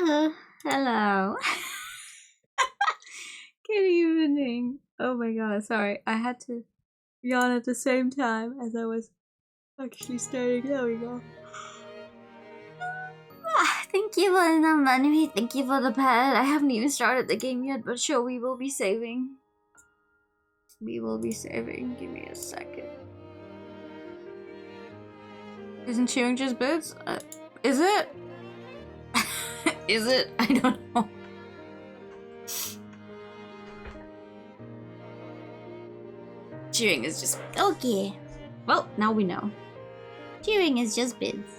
Hello. Good evening. Oh my god, sorry. I had to yawn at the same time as I was actually staring. There we go. Thank you for the money. Thank you for the pet. I haven't even started the game yet, but sure, we will be saving. We will be saving. Give me a second. Isn't chewing just bits? Is it? Is it? I don't know. Chewing is just... Okay. Well, now we know. Chewing is just bits.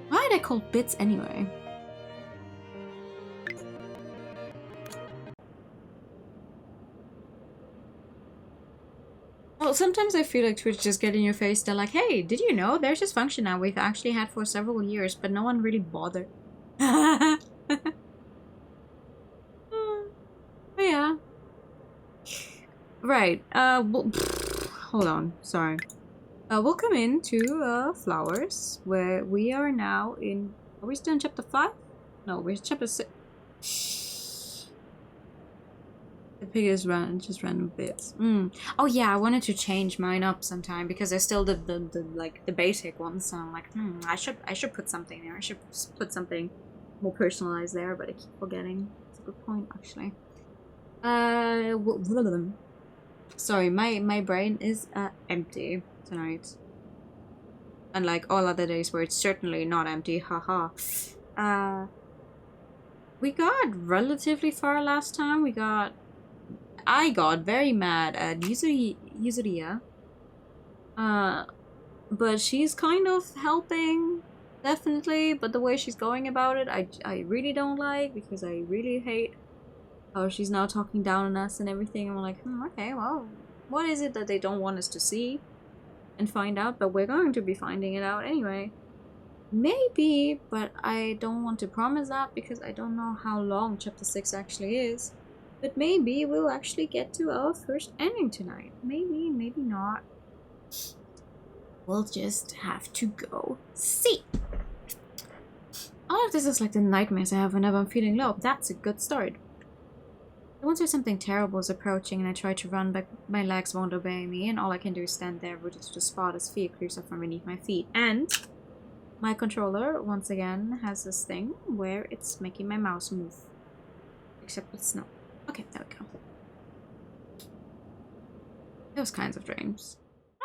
Why are they called bits anyway? Well, sometimes I feel like Twitch just get in your face. They're like, hey, did you know there's this function now we've actually had for several years, but no one really bothered. But yeah. Right. Hold on. Sorry. We'll come into flowers, where we are now in... Are we still in chapter 5? No, we're in chapter 6. The pig is just random bits. Oh yeah, I wanted to change mine up sometime because there's still the like the basic ones. So I'm like, I should put something there. I should put something more personalized there, but I keep forgetting. It's a good point, actually. Sorry, my brain is empty tonight. Unlike all other days where it's certainly not empty, haha. We got relatively far last time. I got very mad at Yuzuriya. But she's kind of helping, definitely, but the way she's going about it, I really don't like, because I really hate how she's now talking down on us and everything. I'm like, okay, well, what is it that they don't want us to see and find out? But we're going to be finding it out anyway. Maybe, but I don't want to promise that because I don't know how long chapter 6 actually is. But maybe we'll actually get to our first ending tonight. Maybe, maybe not. We'll just have to go see. All of this is like the nightmares I have whenever I'm feeling low. That's a good start. Once there's something terrible is approaching and I try to run, but my legs won't obey me, and all I can do is stand there rooted to the spot as fear clears up from beneath my feet. And my controller, once again, has this thing where it's making my mouse move. Except with snow. Okay, there we go. Those kinds of dreams.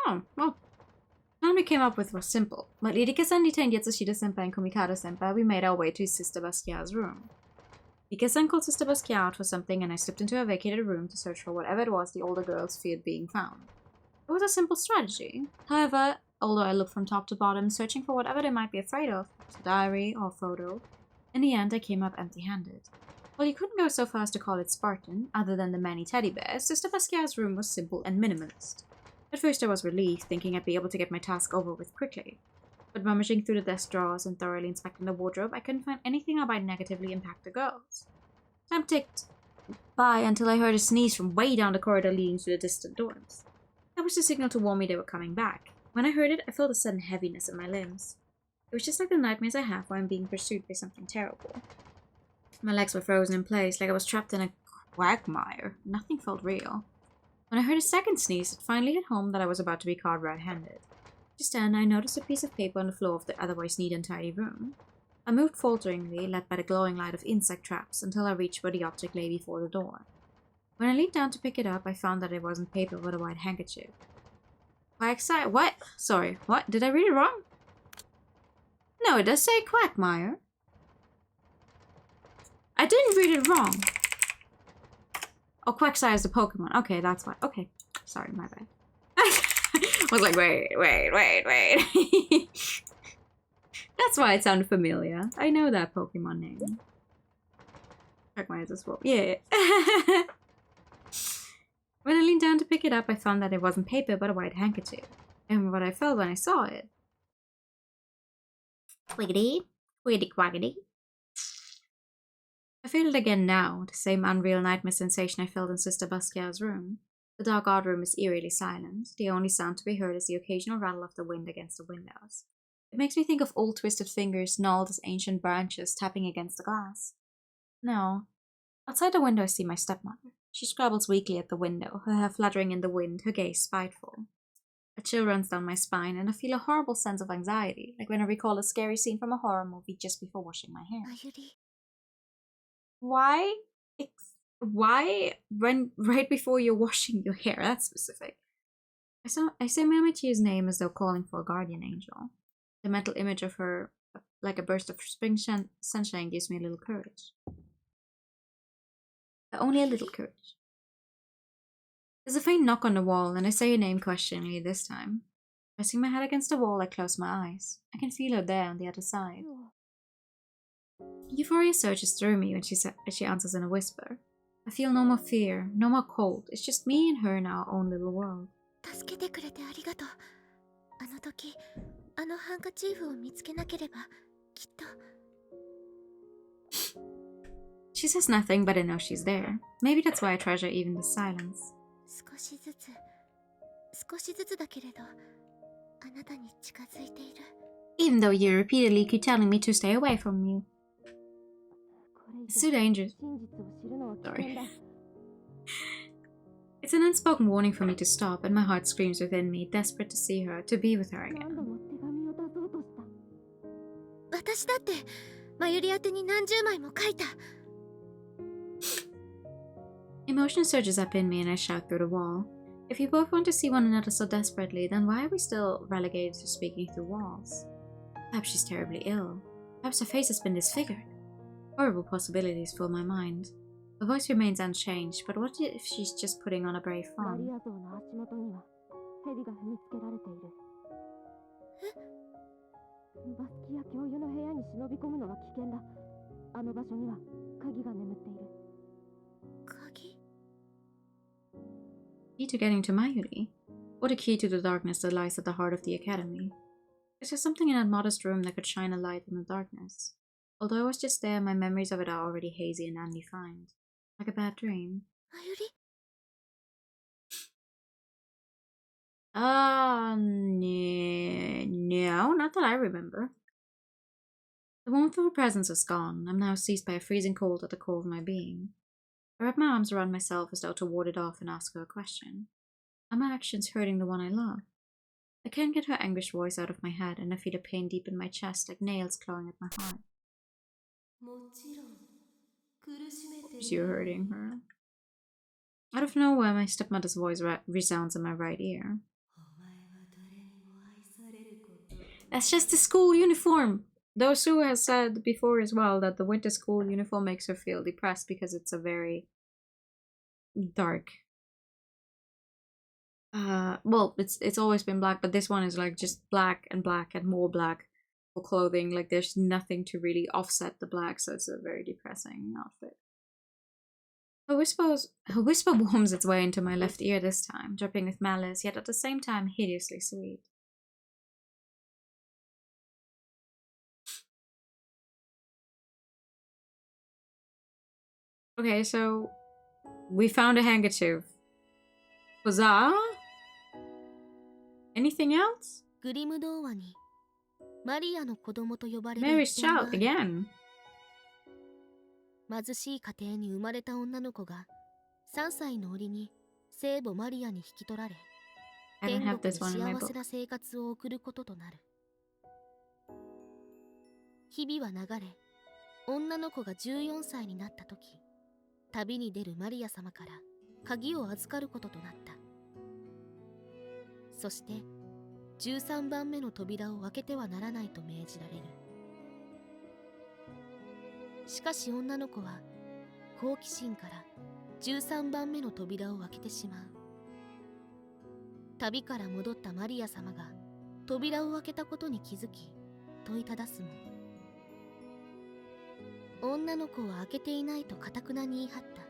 Oh, well. The plan we came up with was simple. But Rika-san detained Yatsushita-senpai and Kumikado-senpai, we made our way to Sister Basquiat's room. Rika-san called Sister Basquiat out for something, and I slipped into a vacated room to search for whatever it was the older girls feared being found. It was a simple strategy. However, although I looked from top to bottom, searching for whatever they might be afraid of, a diary or photo, in the end I came up empty-handed. While you couldn't go so far as to call it Spartan, other than the many teddy bears, Sister Basquiat's room was simple and minimalist. At first I was relieved, thinking I'd be able to get my task over with quickly. But rummaging through the desk drawers and thoroughly inspecting the wardrobe, I couldn't find anything that might negatively impact the girls. Time ticked by until I heard a sneeze from way down the corridor leading to the distant dorms. That was the signal to warn me they were coming back. When I heard it, I felt a sudden heaviness in my limbs. It was just like the nightmares I have when I'm being pursued by something terrible. My legs were frozen in place, like I was trapped in a quagmire. Nothing felt real. When I heard a second sneeze, it finally hit home that I was about to be caught red-handed. Just then, I noticed a piece of paper on the floor of the otherwise neat and tidy room. I moved falteringly, led by the glowing light of insect traps, until I reached where the object lay before the door. When I leaned down to pick it up, I found that it wasn't paper but a white handkerchief. What? Sorry, what? Did I read it wrong? No, it does say Quagmire. I didn't read it wrong. Oh, Quagsire is the Pokemon. Okay, that's why. Okay, sorry, my bad. I was like, wait. That's why it sounded familiar. I know that Pokemon name. Quagmire is as well. Yeah. When I leaned down to pick it up, I found that it wasn't paper, but a white handkerchief. And what I felt when I saw it. Quiggity, quiggity, quaggity. I feel it again now, the same unreal nightmare sensation I felt in Sister Basquiat's room. The dark art room is eerily silent. The only sound to be heard is the occasional rattle of the wind against the windows. It makes me think of old twisted fingers gnawed as ancient branches tapping against the glass. No. Outside the window I see my stepmother. She scrabbles weakly at the window, her hair fluttering in the wind, her gaze spiteful. A chill runs down my spine, and I feel a horrible sense of anxiety, like when I recall a scary scene from a horror movie just before washing my hair. Why? Why when right before you're washing your hair? That's specific. I say Mamichi's name as though calling for a guardian angel. The mental image of her, like a burst of spring sunshine, gives me a little courage. Only a little courage. There's a faint knock on the wall, and I say her name questioningly this time. Pressing my head against the wall, I close my eyes. I can feel her there on the other side. Euphoria surges through me when she answers in a whisper. I feel no more fear, no more cold. It's just me and her in our own little world. She says nothing, but I know she's there. Maybe that's why I treasure even the silence. Even though you repeatedly keep telling me to stay away from you. It's too dangerous. Sorry. It's an unspoken warning for me to stop, and my heart screams within me, desperate to see her, to be with her again. Emotion surges up in me and I shout through the wall. If you both want to see one another so desperately, then why are we still relegated to speaking through walls? Perhaps she's terribly ill. Perhaps her face has been disfigured. Horrible possibilities fill my mind. Her voice remains unchanged, but what if she's just putting on a brave front? Key to getting to Mayuri? Or the key to the darkness that lies at the heart of the academy? Is there something in that modest room that could shine a light in the darkness? Although I was just there, my memories of it are already hazy and undefined. Like a bad dream. Mayuri? No, not that I remember. The warmth of her presence is gone. I'm now seized by a freezing cold at the core of my being. I wrap my arms around myself as though to ward it off and ask her a question. Are my actions hurting the one I love? I can't get her anguished voice out of my head, and I feel a pain deep in my chest, like nails clawing at my heart. Is you hurting her? Out of nowhere, my stepmother's voice resounds in my right ear. That's just the school uniform! Though Sue has said before as well that the winter school uniform makes her feel depressed because it's a very dark. Well, it's always been black, but this one is like just black and more black for clothing. Like there's nothing to really offset the black, so it's a very depressing outfit. Her whisper warms its way into my left ear this time, dripping with malice, yet at the same time hideously sweet. Okay, so we found a handkerchief. Huzzah? Anything else? Mary's child again. 貧しい家庭に生まれた女の子が3歳の折に聖母マリアに引き取られ、天国で幸せな生活を送ることとなる。日々は流れ、女の子が14歳になった時、旅に出るマリア様から鍵を預かることとなった。そして13番目の扉を開けてはならないと命じられる。しかし女の子は好奇心から13番目の扉を開けてしまう。旅から戻ったマリア様が扉を開けたことに気づき問いただすも、女の子は開けていないと堅くなに言い張った。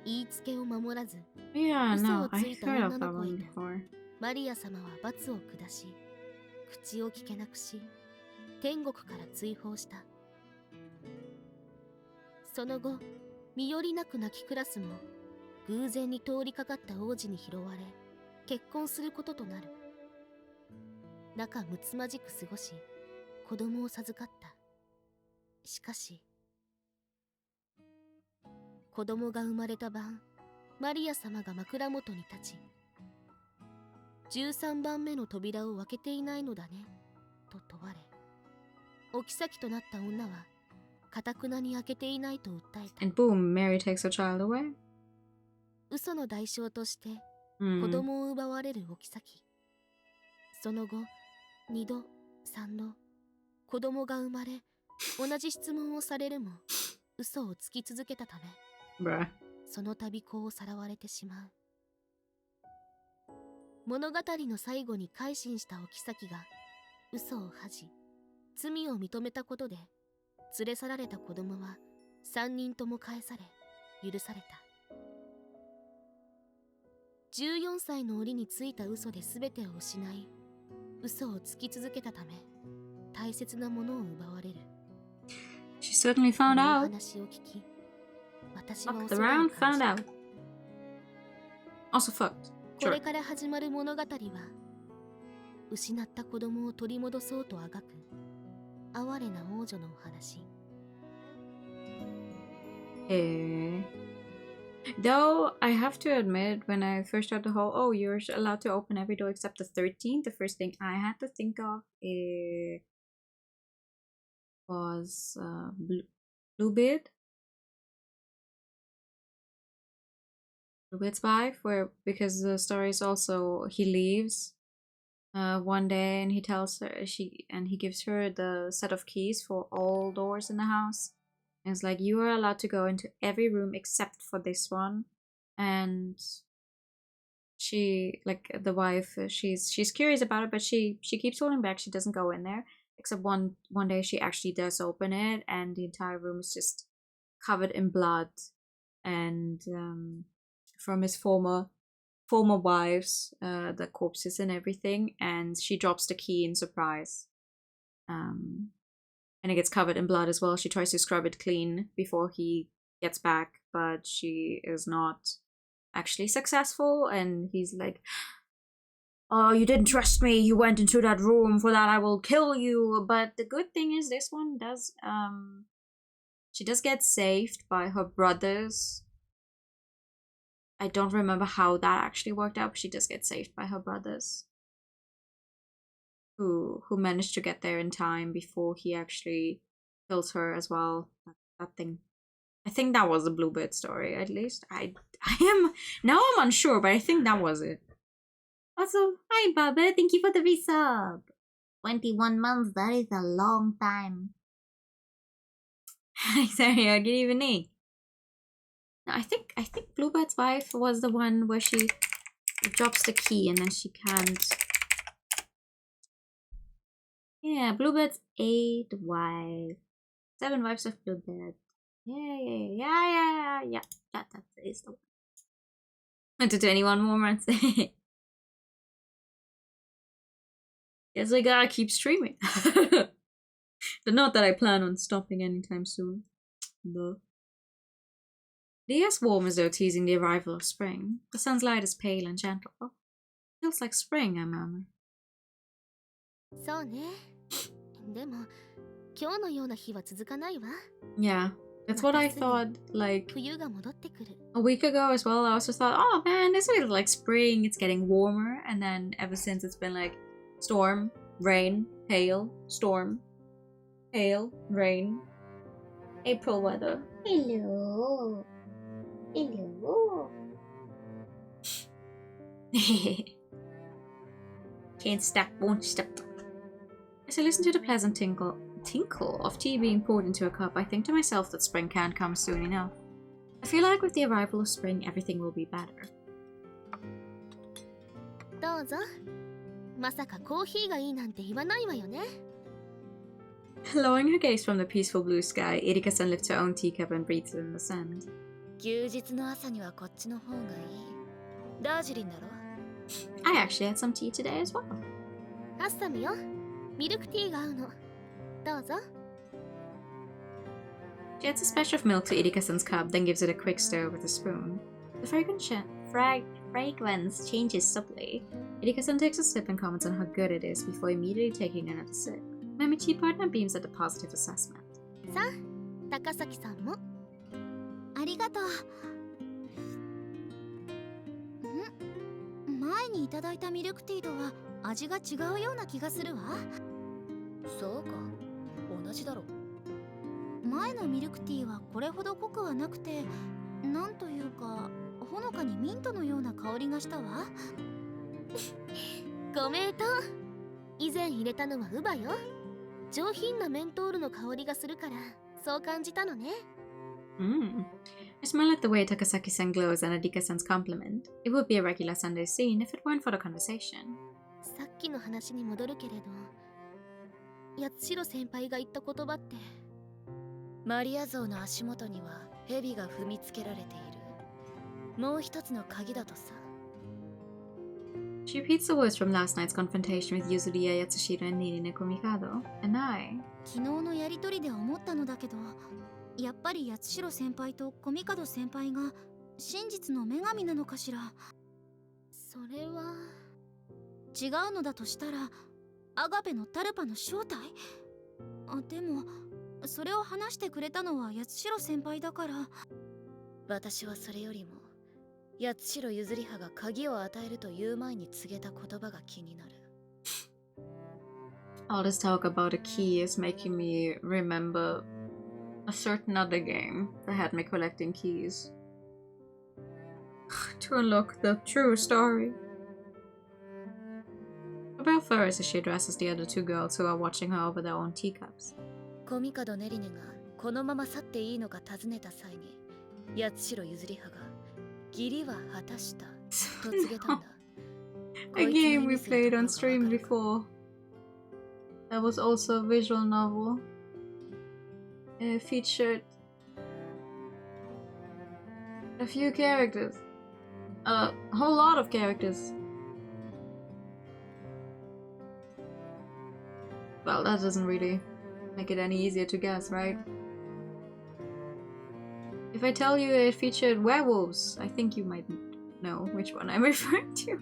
言いつけを守らず、嘘をついた女の子へとマリア様は罰を下し、口を聞けなくし、天国から追放した。その後、身寄りなく泣き暮らすも、偶然に通りかかった王子に拾われ、結婚することとなる。仲睦まじく過ごし、子供を授かった。しかし、子供が生まれた晩、マリア様が枕元に立ち、13番目の扉を開けていないのだね、と問われ、お妃となった女は、堅くなに開けていないと訴えた。And boom, Mary takes her child away. 嘘の代償として、子供を奪われるお妃。その後、2度、3度、子供が生まれ、同じ質問をされるも、嘘をつき続けたため、その度子をさらわれてしまう。物語の最後に改心したお妃が、嘘を恥じ、罪を認めたことで、連れ去られた子供は、3人とも返され、許された。14歳の折についた嘘で全てを失い、嘘をつき続けたため、大切なものを奪われる。She certainly found out. 話を聞き、私は Fucked around, found out. Also fucked. これから始まる物語は、失った子供を取り戻そうとあがく、哀れな王女のお話。Though I have to admit, when I first heard the whole, oh, you're allowed to open every door except the 13th, the first thing I had to think of was Bluebeard's wife, because the story is also he leaves one day and he tells her he gives her the set of keys for all doors in the house. And it's like, you are allowed to go into every room except for this one. And she, like, the wife, she's curious about it, but she keeps holding back. She doesn't go in there. Except one day she actually does open it, and the entire room is just covered in blood. And from his former wives, the corpses and everything. And she drops the key in surprise. And it gets covered in blood as well. She tries to scrub it clean before he gets back, but she is not actually successful. And he's like, oh, you didn't trust me. You went into that room. For that, I will kill you. But the good thing is this one does, she does get saved by her brothers. I don't remember how that actually worked out, but she does get saved by her brothers. Who managed to get there in time before he actually kills her as well. That thing. I think that was the Bluebird story, at least. I am now I'm unsure, but I think that was it. Also, hi Baba, thank you for the resub. 21 months, that is a long time. Hi Saria, good evening. No, I think Bluebird's wife was the one where she drops the key and then she can't. Yeah, Bluebird's 8 wife. 7 wives of Bluebird. Yeah. That is the one. Want to do 21 more months? Guess I gotta keep streaming. But not that I plan on stopping anytime soon. No. The air is warm as though teasing the arrival of spring. The sun's light is pale and gentle. Feels like spring, I murmur. そうね。でも、今日のような日は続かないわ。Yeah, that's what I thought, like, 冬が戻ってくる。a week ago as well. I also thought, oh man, this feels like spring, it's getting warmer. And then ever since it's been like storm, rain, hail, storm, hail, rain, April weather. Hello. Can't stop, won't stop. As I listen to the pleasant tinkle of tea being poured into a cup, I think to myself that spring can't come soon enough. I feel like with the arrival of spring, everything will be better. どうぞ。まさかコーヒーがいいなんて言わないわよね。Lowering her gaze from the peaceful blue sky, Erika-san lifts her own teacup and breathes in the sand. 休日の朝にはこっちの方がいい。ダージリンだろ？ I actually had some tea today as well. アッサムよ。ミルクティーが合うの。どうぞ。She adds a splash of milk to Erika-san's cup, then gives it a quick stir with a spoon. The fragrance changes subtly. Erika-san takes a sip and comments on how good it is before immediately taking another sip. My Michi partner beams at the positive assessment. さあ、高崎さんも。ありがとう。前にいただいたミルクティーとは味が違うような気がするわ。そうか、同じだろ。前のミルクティーはこれほど濃くはなくて、なんというかほのかにミントのような香りがしたわ。ご名答。以前入れたのはウバよ。上品なメントールの香りがするからそう感じたのね。I smile at the way Takasaki-san glows and Erika-san's compliment. It would be a regular Sunday scene if it weren't for the conversation. さっきの話に戻るけれど、八代先輩が言った言葉って、マリア像の足元には蛇が踏みつけられている。もう一つの鍵だとさ。She repeats the words from last night's confrontation with Yuzuriya Yatsushiro and Nini Nekomikado, and I... 昨日のやりとりで思ったのだけど、やっぱり八代先輩とコミカド先輩が真実の女神なのかしら。それは違うのだとしたら、アガベのタルパの正体？でもそれを話してくれたのは八代先輩だから。私はそれよりも八代ゆずりはが鍵を与えるという前に告げた言葉が気になる。All this talk about a key is making me remember a certain other game that had me collecting keys to unlock the true story. About first as she addresses the other two girls who are watching her over their own teacups. コミカドネリネがこのまま去っていいのか尋ねた際に、八代ゆずりはが義理は果たしたと告げたんだ。A game we played on stream before. That was also a visual novel. It featured a few characters. A whole lot of characters. Well, that doesn't really make it any easier to guess, right? If I tell you it featured werewolves, I think you might know which one I'm referring to.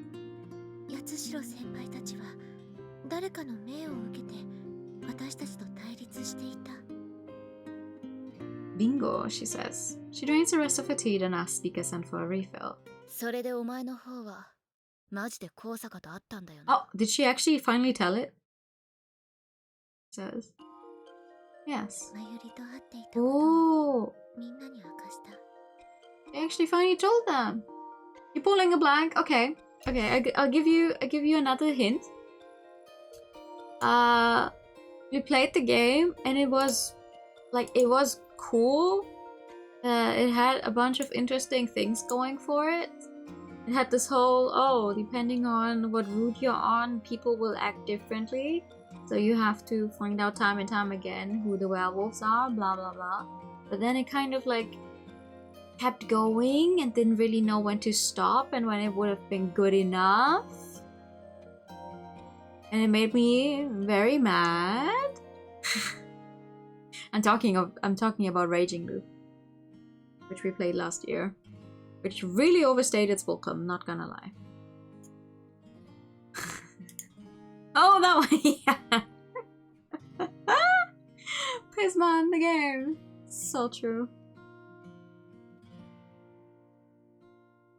八代先輩たちは誰かの命を受けて私たちと対立していた。Bingo, she says. She drains the rest of her tea and asks Dika-san for a refill. それでお前の方はマジで高坂と会ったんだよね。Oh, did she actually finally tell it? Says. Yes. まゆりと会っていたことをみんなに明かした。They actually finally told them. You're pulling a blank? Okay. Okay, I'll give you another hint. We played the game and it was cool. It had a bunch of interesting things going for it. It had this whole, depending on what route you're on, people will act differently. So you have to find out time and time again who the werewolves are, blah blah blah. But then it kind of like kept going and didn't really know when to stop and when it would have been good enough. And it made me very mad. I'm talking about Raging Loop, which we played last year, which really overstayed its welcome, not gonna lie. Oh, that one, yeah. Prisma, the game. So true.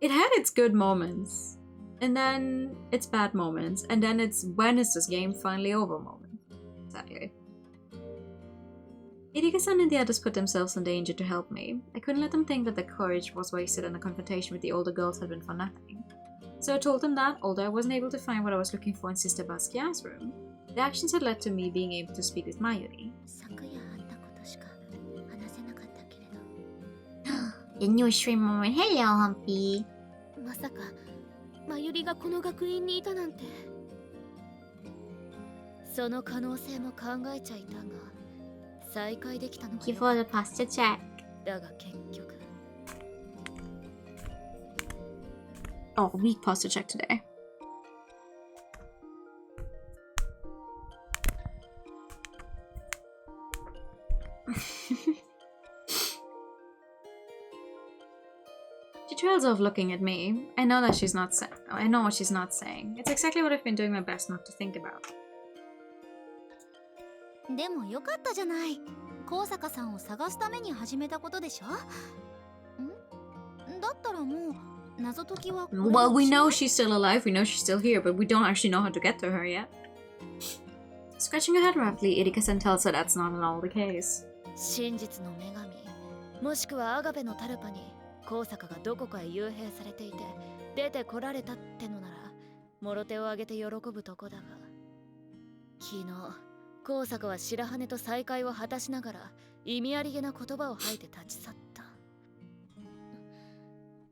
It had its good moments, and then its bad moments, and then its when is this game finally over moment. Exactly. Erika-san and the others put themselves in danger to help me. I couldn't let them think that their courage was wasted and the confrontation with the older girls had been for nothing. So I told them that, although I wasn't able to find what I was looking for in Sister Basquiat's room, the actions had led to me being able to speak with Mayuri. The new stream moment. Hello, Humpy. まさか、まゆりがこの学院にいたなんて。その可能性も考えちゃいたが、再会できたのが。Thank you for the pasta check. だが結局。Oh, weak posture check today. She trails off looking at me. I know that she's not saying. I know what she's not saying. It's exactly what I've been doing my best not to think about. でもよかったじゃない。高坂さんを探すために始めたことでしょ。ん？だったらもう謎解きは。Well, we know she's still alive. We know she's still here, but we don't actually know how to get to her yet. Scratching her head rapidly, Irika-san tells her that's not at all the case. 真実の女神、もしくはアガペのタルパに高坂がどこかへ幽閉されていて出てこられたってのなら、もろ手を挙げて喜ぶとこだが、昨日高坂は白羽と再会を果たしながら意味ありげな言葉を吐いて立ち去った。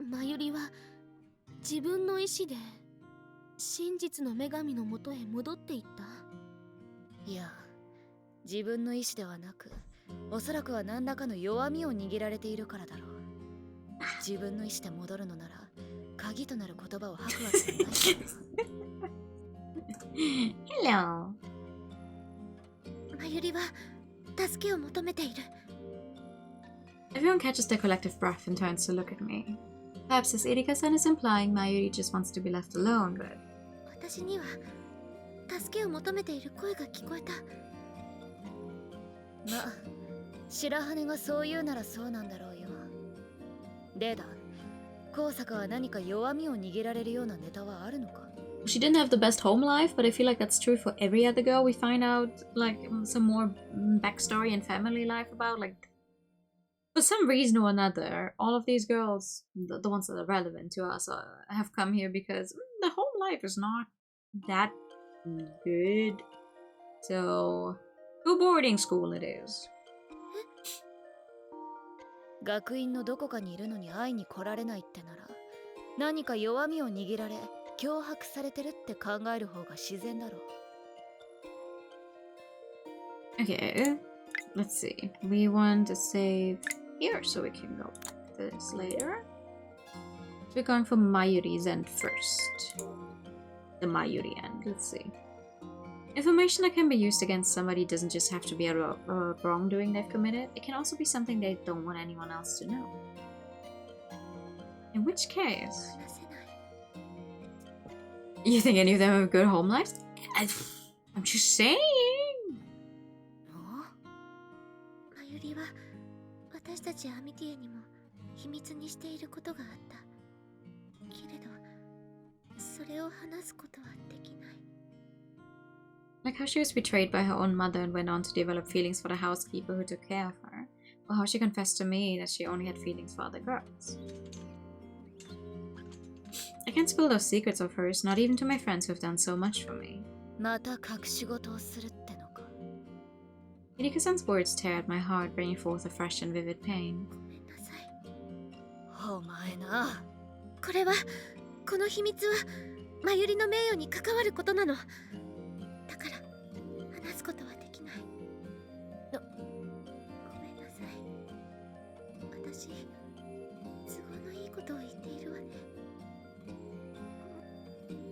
まゆりは自分の意志で真実の女神のもとへ戻っていった。いや、自分の意志ではなく、おそらくは何らかの弱みを握られているからだろう。自分の意志で戻るのなら鍵となる言葉を吐くわけない。Hello. まゆりは助けを求めている。Everyone catches their collective breath and turns to look at me. Perhaps as Irika-san is implying, Mayuri just wants to be left alone, but... 私には助けを求めている声が聞こえた。まあ、白羽がそう言うならそうなんだろうよ。レーダー、高坂は何か弱みを握られるようなネタはあるのか？ She didn't have the best home life, but I feel like that's true for every other girl. We find out like some more backstory and family life about, like, for some reason or another, all of these girls, the ones that are relevant to us, have come here because the home life is not that good. So, to boarding school it is. 学院のどこかにいるのに会いに来られないってなら、何か弱みを握られ脅迫されてるって考える方が自然だろう。 Okay, let's see. We want to save here so we can go back to this later. So we're going for Mayuri's end first. The Mayuri end, let's see. Information that can be used against somebody doesn't just have to be a wrongdoing they've committed. It can also be something they don't want anyone else to know. In which case... You think any of them have good home lives? I'm just saying! マユリは私たちアミティエにも秘密にしていることがあった。けれど、それを話すことはできない。Like how she was betrayed by her own mother and went on to develop feelings for the housekeeper who took care of her, or how she confessed to me that she only had feelings for other girls. I can't spill those secrets of hers, not even to my friends who have done so much for me. また隠し事をするってのか。Irika-san's words tear at my heart, bringing forth a fresh and vivid pain. ごめんなさい。お前な。これは、この秘密は、マユリの名誉に関わることなの。だから話すことはできない。ごめんなさい。私、都合のいいことを言っているわね。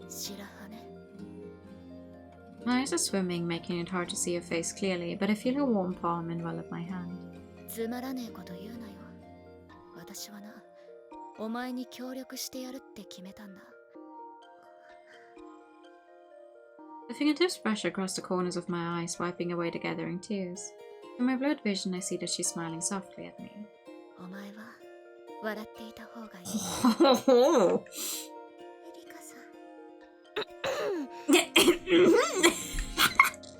白羽。My eyes are swimming, making it hard to see her face clearly, but I feel her warm palm envelop my hand. つまらねえこと言うなよ。私はな、お前に協力してやるって決めたんだ。The fingertips brush across the corners of my eyes, wiping away the gathering tears. In my blurred vision, I see that she's smiling softly at me. お前は笑っていた方がいい。エリカさん。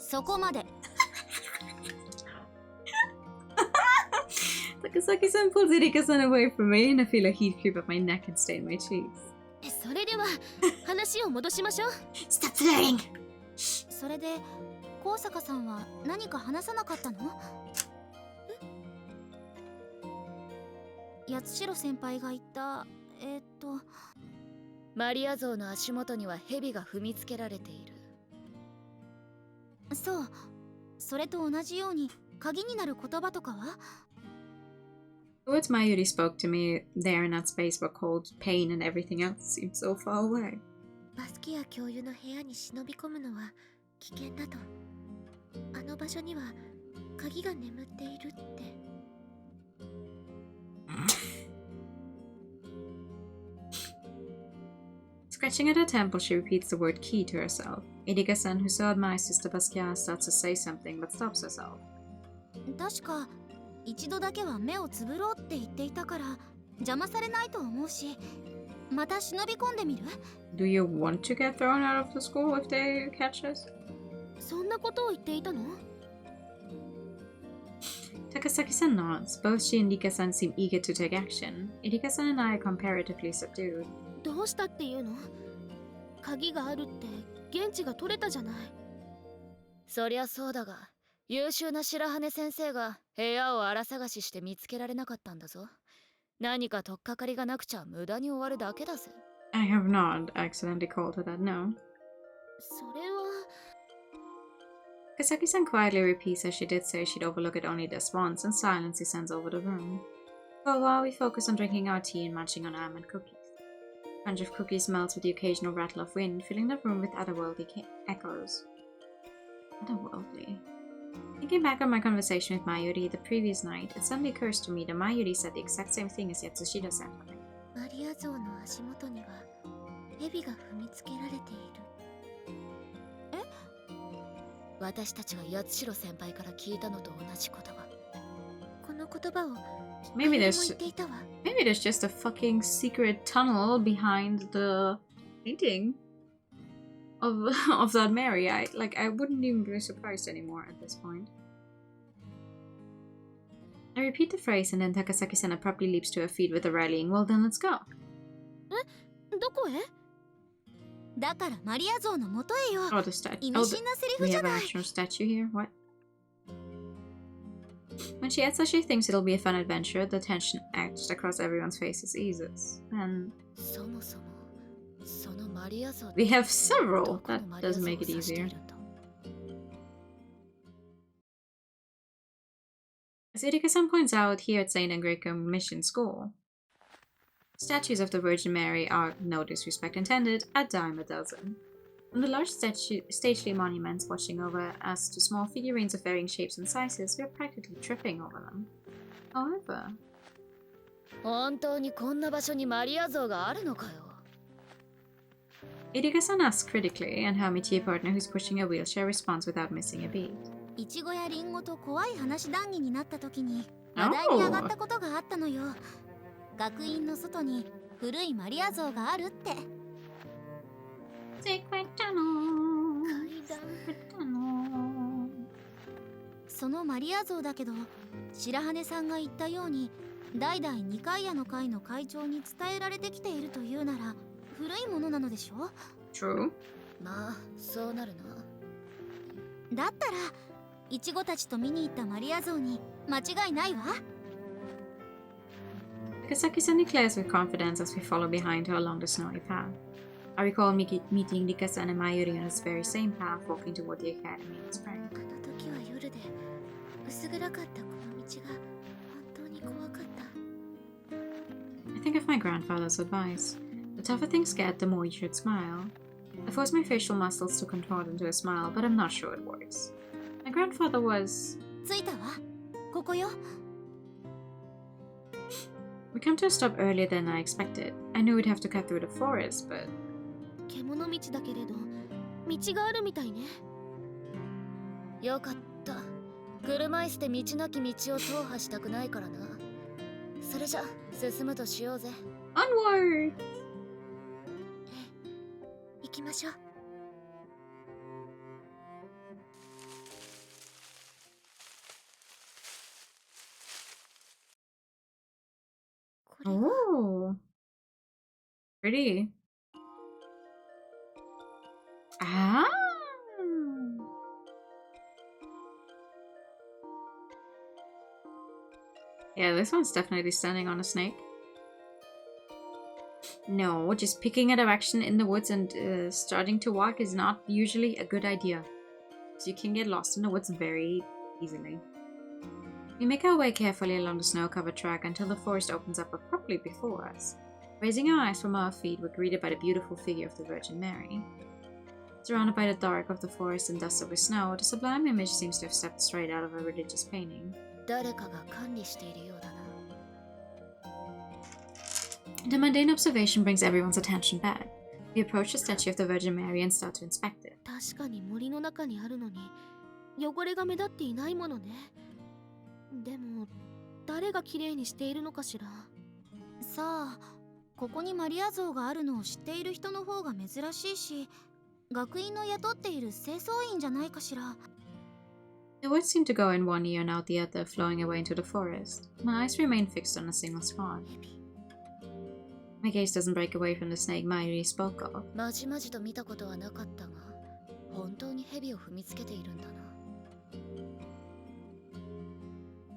そこまで。Takasaki-san pulls Irika-san away from me, and I feel a heat creep up my neck and stain my cheeks. それでは話を戻しましょう。Stop flirting! それで高坂さんは何か話さなかったの？八代先輩が言ったマリア像の足元には蛇が踏みつけられている。そう、それと同じように鍵になる言葉とかは？ The words Mayuri spoke to me there in that space were called pain, and everything else seemed so far away. バスキア教諭の部屋に忍び込むのは危険だと。あの場所には鍵が眠っているって。Scratching at her temple, she repeats the word key to herself. Irika-san, who so admires Sister Basquiat, starts to say something but stops herself. 確か一度だけは目をつぶろうって言っていたから邪魔されないと思うし、また忍び込んでみる? Do you want to get thrown out of the school if they catch us? そんなことを言っていたの? Takasaki-san nods. Both she and Rika-san seem eager to take action. Irika-san and I are comparatively subdued. どうしたっていうの? 鍵があるって現地が取れたじゃない。そりゃそうだが、優秀な白羽先生が部屋を荒探しして見つけられなかったんだぞ。何か取っかかりがなくちゃ無駄に終わるだけだぜ。I have not accidentally called her that, no. それは... Takasaki-san quietly repeats as she did say she'd overlook it only this once, and silence descends over the room. For a while we focus on drinking our tea and munching on almond cookies. The crunch of cookies melts with the occasional rattle of wind, filling the room with otherworldly echoes. Otherworldly. Thinking back on my conversation with Mayuri the previous night, it suddenly occurs to me that Mayuri said the exact same thing as Yatsushita-senpai. マリア像の足元には蛇が踏みつけられている。え？私たちは八代先輩から聞いたのと同じ言葉。この言葉を Maybe there's just a fucking secret tunnel behind the painting of that Mary. I wouldn't even be surprised anymore at this point. I repeat the phrase and then Takasaki-san abruptly leaps to her feet with a rallying, well then let's go. え？どこへ？だからマリア像の元へよ。Oh, the statue. 意味深なセリフじゃない。 We have an actual statue here? What? When she adds that she thinks it'll be a fun adventure, the tension etched across everyone's faces eases. And we have several. That doesn't make it easier. As Irika-san points out, here at St. Enrico Mission School, statues of the Virgin Mary are, no disrespect intended, a dime a dozen. From the large stately monuments watching over us to small figurines of varying shapes and sizes, we are practically tripping over them. However... 本当にこんな場所にマリア像があるのかよ? Irika-san asks critically, and her métier partner who's pushing a wheelchair responds without missing a beat. イチゴやリンゴと怖い話談義になった時に話題に上がったことがあったのよ。学院の外に古いマリア像があるって。Secret tunnel. 階段。そのマリア像だけど、白羽さんが言ったように代々二階屋の会の会長に伝えられてきているというなら古いものなのでしょ? True. まあそうなるな。だったらイチゴたちと見に行ったマリア像に間違いないわ。Takasaki-san declares with confidence as we follow behind her along the snowy path. I recall meeting Rika-san and Mayuri on this very same path, walking toward the academy in spring. あの時は夜で薄暗かったこの道が本当に怖かった。I think of my grandfather's advice. The tougher things get, the more you should smile. I force my facial muscles to contort into a smile, but I'm not sure it works. My grandfather was... 着いたわ。ここよ。We come to a stop earlier than I expected. I knew we'd have to cut through the forest, but... 獣道だけれど、道があるみたいね。よかった。車椅子で道なき道を踏破したくないからな。それじゃ、進むとしようぜ。Onward! 行きましょう。Oh, pretty. Ah. Yeah, this one's definitely standing on a snake. No, just picking a direction in the woods and starting to walk is not usually a good idea. So you can get lost in the woods very easily. We make our way carefully along the snow-covered track until the forest opens up abruptly before us. Raising our eyes from our feet, we're greeted by the beautiful figure of the Virgin Mary. Surrounded by the dark of the forest and dusted with snow, the sublime image seems to have stepped straight out of a religious painting. The mundane observation brings everyone's attention back. We approach the statue of the Virgin Mary and start to inspect it. 確かに森の中にあるのに汚れが目立っていないものね。でも誰がきれいにしているのかしら。さあ、ここにマリア像があるのを知っている人の方が珍しいし、学院の雇っている清掃員じゃないかしら。The words seem to go in one ear and out the other, flowing away into the forest. My eyes remain fixed on a single spot. My gaze doesn't break away from the snake Mayuri spoke of. まじまじと見たことはなかったが、本当に蛇を踏みつけているんだな。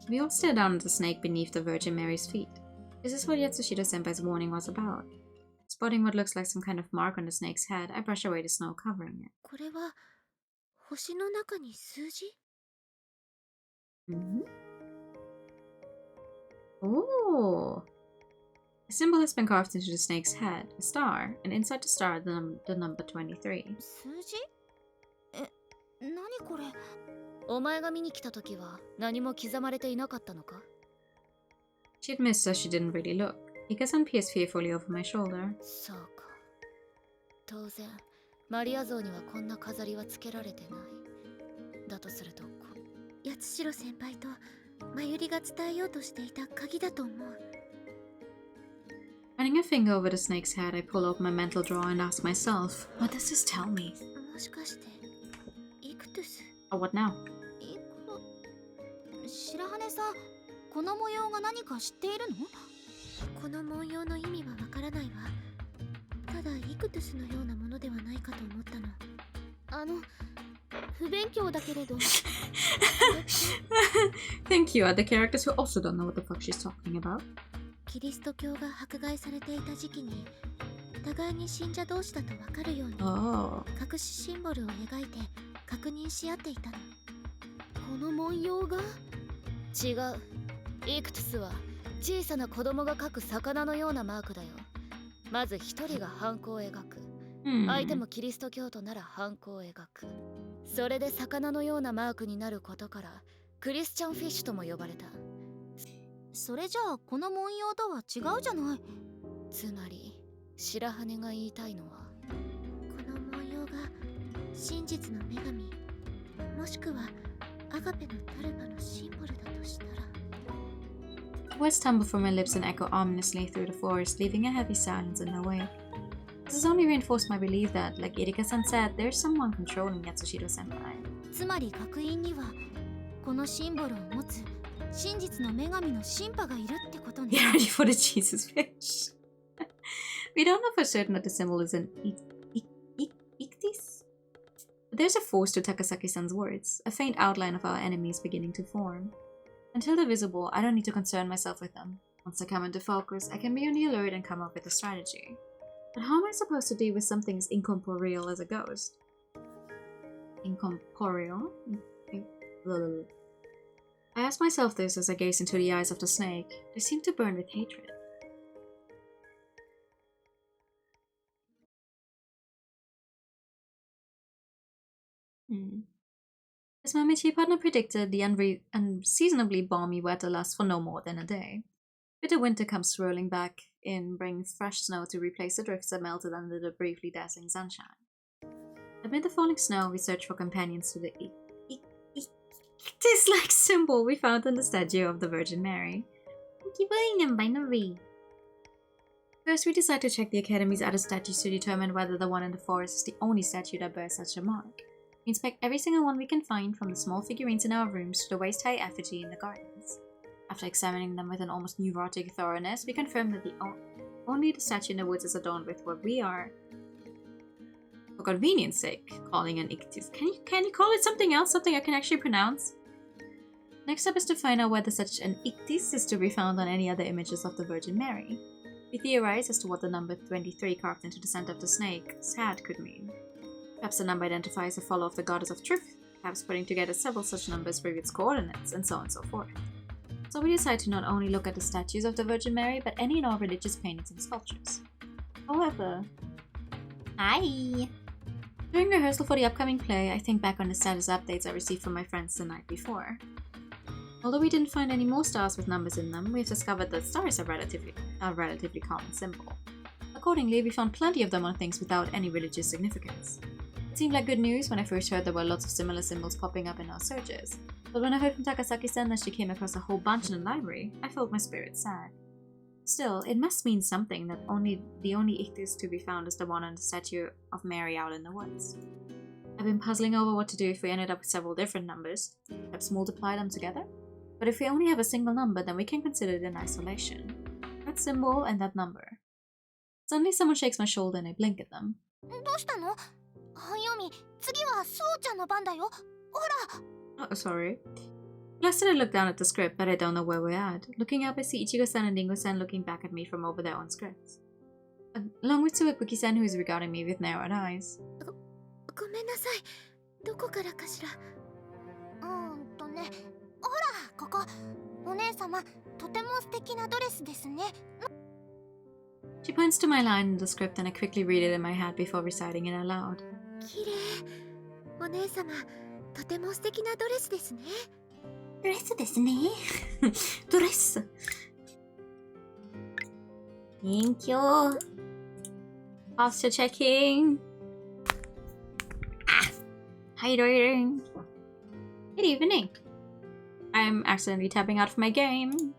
We all stare down at the snake beneath the Virgin Mary's feet. This is what Yatsushita Senpai's warning was about. Spotting what looks like some kind of mark on the snake's head, I brush away the snow covering it. これは星の中に数字？ Oh! A symbol has been carved into the snake's head, a star, and inside the star the number 23. 数字？何これ？お前が見に来た時は何も刻まれていなかったのか？ She admits that she didn't really look. Ika-san peers fearfully over my shoulder. そうか。当然、マリア像にはこんな飾りはつけられてない。だとすると、八代先輩とまゆりが伝えようとしていた鍵だと思う。Running a finger over the snake's head, I pull open my mental drawer and ask myself, what does this tell me? もしかして、イクトゥス？ Oh, what now? 白羽さん、この模様が何か知っているの？この文様の意味はわからないわ。ただイクトゥスのようなものではないかと思ったの。不勉強だけれど。Thank you. Are the characters who also don't know what the fuck she's talking about? キリスト教が迫害されていた時期に、互いに信者同士だとわかるように、隠しシンボルを描いて確認し合っていたの。この文様が？違う。イクトゥスは小さな子供が描く魚のようなマークだよ。まず一人がハンコを描く。相手もキリスト教徒ならハンコを描く。それで魚のようなマークになることからクリスチャンフィッシュとも呼ばれた。それじゃあこの文様とは違うじゃない。つまり白羽が言いたいのは、この文様が真実の女神、もしくはアガペのタルバのシンボルだとしたら。Words tumble from my lips and echo ominously through the forest, leaving a heavy silence in their wake. This has only reinforced my belief that, like Erika-san said, there's someone controlling Yatsushiro Senpai. つまり学院にはこのシンボルを持つ真実の女神の神派がいるってことね。Get ready for the Jesus fish. We don't know for certain that the symbol is an Ichthys? But there's a force to Takasaki-san's words, a faint outline of our enemies beginning to form. Until they're visible, I don't need to concern myself with them. Once they come into focus, I can be on the alert and come up with a strategy. But how am I supposed to deal with something as incorporeal as a ghost? Incorporeal? I ask myself this as I gaze into the eyes of the snake. They seem to burn with hatred. As my Michi partner predicted, the unseasonably balmy weather lasts for no more than a day. Bitter winter comes swirling back in, bringing fresh snow to replace the drifts that melted under the briefly dazzling sunshine. Amid the falling snow, we search for companions to the Ichthys-like symbol we found on the statue of the Virgin Mary. First, we decide to check the Academy's other statues to determine whether the one in the forest is the only statue that bears such a mark. We inspect every single one we can find, from the small figurines in our rooms to the waist-high effigy in the gardens. After examining them with an almost neurotic thoroughness, we confirm that only the statue in the woods is adorned with what we are, for convenience sake, calling an Ichthys. Can you call it something else? Something I can actually pronounce? Next up is to find out whether such an Ichthys is to be found on any other images of the Virgin Mary. We theorize as to what the number 23 carved into the center of the snake's head could mean. Perhaps the number identifies a follower of the goddess of truth, perhaps putting together several such numbers with its coordinates, and so on and so forth. So we decide to not only look at the statues of the Virgin Mary, but any and all religious paintings and sculptures. However... Hi! During rehearsal for the upcoming play, I think back on the status updates I received from my friends the night before. Although we didn't find any more stars with numbers in them, we've discovered that stars are a relatively common symbol. Accordingly, we found plenty of them on things without any religious significance. It seemed like good news when I first heard there were lots of similar symbols popping up in our searches, but when I heard from Takasaki-san that she came across a whole bunch in the library, I felt my spirit sad. Still, it must mean something that the only ichthys to be found is the one on the statue of Mary out in the woods. I've been puzzling over what to do if we ended up with several different numbers. Perhaps multiply them together? But if we only have a single number, then we can consider it in isolation. That symbol and that number. Suddenly someone shakes my shoulder and I blink at them. Oh, sorry. Flustered, I look down at the script, but I don't know where we're at. Looking up, I see Ichigo-san and Ringo-san looking back at me from over their own scripts. Along with Tsuebuki-san, who is regarding me with narrowed eyes. She points to my line in the script and I quickly read it in my head before reciting it aloud. Dress. Thank you. Posture checking. How you doing? Good evening. I'm accidentally tapping out of my game.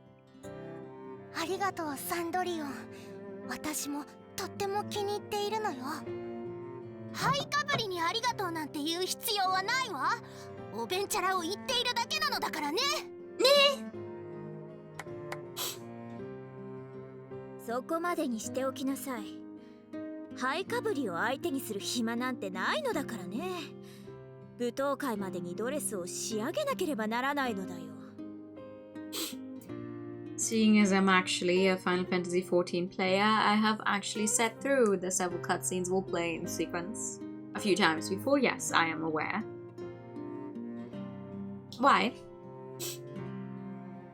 Seeing as I'm actually a Final Fantasy XIV player, I have actually sat through the several cutscenes we'll play in sequence a few times before. Yes, I am aware. Why?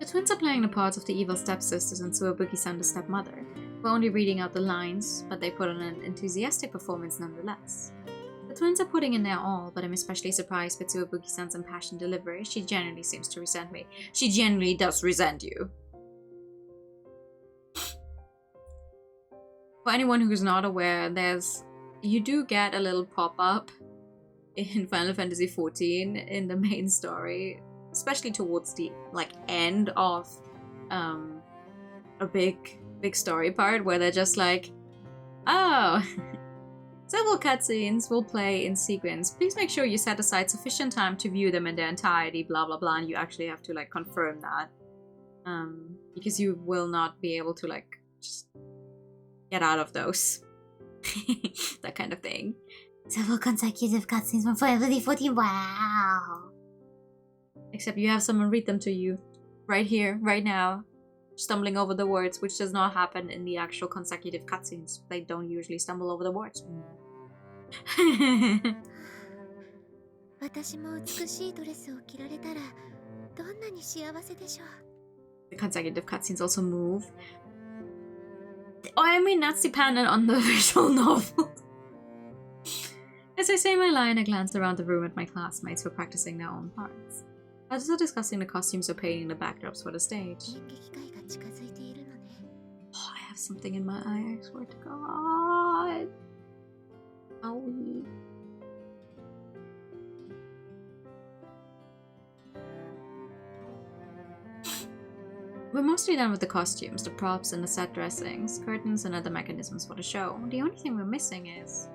The twins are playing the parts of the evil stepsisters and Tsuebuki-san the stepmother. We're only reading out the lines, but they put on an enthusiastic performance nonetheless. The twins are putting in their all, but I'm especially surprised by Tsuebuki-san's impassioned delivery. She genuinely seems to resent me. She genuinely does resent you. For anyone who's not aware, you do get a little pop-up in Final Fantasy XIV in the main story, especially towards the end of a big story part where they're just like, oh, several cutscenes will play in sequence. Please make sure you set aside sufficient time to view them in their entirety, blah blah blah, and you actually have to confirm that. Because you will not be able to just get out of those. That kind of thing. Several consecutive cutscenes from Final Fantasy XIV. Wow. Except you have someone read them to you. Right here, right now. Stumbling over the words, which does not happen in the actual consecutive cutscenes. They don't usually stumble over the words. The consecutive cutscenes also move. Oh, I mean, that's dependent on the visual novel. As I say my line, I glanced around the room at my classmates who are practicing their own parts. Others are discussing the costumes or painting the backdrops for the stage. Oh, I have something in my eye, I swear to God. Owie. We're mostly done with the costumes, the props and the set dressings, curtains and other mechanisms for the show. The only thing we're missing is...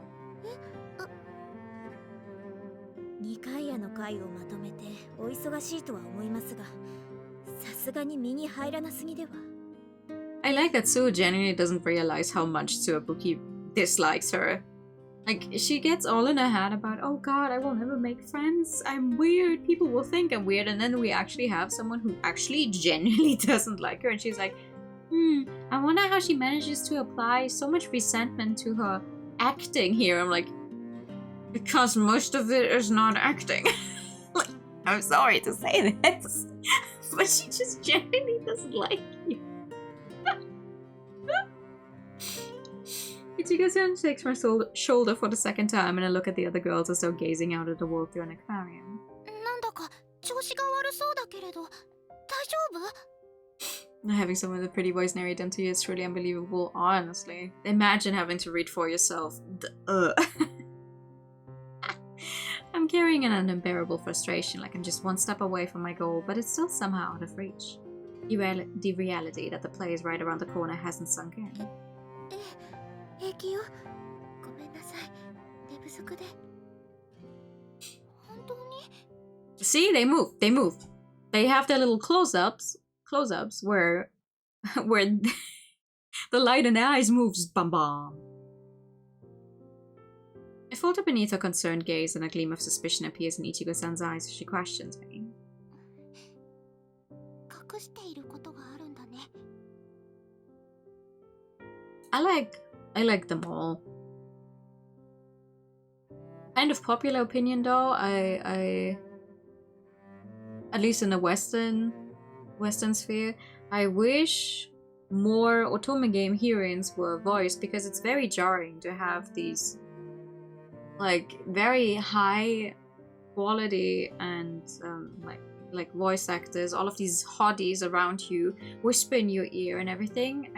I like that Sue genuinely doesn't realize how much Tsuebuki dislikes her. She gets all in her head about, oh god, I will never make friends, I'm weird, people will think I'm weird, and then we actually have someone who actually genuinely doesn't like her, and she's like, I wonder how she manages to apply so much resentment to her acting here. I'm like, because most of it is not acting. I'm sorry to say this, but she just genuinely doesn't like you. Ichigo-san shakes my shoulder for the second time, and I look at the other girls as though gazing out at the world through an aquarium. Having someone with a pretty voice narrate them to you is truly unbelievable, honestly. Imagine having to read for yourself. I'm carrying an unbearable frustration, like I'm just one step away from my goal, but it's still somehow out of reach. The reality that the play is right around the corner hasn't sunk in. See, they move. They have their little close-ups where the light in their eyes moves. Bam bam. I falter beneath her concerned gaze, and a gleam of suspicion appears in Ichigo-san's eyes as she questions me. I like them all. Kind of popular opinion though, I at least in the Western sphere, I wish more otome game heroines were voiced, because it's very jarring to have these like very high quality and like voice actors, all of these hotties around you whisper in your ear and everything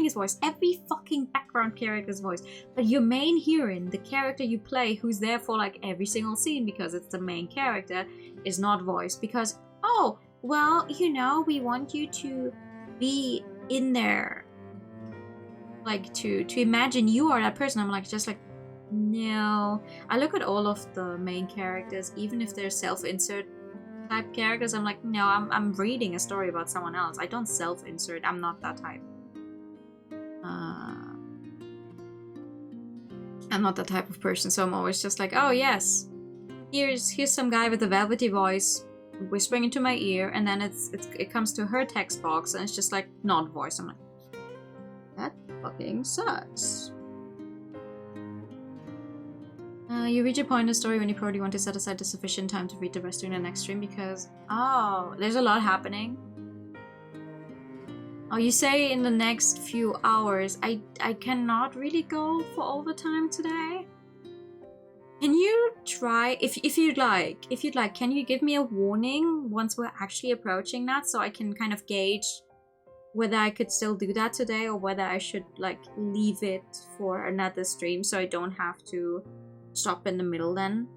is voiced. Every fucking background character is voiced, but your main heroine, the character you play, who's there for like every single scene because it's the main character, is not voiced because, oh well, you know, we want you to be in there, like to imagine you are that person. I'm like, just like, no. I look at all of the main characters, even if they're self-insert type characters, I'm like, no, I'm reading a story about someone else. I don't self-insert. I'm not that type. I'm not that type of person, so I'm always just like, oh yes, here's some guy with a velvety voice whispering into my ear, and then it comes to her text box and it's just like not voice. I'm like, that fucking sucks. You reach a point in the story when you probably want to set aside the sufficient time to read the rest during the next stream because, oh, there's a lot happening. Oh, you say in the next few hours. I cannot really go for overtime today. Can you try, if you'd like, can you give me a warning once we're actually approaching that, so I can kind of gauge whether I could still do that today or whether I should like leave it for another stream so I don't have to stop in the middle then?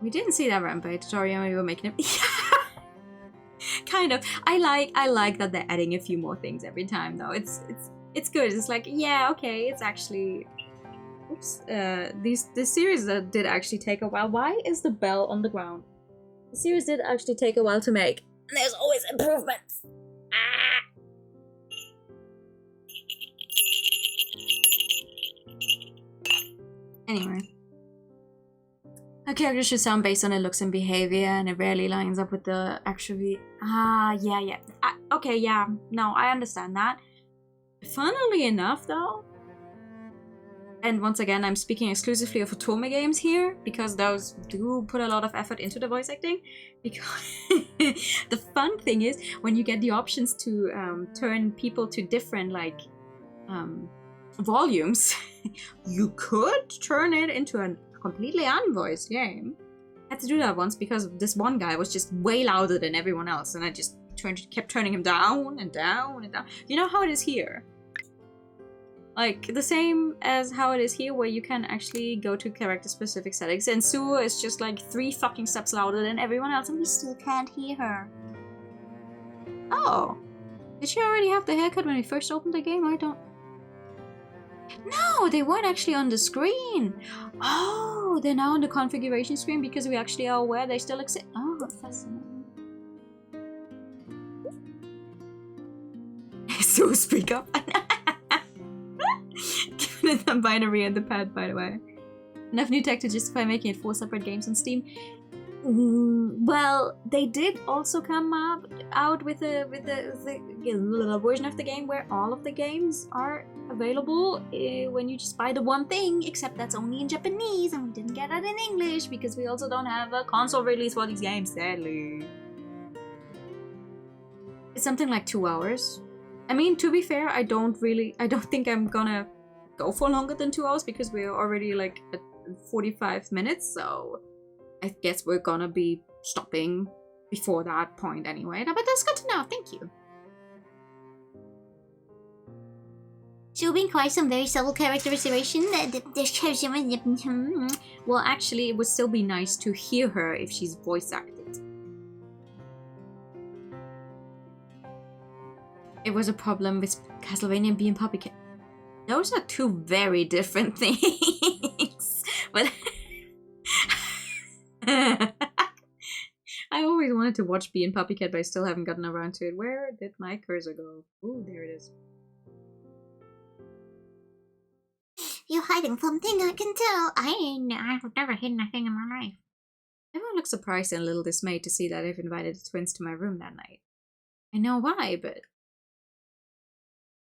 We didn't see that vampire tutorial when we were making it. Kind of. I like that they're adding a few more things every time though. It's good. It's like, yeah, okay, it's actually, oops, this series did actually take a while. Why is the bell on the ground? The series did actually take a while to make, and there's always improvements. Anyway, a character should sound based on their looks and behavior, and it rarely lines up with the actually. Yeah. Okay, yeah. No, I understand that. Funnily enough, though, and once again, I'm speaking exclusively of otome games here because those do put a lot of effort into the voice acting. Because the fun thing is when you get the options to turn people to different like volumes, you could turn it into a completely unvoiced game. I had to do that once because this one guy was just way louder than everyone else, and I just kept turning him down and down and down. You know how it is here? Like the same as how it is here, where you can actually go to character specific settings, and Sue is just like 3 fucking steps louder than everyone else, and we still can't hear her. Oh, did she already have the haircut when we first opened the game? I don't. No, they weren't actually on the screen. Oh, they're now on the configuration screen because we actually are aware they still exist. Oh, that's fascinating. So speak up. Given the binary and the pad, by the way. Enough new tech to justify making it 4 separate games on Steam. Well, they did also come out with a version of the game where all of the games are available when you just buy the one thing, except that's only in Japanese, and we didn't get it in English because we also don't have a console release for these games, sadly. It's something like 2 hours. I mean, to be fair, I don't think I'm gonna go for longer than 2 hours because we're already like at 45 minutes, so I guess we're gonna be stopping before that point anyway. But that's good to know. Thank you. She'll require some very subtle characterization. Well, actually, it would still be nice to hear her if she's voice acted. It was a problem with Castlevania and being Puppycat. Those are two very different things. But I always wanted to watch Bee and Puppycat, but I still haven't gotten around to it. Where did my cursor go? Ooh, there it is. You're hiding something, I can tell. I've never hidden a thing in my life. Everyone looked surprised and a little dismayed to see that I've invited the twins to my room that night. I know why, but...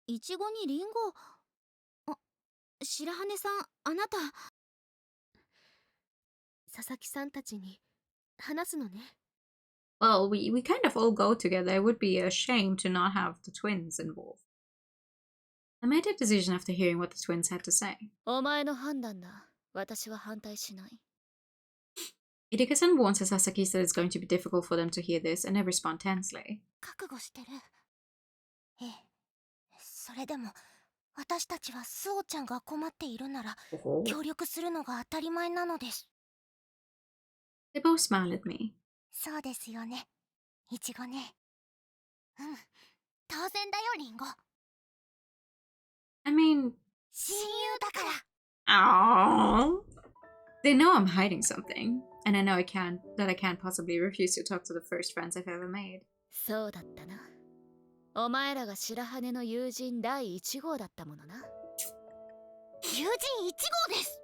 いちごにリンゴ。あ、白羽さん、あなた。佐々木さんたちに話すのね。Well, we kind of all go together. It would be a shame to not have the twins involved. I made a decision after hearing what the twins had to say. お前の判断だ。私は反対しない。Idika-san warns the Sasakis that it's going to be difficult for them to hear this, and they respond tensely. 覚悟してる。ええ。それでも、私たちはスオちゃんが困っているなら、協力するのが当たり前なのです。They both smile at me. そうですよね。いちごね。うん。当然だよ、リンゴ。I mean... 親友だから。Aww. They know I'm hiding something, and I know I can't possibly refuse to talk to the first friends I've ever made. そうだったな。お前らが白羽の友人第1号だったものな。友人1号です。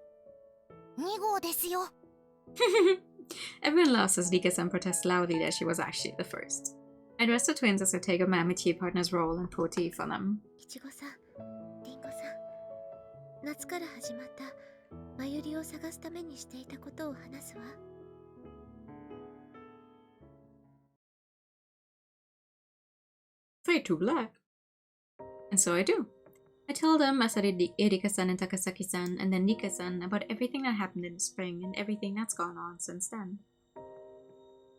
2号ですよ。Everyone laughs as Rika-san protests loudly that she was actually the first. I dress the twins as I take up my amitié partner's role and pour tea for them. いちごさん、りんごさん、夏から始まったまゆりを探すためにしていたことを話すわ。Fade to black. And so I do. I tell them, as I did Erika-san and Takasaki-san, and then Nika-san, about everything that happened in the spring and everything that's gone on since then.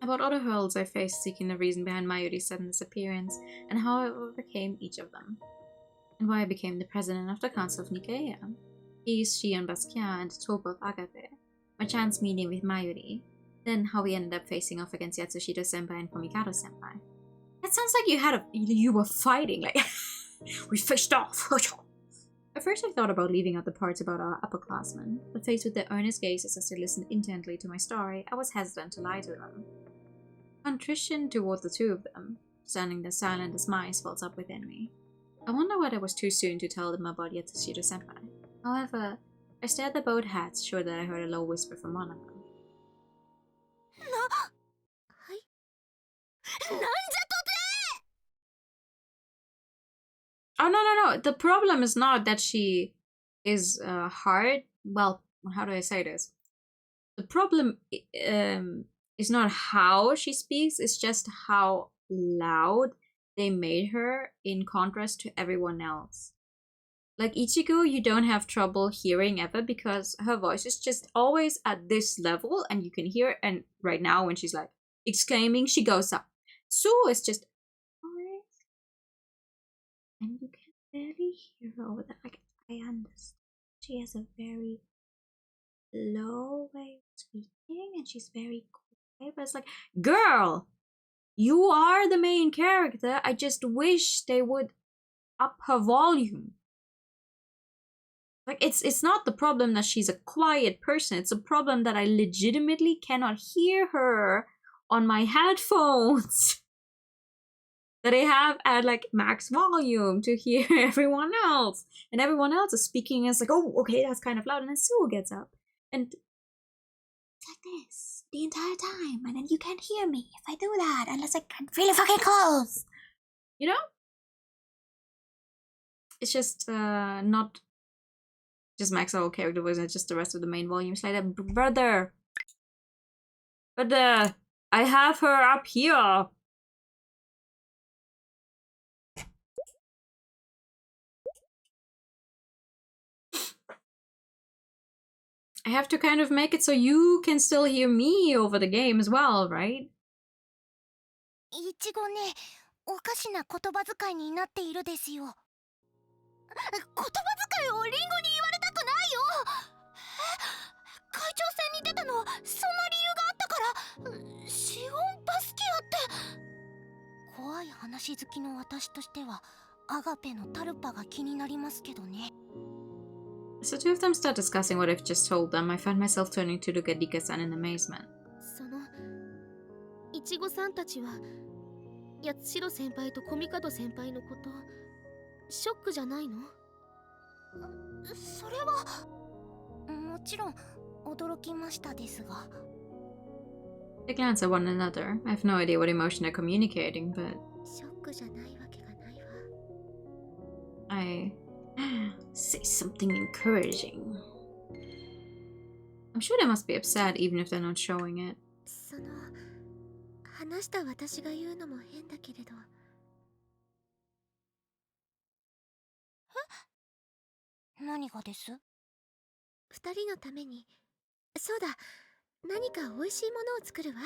About all the hurdles I faced seeking the reason behind Mayuri's sudden disappearance, and how I overcame each of them. And why I became the president of the Council of Nikea. She and Basquiat and the Toba of Agape. My chance meeting with Mayuri. Then how we ended up facing off against Yatsushita-senpai and Komikado-senpai. That sounds like you were fighting, like... We faced off. At first I thought about leaving out the parts about our upperclassmen, but faced with their earnest gazes as they listened intently to my story, I was hesitant to lie to them. Contrition toward the two of them, standing there silent as mice, wells up within me. I wonder whether it was too soon to tell them about Yatsushita-senpai. However, I stared at both hats, sure that I heard a low whisper from one of them. Oh, no. The problem is not that she is hard. Well, how do I say this? The problem is not how she speaks, it's just how loud they made her in contrast to everyone else. Like Ichigo, you don't have trouble hearing ever because her voice is just always at this level and you can hear, and right now when she's like exclaiming, she goes up. So it's just... And you can barely hear her over that. Like, I understand. She has a very low way of speaking and she's very quiet. But it's like, girl, you are the main character. I just wish they would up her volume. Like, it's not the problem that she's a quiet person. It's a problem that I legitimately cannot hear her on my headphones. That I have at like max volume to hear everyone else. And everyone else is speaking and it's like, oh, okay, that's kind of loud. And then Sue gets up. And it's like this the entire time. And then you can't hear me if I do that. Unless I get really fucking close. You know? It's just not just Max's whole character voice, it's just the rest of the main volume. It's like that, brother. But I have her up here. I have to kind of make it so you can still hear me over the game as well, right? いちごね、おかしな言葉遣いになっているですよ。言葉遣いをリンゴに言われたくないよ。会長選に出たのはそんな理由があったから。シオン・バスキアって。怖い話好きの私としてはアガペのタルパが気になりますけどね。So two of them start discussing what I've just told them. I find myself turning to look at Dika-san in amazement. そのいちごさんたちは八代先輩とコミカド先輩のことショックじゃないの？それはもちろん驚きましたですが。They glance at one another. I have no idea what emotion they're communicating, but ショックじゃないわけがないわ。I say something encouraging. I'm sure they must be upset even if they're not showing it. その話した私が言うのも変だけれど。何がです？二人のために、そうだ、何か美味しいものを作るわ。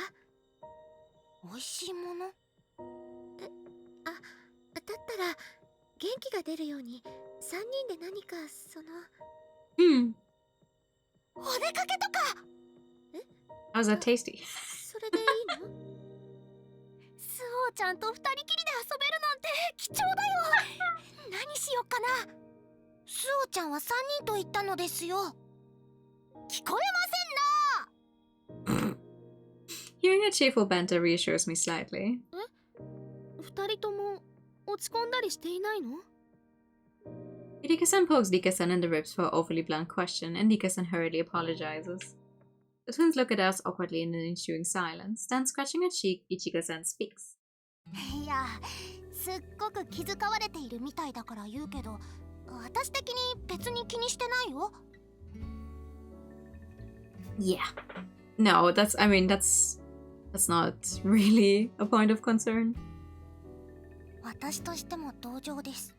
美味しいもの？だったら元気が出るように三人で何かその。お出かけとか。How's that tasty? それでいいの？スオちゃんと二人きりで遊べるなんて貴重だよ。何しよっかな。スオちゃんは3人と言ったのですよ。聞こえませんな。Hearing a cheerful banter reassures me slightly. 二人とも落ち込んだりしていないの？ Dika-san pokes Dika-san in the ribs for an overly blunt question, and Dika-san hurriedly apologizes. The twins look at us awkwardly in the ensuing silence. Then, scratching her cheek, Ichigo-san speaks. いや、すっごく気遣われているみたいだから言うけど、私的に別に気にしてないよ。Yeah. No, that's not really a point of concern. 私としても同情です。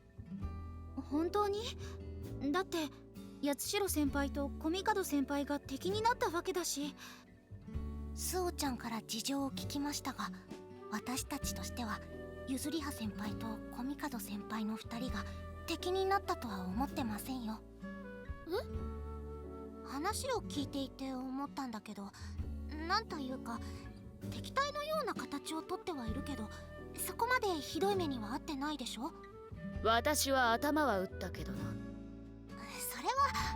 本当に？だって八代先輩とコミカド先輩が敵になったわけだし。スオちゃんから事情を聞きましたが、私たちとしてはゆずりは先輩とコミカド先輩の2人が敵になったとは思ってませんよ。話を聞いていて思ったんだけど、なんというか敵対のような形をとってはいるけど、そこまでひどい目には遭ってないでしょ。私は頭は打ったけどな。それは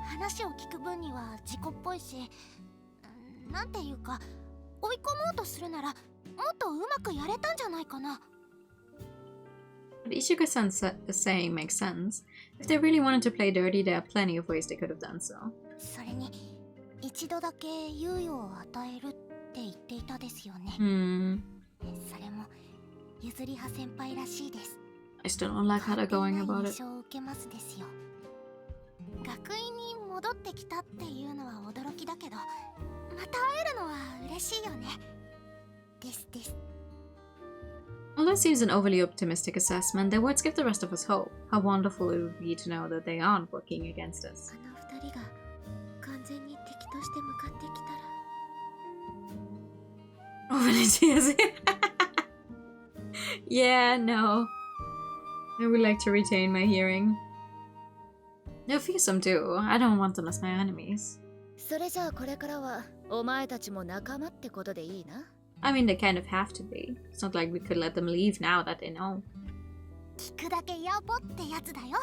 話を聞く分には自己っぽいし、なんていうか追い込もうとするならもっとうまくやれたんじゃないかな。What Ichigo-san is saying makes sense. If they really wanted to play dirty, there are plenty of ways they could have done so. それに一度だけ猶予を与えるって言っていたですよね。それもゆずりは先輩らしいです。I still don't like how they're going about it. 印象を受けますですよ。学院に戻ってきたっていうのは驚きだけど、また会えるのは嬉しいよね。です。Although it seems an overly optimistic assessment, their words give the rest of us hope. How wonderful it would be to know that they aren't working against us. あの二人が完全に敵として向かってきたら。Overly tears. Yeah, no. I would like to retain my hearing. No, fearsome too. I don't want them as my enemies. それじゃあこれからはお前たちも仲間ってことでいいな。I mean, they kind of have to be. It's not like we could let them leave now that they know. 聞くだけやぼってやつだよ。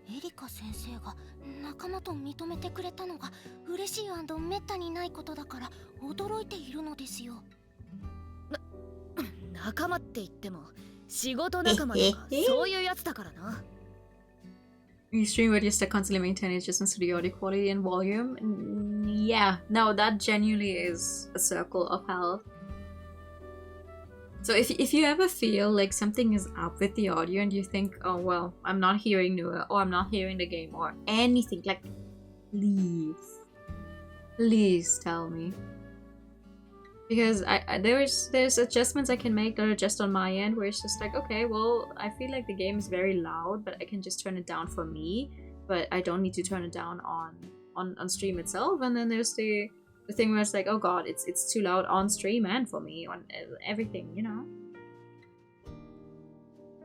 エリカ先生が仲間と認めてくれたのが嬉しい&めったにないことだから驚いているのですよ。仲間って言っても仕事仲間とかそういうやつだからな。You stream with your stick constantly maintain adjustments to the audio quality and volume. Yeah, no, that genuinely is a circle of hell. So if you ever feel like something is up with the audio and you think, oh well, I'm not hearing Nua or I'm not hearing the game or anything, like, please tell me. Because there's adjustments I can make that are just on my end where it's just like, okay, well, I feel like the game is very loud, but I can just turn it down for me, but I don't need to turn it down on stream itself. And then there's the The thing where it's like, oh god, it's too loud on stream and for me, on everything, you know?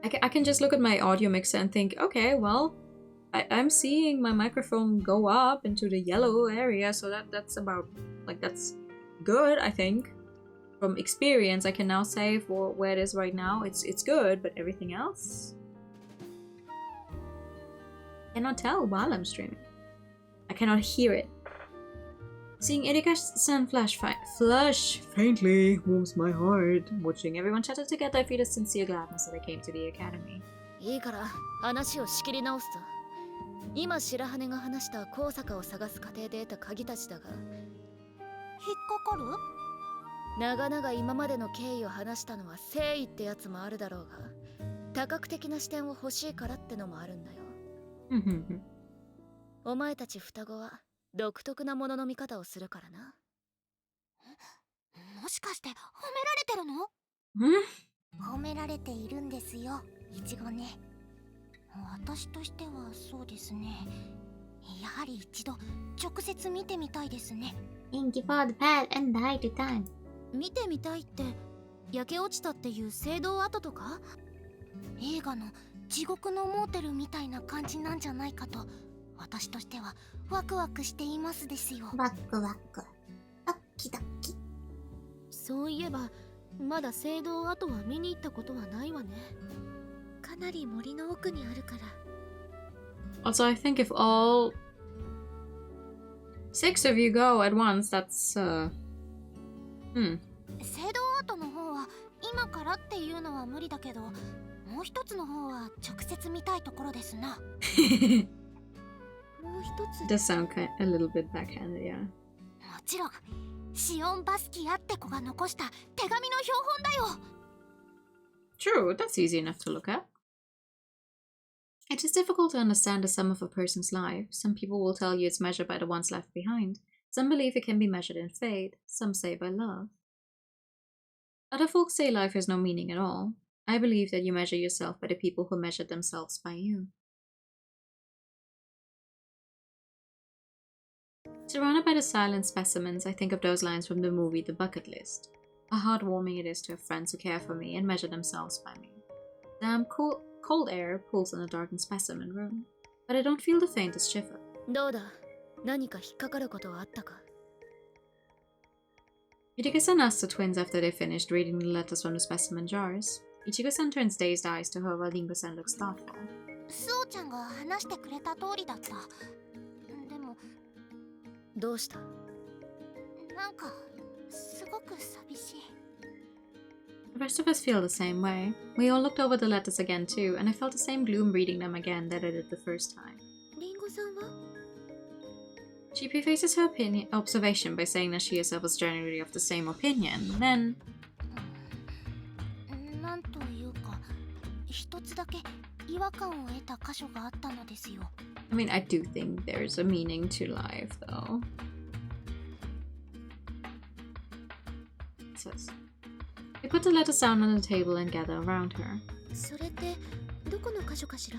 I can just look at my audio mixer and think, okay, well, I'm seeing my microphone go up into the yellow area, so that's about, like, that's good, I think. From experience, I can now say for where it is right now, it's good, but everything else, I cannot tell while I'm streaming. I cannot hear it. Seeing Erika's-san flush faintly warms my heart. Watching everyone chatter together, I feel a sincere gladness that I came to the academy. いいから話を仕切り直すと。今白羽が話した高坂を探す過程で得た鍵たちだが、引っかかる？長々今までの経緯を話したのは誠意ってやつもあるだろうが、多角的な視点を欲しいからってのもあるんだよ。お前たち双子は独特なものの見方をするからな。もしかして褒められてるの？褒められているんですよ、いちごね。私としてはそうですね。やはり一度直接見てみたいですね。Thank you for the pad and the high time. 見てみたいって焼け落ちたっていう聖堂跡とか？映画の地獄のモーテルみたいな感じなんじゃないかと私としてはワクワクしていますですよ。ワクワクドキドキ。そういえばまだ聖堂跡は見に行ったことはないわね。かなり森の奥にあるから。 Also, I think if all 6 of you go at once, that's聖堂跡の方は今からっていうのは無理だけど、もう一つの方は直接見たいところですな。もう一つ does sound a little bit backhanded, yeah. もちろんシオン・バスキアって子が残した手紙の標本だよ。 True, that's easy enough to look at. It is difficult to understand the sum of a person's life. Some people will tell you it's measured by the ones left behind. Some believe it can be measured in fate. Some say by love. Other folks say life has no meaning at all. I believe that you measure yourself by the people who measure themselves by you. Surrounded by the silent specimens, I think of those lines from the movie The Bucket List. How heartwarming it is to have friends who care for me and measure themselves by me. Damn cold air pulls in a darkened specimen room, but I don't feel the faintest shiver. どうだ？何か引っかかることはあったか? Ichigo-san asks the twins after they finished reading the letters from the specimen jars. Ichigo-san turns dazed eyes to her while Ringo-san looks thoughtful. スオちゃんが話してくれた通りだった。でもどうした？なんかすごく寂しい。 The rest of us feel the same way. We all looked over the letters again too, and I felt the same gloom reading them again that I did the first time. リンゴさんは? She prefaces her observation by saying that she herself was generally of the same opinion. Then, なんというか、一つだけ違和感を得た箇所があったのですよ。I mean, I do think there's a meaning to life, though. It says, they put the letters down on the table and gather around her. それってどこの箇所かしら?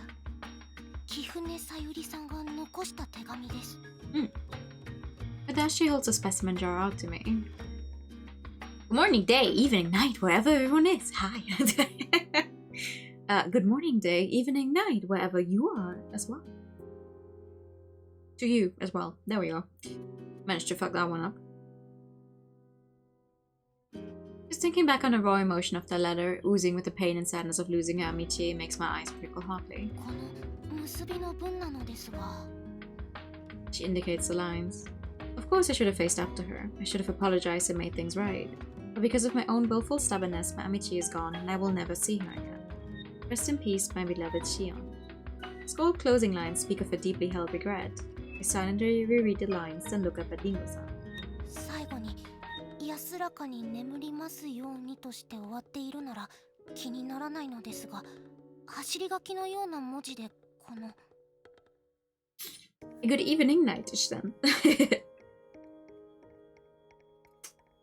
貴船さゆりさんが残した手紙です。With that, she holds a specimen jar out to me. Good morning, day, evening, night, wherever everyone is. Hi. Good morning, day, evening, night, wherever you are as well. To you as well. There we go. Managed to fuck that one up. Just thinking back on the raw emotion of the letter, oozing with the pain and sadness of losing her Amici, makes my eyes prickle hotly. この結びの文なのですが。 She indicates the lines. Of course I should have faced up to her. I should have apologized and made things right. But because of my own willful stubbornness, my Amici is gone and I will never see her again. Rest in peace, my beloved Shion. The scrolled closing lines speak of a deeply held regret. I silently reread the lines, then look up at Ringo-san. 最後に安らかに眠りますようにとして終わっているなら気にならないのですが、走り書きのような文字でこの Good evening, nightish then.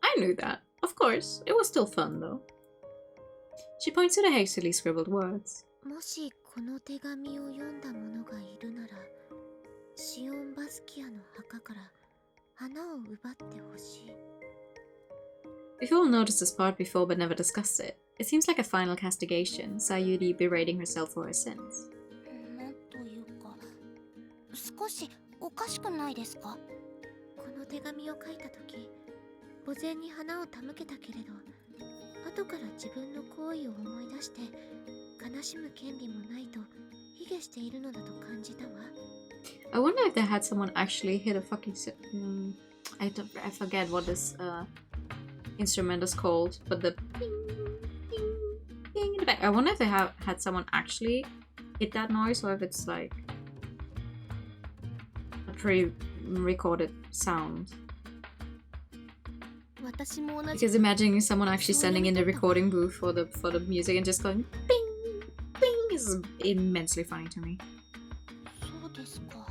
I knew that. Of course. It was still fun, though. She points to the hastily scribbled words. もしこの手紙を読んだ者がいるなら、シオン・バスキアの墓から We've all noticed this part before but never discussed it. It seems like a final castigation, Sayuri berating herself for her sins. なんというか、少しおかしくないですか？この手紙を書いた時、墓前に花を手向けたけれど、後から自分の行為を思い出して悲しむ権利もないと卑下しているのだと感じたわ。I wonder if they had someone actually hit a fucking I forget what this instrument is called, but the ping, ping, ping in the back. I wonder if they had someone actually hit that noise, or if it's like a pre-recorded sound. Because imagining someone actually standing in the recording booth for the music and just going ping, ping is immensely funny to me. そうですか。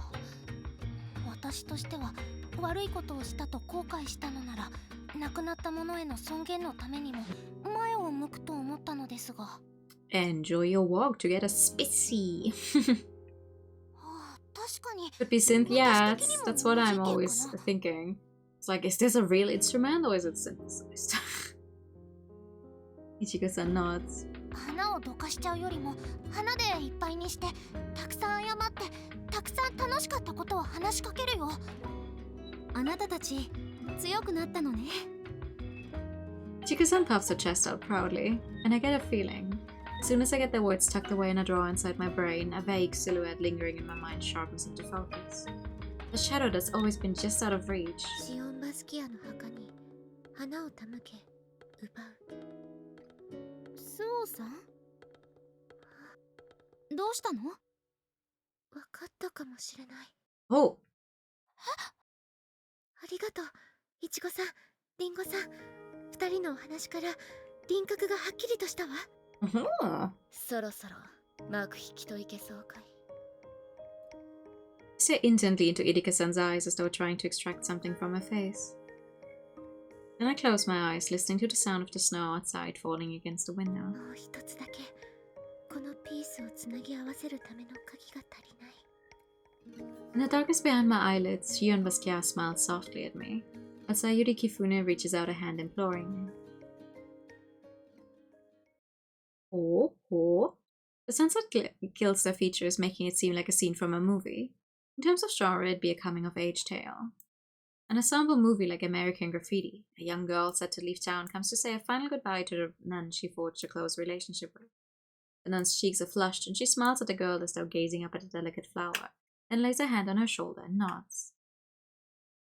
私としては悪いことをしたと後悔したのなら、亡くなった者への尊厳のためにも前を向くと思ったのですが。Enjoy your walk to get a spicy. 確かに。Could be synth, yeah, that's what I'm always thinking. It's like, is this a real instrument or is it synthesized? Ichigo-san nods. 花をどかしちゃうよりも花でいっぱいにしてたくさん謝ってたくさん楽しかったことを話しかけるよ。あなたたち強くなったのね。Ichigo-san puffs her chest out proudly, and I get a feeling. As soon as I get the words tucked away in a drawer inside my brain, a vague silhouette lingering in my mind sharpens into focus. A shadow that's always been just out of reach. シオンバスキアの墓に花を手向け奪う。スオさん？どうしたの？わかったかもしれない。Oh! ありがとう、イチゴさん、リンゴさん。二人のお話から輪郭がはっきりとしたわ。そろそろ幕引きといけそうかい。I stare intently into Idika-san's eyes as though trying to extract something from her face. Then I close my eyes, listening to the sound of the snow outside falling against the window. もう一つだけこのピースをつなぎ合わせるための鍵が足りない。In the darkness behind my eyelids, Shiro Akashio smiles softly at me, as Sayuri Kifune reaches out a hand imploringly. Oh. The sunset kills their features, making it seem like a scene from a movie. In terms of genre, it'd be a coming-of-age tale. An ensemble movie like American Graffiti. A young girl set to leave town comes to say a final goodbye to the nun she forged a close relationship with. The nun's cheeks are flushed, and she smiles at the girl as though gazing up at a delicate flower, then lays her hand on her shoulder and nods.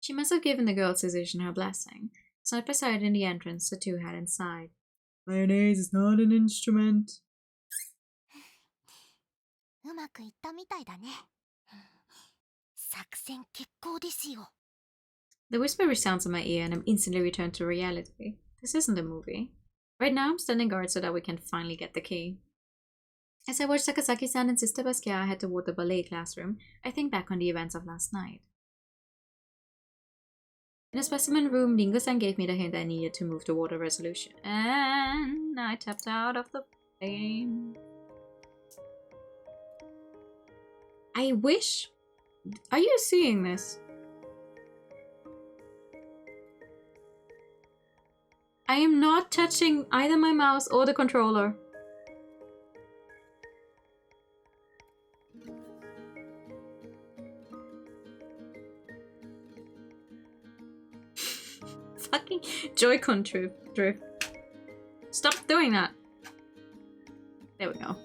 She must have given the girl's decision her blessing. Side by side in the entrance, the two had inside. Mayonnaise is not an instrument. うまくいったみたいだね。作戦決行ですよ。The whisper resounds in my ear and I'm instantly returned to reality. This isn't a movie. Right now I'm standing guard so that we can finally get the key. As I watch Sakazaki-san and Sister Basquiat head toward the ballet classroom, I think back on the events of last night. In the specimen room, Ringo-san gave me the hint I needed to move toward a resolution. And I tapped out of the flame. I wish... Are you seeing this? I am not touching either my mouse or the controller. Fucking Joy-Con drift. Stop doing that. There we go.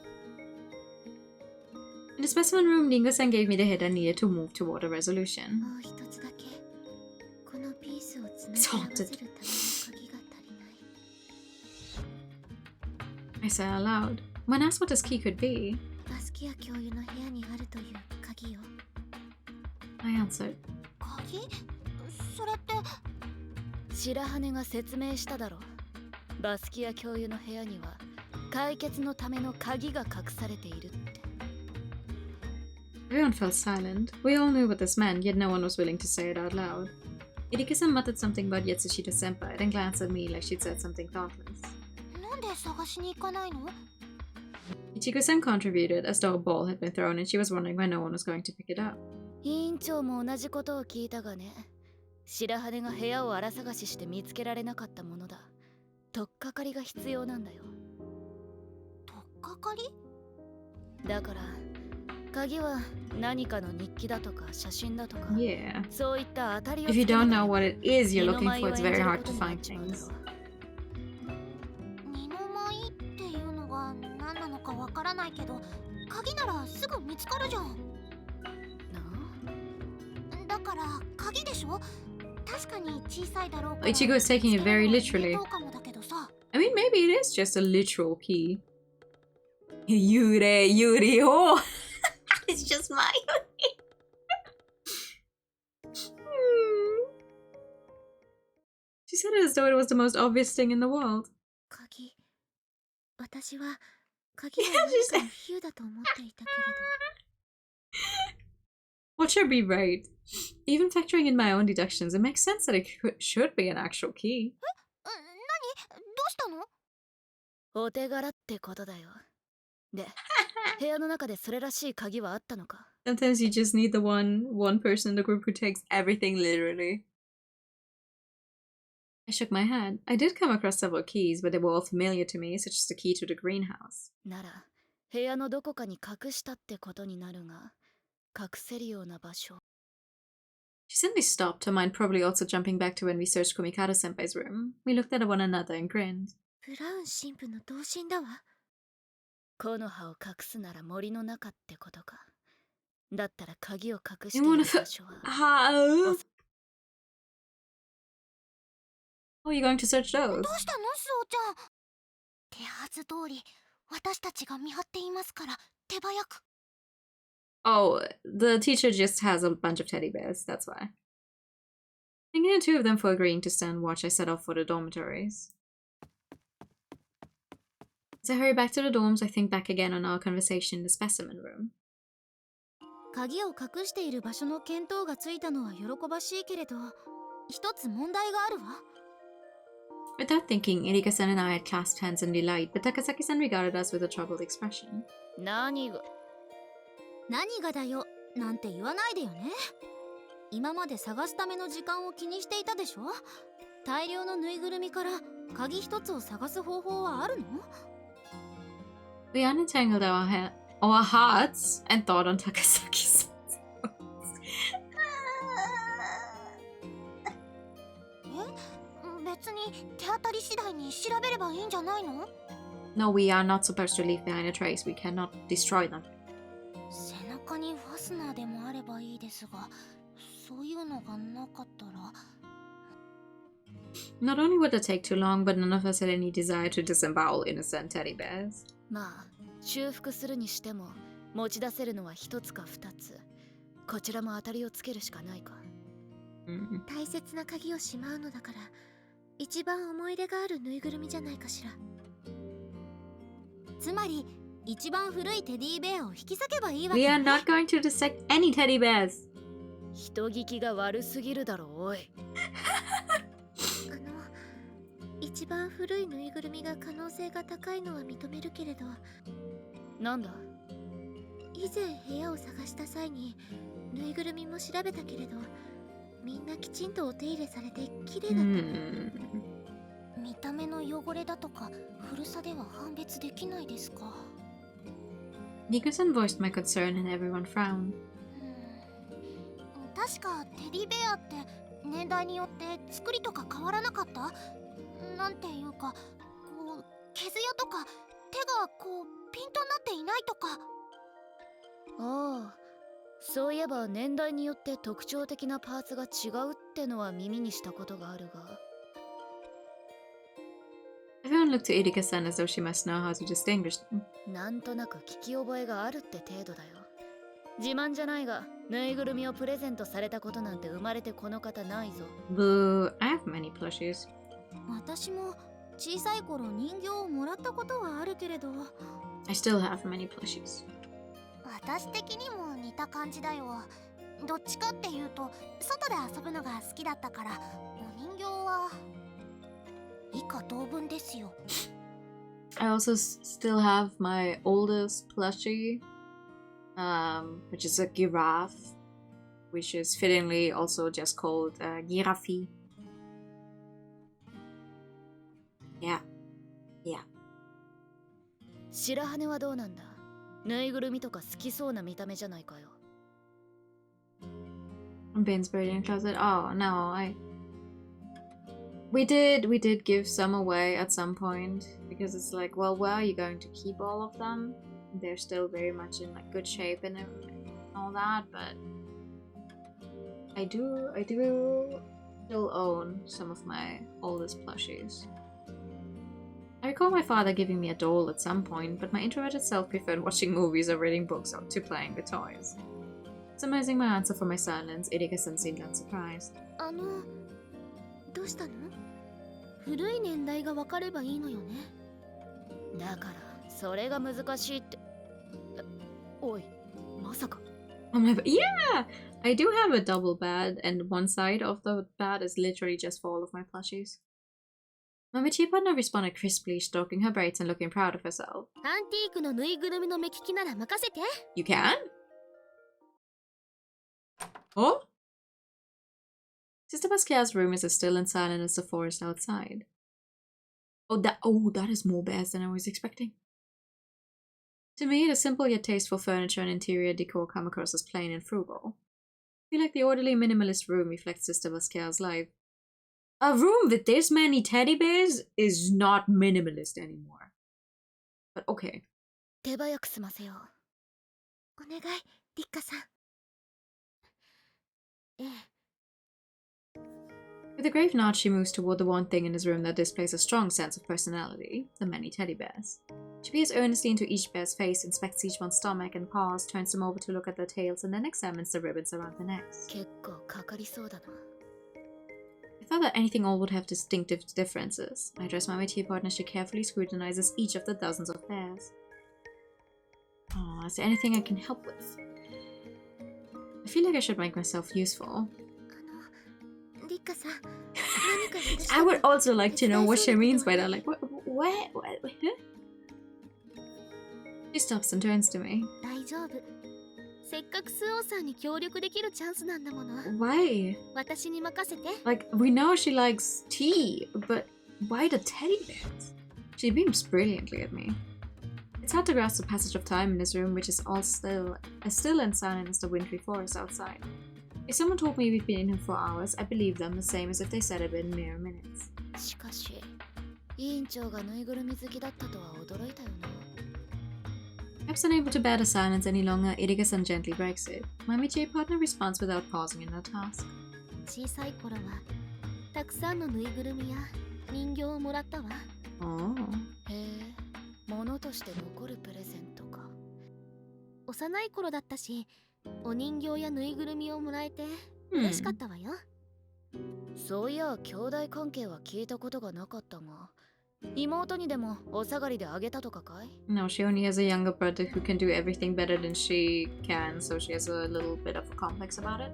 In the specimen room, Ringo-san gave me the hint I needed to move toward a resolution. It's haunted. I said out loud. When asked what this key could be, I answered. 鍵？それって。白羽が説明しただろう。バスキア教諭の部屋には解決のための鍵が隠されているって。Everyone fell silent. We all knew what this meant, yet no one was willing to say it out loud. Idika-san muttered something about Yatsushita-senpai, then glanced at me like she'd said something thoughtless. なんで探しに行かないの? Ichigo-san contributed as though a ball had been thrown and she was wondering why no one was going to pick it up. 委員長も同じことを聞いたがね。白羽が部屋を荒探しして見つけられなかったものだ。取っかかりが必要なんだよ。取っかかり？だから鍵は何かの日記だとか写真だとか、Yeah. そういった当たりを If you don't know what it is you're looking for, it's very hard to find things. 二の舞っていうのが何なのかわからないけど、鍵ならすぐ見つかるじゃん。だから鍵でしょ？確かに小さいだろうから。Ichigo is taking it very literally. かもだけどさ。I mean, maybe it is just a literal key. Yure, Yuri, oh! It's just my She said it as though it was the most obvious thing in the world. 鍵。私は鍵は何かの比喩だと思っていたけれど。Watch her be right. Even factoring in my own deductions, it makes sense that it should be an actual key. 何？どうしたの？お手柄ってことだよ。で、部屋の中でそれらしい鍵はあったのか？ Sometimes you just need the one person in the group who takes everything literally. I shook my head. I did come across several keys, but they were all familiar to me, such as the key to the greenhouse. なら、部屋のどこかに隠したってことになるが、隠せるような場所。She suddenly stopped, her mind probably also jumping back to when we searched Komikado-senpai's room. We looked at one another and grinned. ブラウン神父の同心だわ。木の葉を隠すなら森の中ってことか。だったら鍵を隠している場所は。How? How are you going to search those? どうしたの、スオちゃん。手はず通り、私たちが見張っていますから、手早く。Oh, the teacher just has a bunch of teddy bears, that's why. Thanking the two of them for agreeing to stand watch, I set off for the dormitories. As I hurry back to the dorms, I think back again on our conversation in the specimen room. 鍵を隠している場所の見当がついたのは喜ばしいけれど、一つ問題があるわ。Without thinking, Erika-san and I had clasped hands in delight, but Takasaki-san regarded us with a troubled expression. 何がだよ、なんて言わないでよね。今まで探すための時間を気にしていたでしょ。大量のぬいぐるみから鍵一つを探す方法はあるの？ We unentangled our hearts and thought on Takasaki-san. 別に手当たり次第に調べればいいんじゃないの？ No, we are not supposed to leave behind a trace. We cannot destroy them. 背中にファスナーでもあればいいですが、そういうのがなかったら。Not only would it take too long, but none of us had any desire to disembowel innocent teddy bears. まあ、修復するにしても、持ち出せるのは一つか二つ。こちらも当たりをつけるしかないか。大切な鍵をしまうのだから、一番思い出があるぬいぐるみじゃないかしら。つまり、一番古いテディベアを引き裂けばいいわけ。We are not going to dissect any teddy bears. 人聞きが悪すぎるだろう、おい。一番古いぬいぐるみが可能性が高いのは認めるけれど。なんだ？以前部屋を探した際にぬいぐるみも調べたけれど、みんなきちんとお手入れされて綺麗だったの。見た目の汚れだとか古さでは判別できないですか。Nika-san voiced my concern and everyone frowned. 確かテディベアって年代によって作りとか変わらなかった？なんていうか、こう傷やとか手がこうピンとなっていないとか。ああ、そういえば年代によって特徴的なパーツが違うってのは耳にしたことがあるが。Everyone looked to Erika-san as though she must know how to distinguish them. なんとなく聞き覚えがあるって程度だよ。自慢じゃないが、ぬいぐるみをプレゼントされたことなんて生まれてこの方ないぞ。Boo, I have many plushies. 私も小さい頃人形をもらったことはあるけれど。I still have many plushies. 私的にも似た感じだよ。どっちかっていうと外で遊ぶのが好きだったから、お人形は以下同文ですよ。I also still have my oldest plushie, which is a giraffe. which is fittingly also just called Girafi. Yeah. Yeah. 白羽はどうなんだ。ぬいぐるみとか好きそうな見た目じゃないかよ。Bins buried in a closet. Oh no, we did give some away at some point because it's like, well, where are you going to keep all of them? They're still very much in like good shape and all that, but I do still own some of my oldest plushies. I recall my father giving me a doll at some point, but my introverted self preferred watching movies or reading books to playing with toys. Surmising my answer for my silence, Erika-san seemed unsurprised. どうしたの？古い年代が分かればいいのよね。だからそれが難しいって。おい、まさか。Oh my, yeah! I do have a double bed, and one side of the bed is literally just for all of my plushies. My mature partner responded crisply, stroking her braids and looking proud of herself. アンティークのぬいぐるみの目利きなら任せて。You can? Oh? Sister Basquiat's room is as still and silent as the forest outside. Oh, that is more bears than I was expecting. To me, the simple yet tasteful furniture and interior decor come across as plain and frugal. I feel like the orderly minimalist room reflects Sister Basquiat's life. A room with this many teddy bears is not minimalist anymore. But okay. 手早く済ませよお願い、リッカさん。ええ。With a grave nod, she moves toward the one thing in his room that displays a strong sense of personality, the many teddy bears. She peers earnestly into each bear's face, inspects each one's stomach and paws, turns them over to look at their tails, and then examines the ribbons around their necks. 結構かかりそうだな。I thought that anything all would have distinctive differences. I address my mature partner. She carefully scrutinizes each of the dozens of bears. Oh, is there anything I can help with? I feel like I should make myself useful. リッカさん、I would also like to know what she means by that. Like, what? She stops and turns to me. 大丈夫。せっかくスオンさんに協力できるチャンスなんだもの。Why? 私に任せて。Like, we know she likes tea, but why the teddy bears? She beams brilliantly at me. It's hard to grasp the passage of time in this room, which is as still and silent as the wintry forest outside. If someone told me we'd been in here for hours, I believe them the same as if they said it had been mere minutes. しかし、委員長がぬいぐるみ好きだったとは驚いたよな。Perhaps unable to bear the silence any longer, Erika-san gently breaks it. My mature partner responds without pausing in her task. 小さい頃はたくさんのぬいぐるみや人形をもらったわ。Oh. へえ、物として残るプレゼントか。幼い頃だったし、お人形やぬいぐるみをもらえて嬉しかったわよ。そういや、兄弟関係は聞いたことがなかったが、妹にでもお下がりであげたとかかい？ No, she only has a younger brother who can do everything better than she can, so she has a little bit of a complex about it.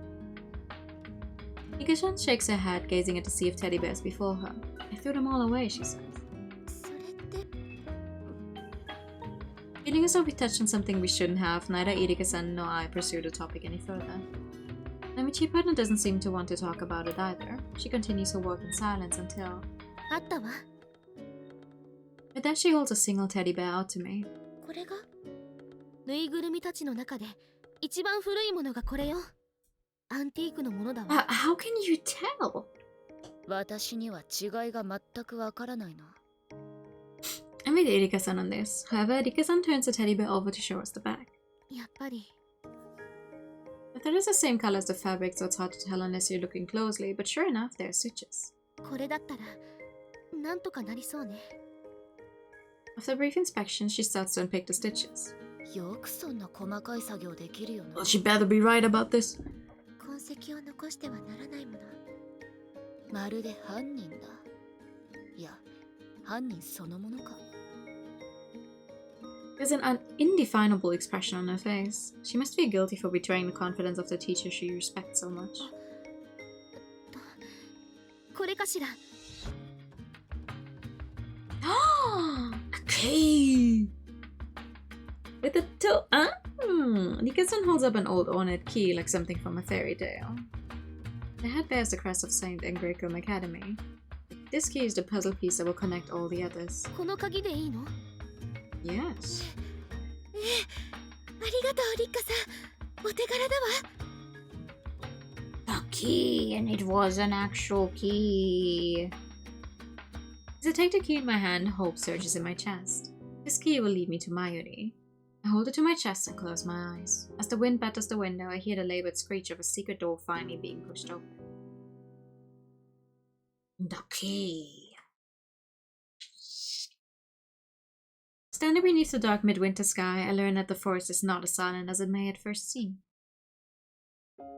Ika-chan shakes her head, gazing at the sea of teddy bears before her. I threw them all away, she says. それって。 Feeling as though we touched on something we shouldn't have, neither Erika-san nor I pursue the topic any further. My mature partner doesn't seem to want to talk about it either. She continues her work in silence until... あったわ。But then she holds a single teddy bear out to me. これがぬいぐるみたちの中で一番古いものがこれよ。アンティークのものだわ。How can you tell? 私には違いが全くわからないな。I'm with Erika-san on this. However, Erika-san turns the teddy bear over to show us the back. やっぱり。The thread is the same color as the fabric, so it's hard to tell unless you're looking closely, but sure enough, there are stitches. これだったらなんとかなりそうね。After a brief inspection, she starts to unpick the stitches. よくそんな細かい作業できるよな。Well, she better be right about this. 痕跡を残してはならないもの。まるで犯人だ。いや、犯人そのものか。There's an indefinable expression on her face. She must feel guilty for betraying the confidence of the teacher she respects so much. これかしら。A key! With a toe, huh? Nika-san holds up an old ornate key like something from a fairy tale. The head bears the crest of Saint Engricum Academy. This key is the puzzle piece that will connect all the others. Yes. The key, and it was an actual key. As I take the key in my hand, hope surges in my chest. This key will lead me to Mayuri. I hold it to my chest and close my eyes. As the wind batters the window, I hear the labored screech of a secret door finally being pushed open. The key. Standing beneath the dark midwinter sky, I learn that the forest is not as silent as it may at first seem.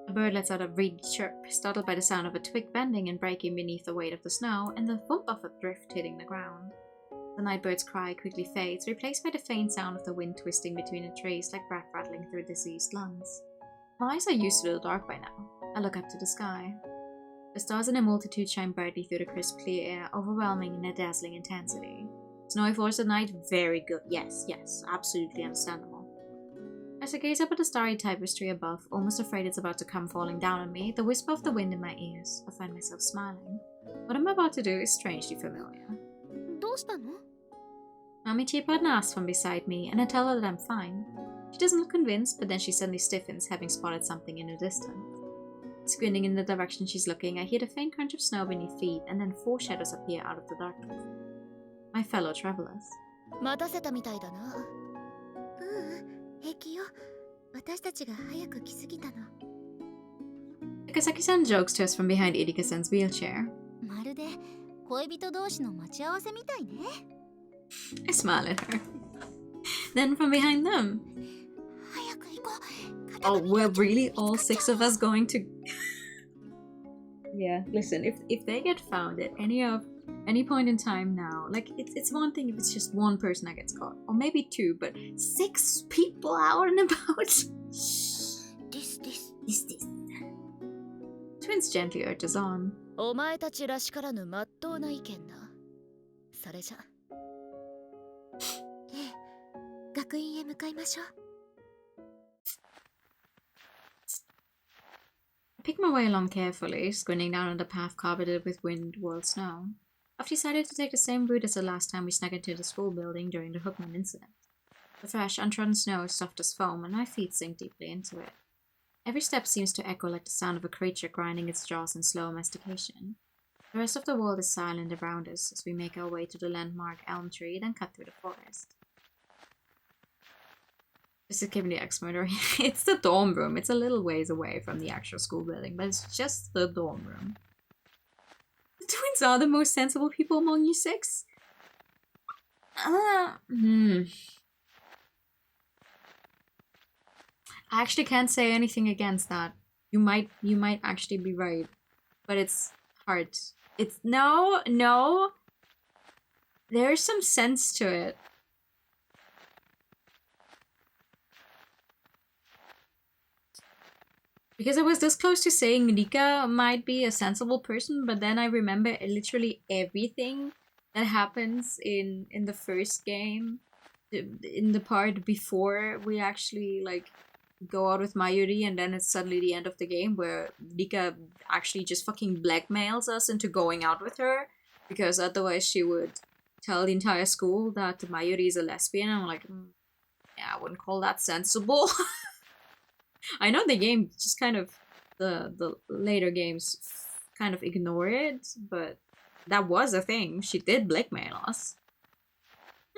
A bird lets out a reedy chirp, startled by the sound of a twig bending and breaking beneath the weight of the snow and the thump of a drift hitting the ground. The night bird's cry quickly fades, replaced by the faint sound of the wind twisting between the trees like breath rattling through diseased lungs. My eyes are used to the dark by now. I look up to the sky. The stars in a multitude shine brightly through the crisp, clear air, overwhelming in their dazzling intensity. Snowy forest at night? Very good. Yes, absolutely understandable. As I gaze up at the starry tapestry above, almost afraid it's about to come falling down on me, the whisper of the wind in my ears, I find myself smiling. What I'm about to do is strangely familiar. Mami Chipa asks from beside me, and I tell her that I'm fine. She doesn't look convinced, but then she suddenly stiffens, having spotted something in the distance. Squinting in the direction she's looking, I hear the faint crunch of snow beneath feet, and then 4 shadows appear out of the darkness. My fellow travelers. Akasaki-san jokes to us from behind Irika-san's wheelchair. I smile at her. Then from behind them. Oh, we're really all 6 of us going to... Yeah, listen, if they get found at any point in time now, like, it's one thing if it's just one person that gets caught, or maybe 2, but 6 people out and about. This. Twins gently urge us on. I pick my way along carefully, squinting down on the path carpeted with wind-whirled snow. I've decided to take the same route as the last time we snuck into the school building during the Hookman incident. The fresh, untrodden snow is soft as foam, and my feet sink deeply into it. Every step seems to echo like the sound of a creature grinding its jaws in slow mastication. The rest of the world is silent around us as we make our way to the landmark elm tree, then cut through the forest. This is giving the X-Murder. It's the dorm room. It's a little ways away from the actual school building, but it's just the dorm room. The twins are the most sensible people among you 6. I actually can't say anything against that. You might actually be right, but it's hard. It's no. There's some sense to it. Because I was this close to saying Rika might be a sensible person, but then I remember literally everything that happens in the first game, in the part before we actually like go out with Mayuri, and then it's suddenly the end of the game where Rika actually just fucking blackmails us into going out with her, because otherwise she would tell the entire school that Mayuri is a lesbian. And I'm like, yeah, I wouldn't call that sensible. I know the game just kind of, the later games kind of ignore it, but that was a thing. She did blackmail us.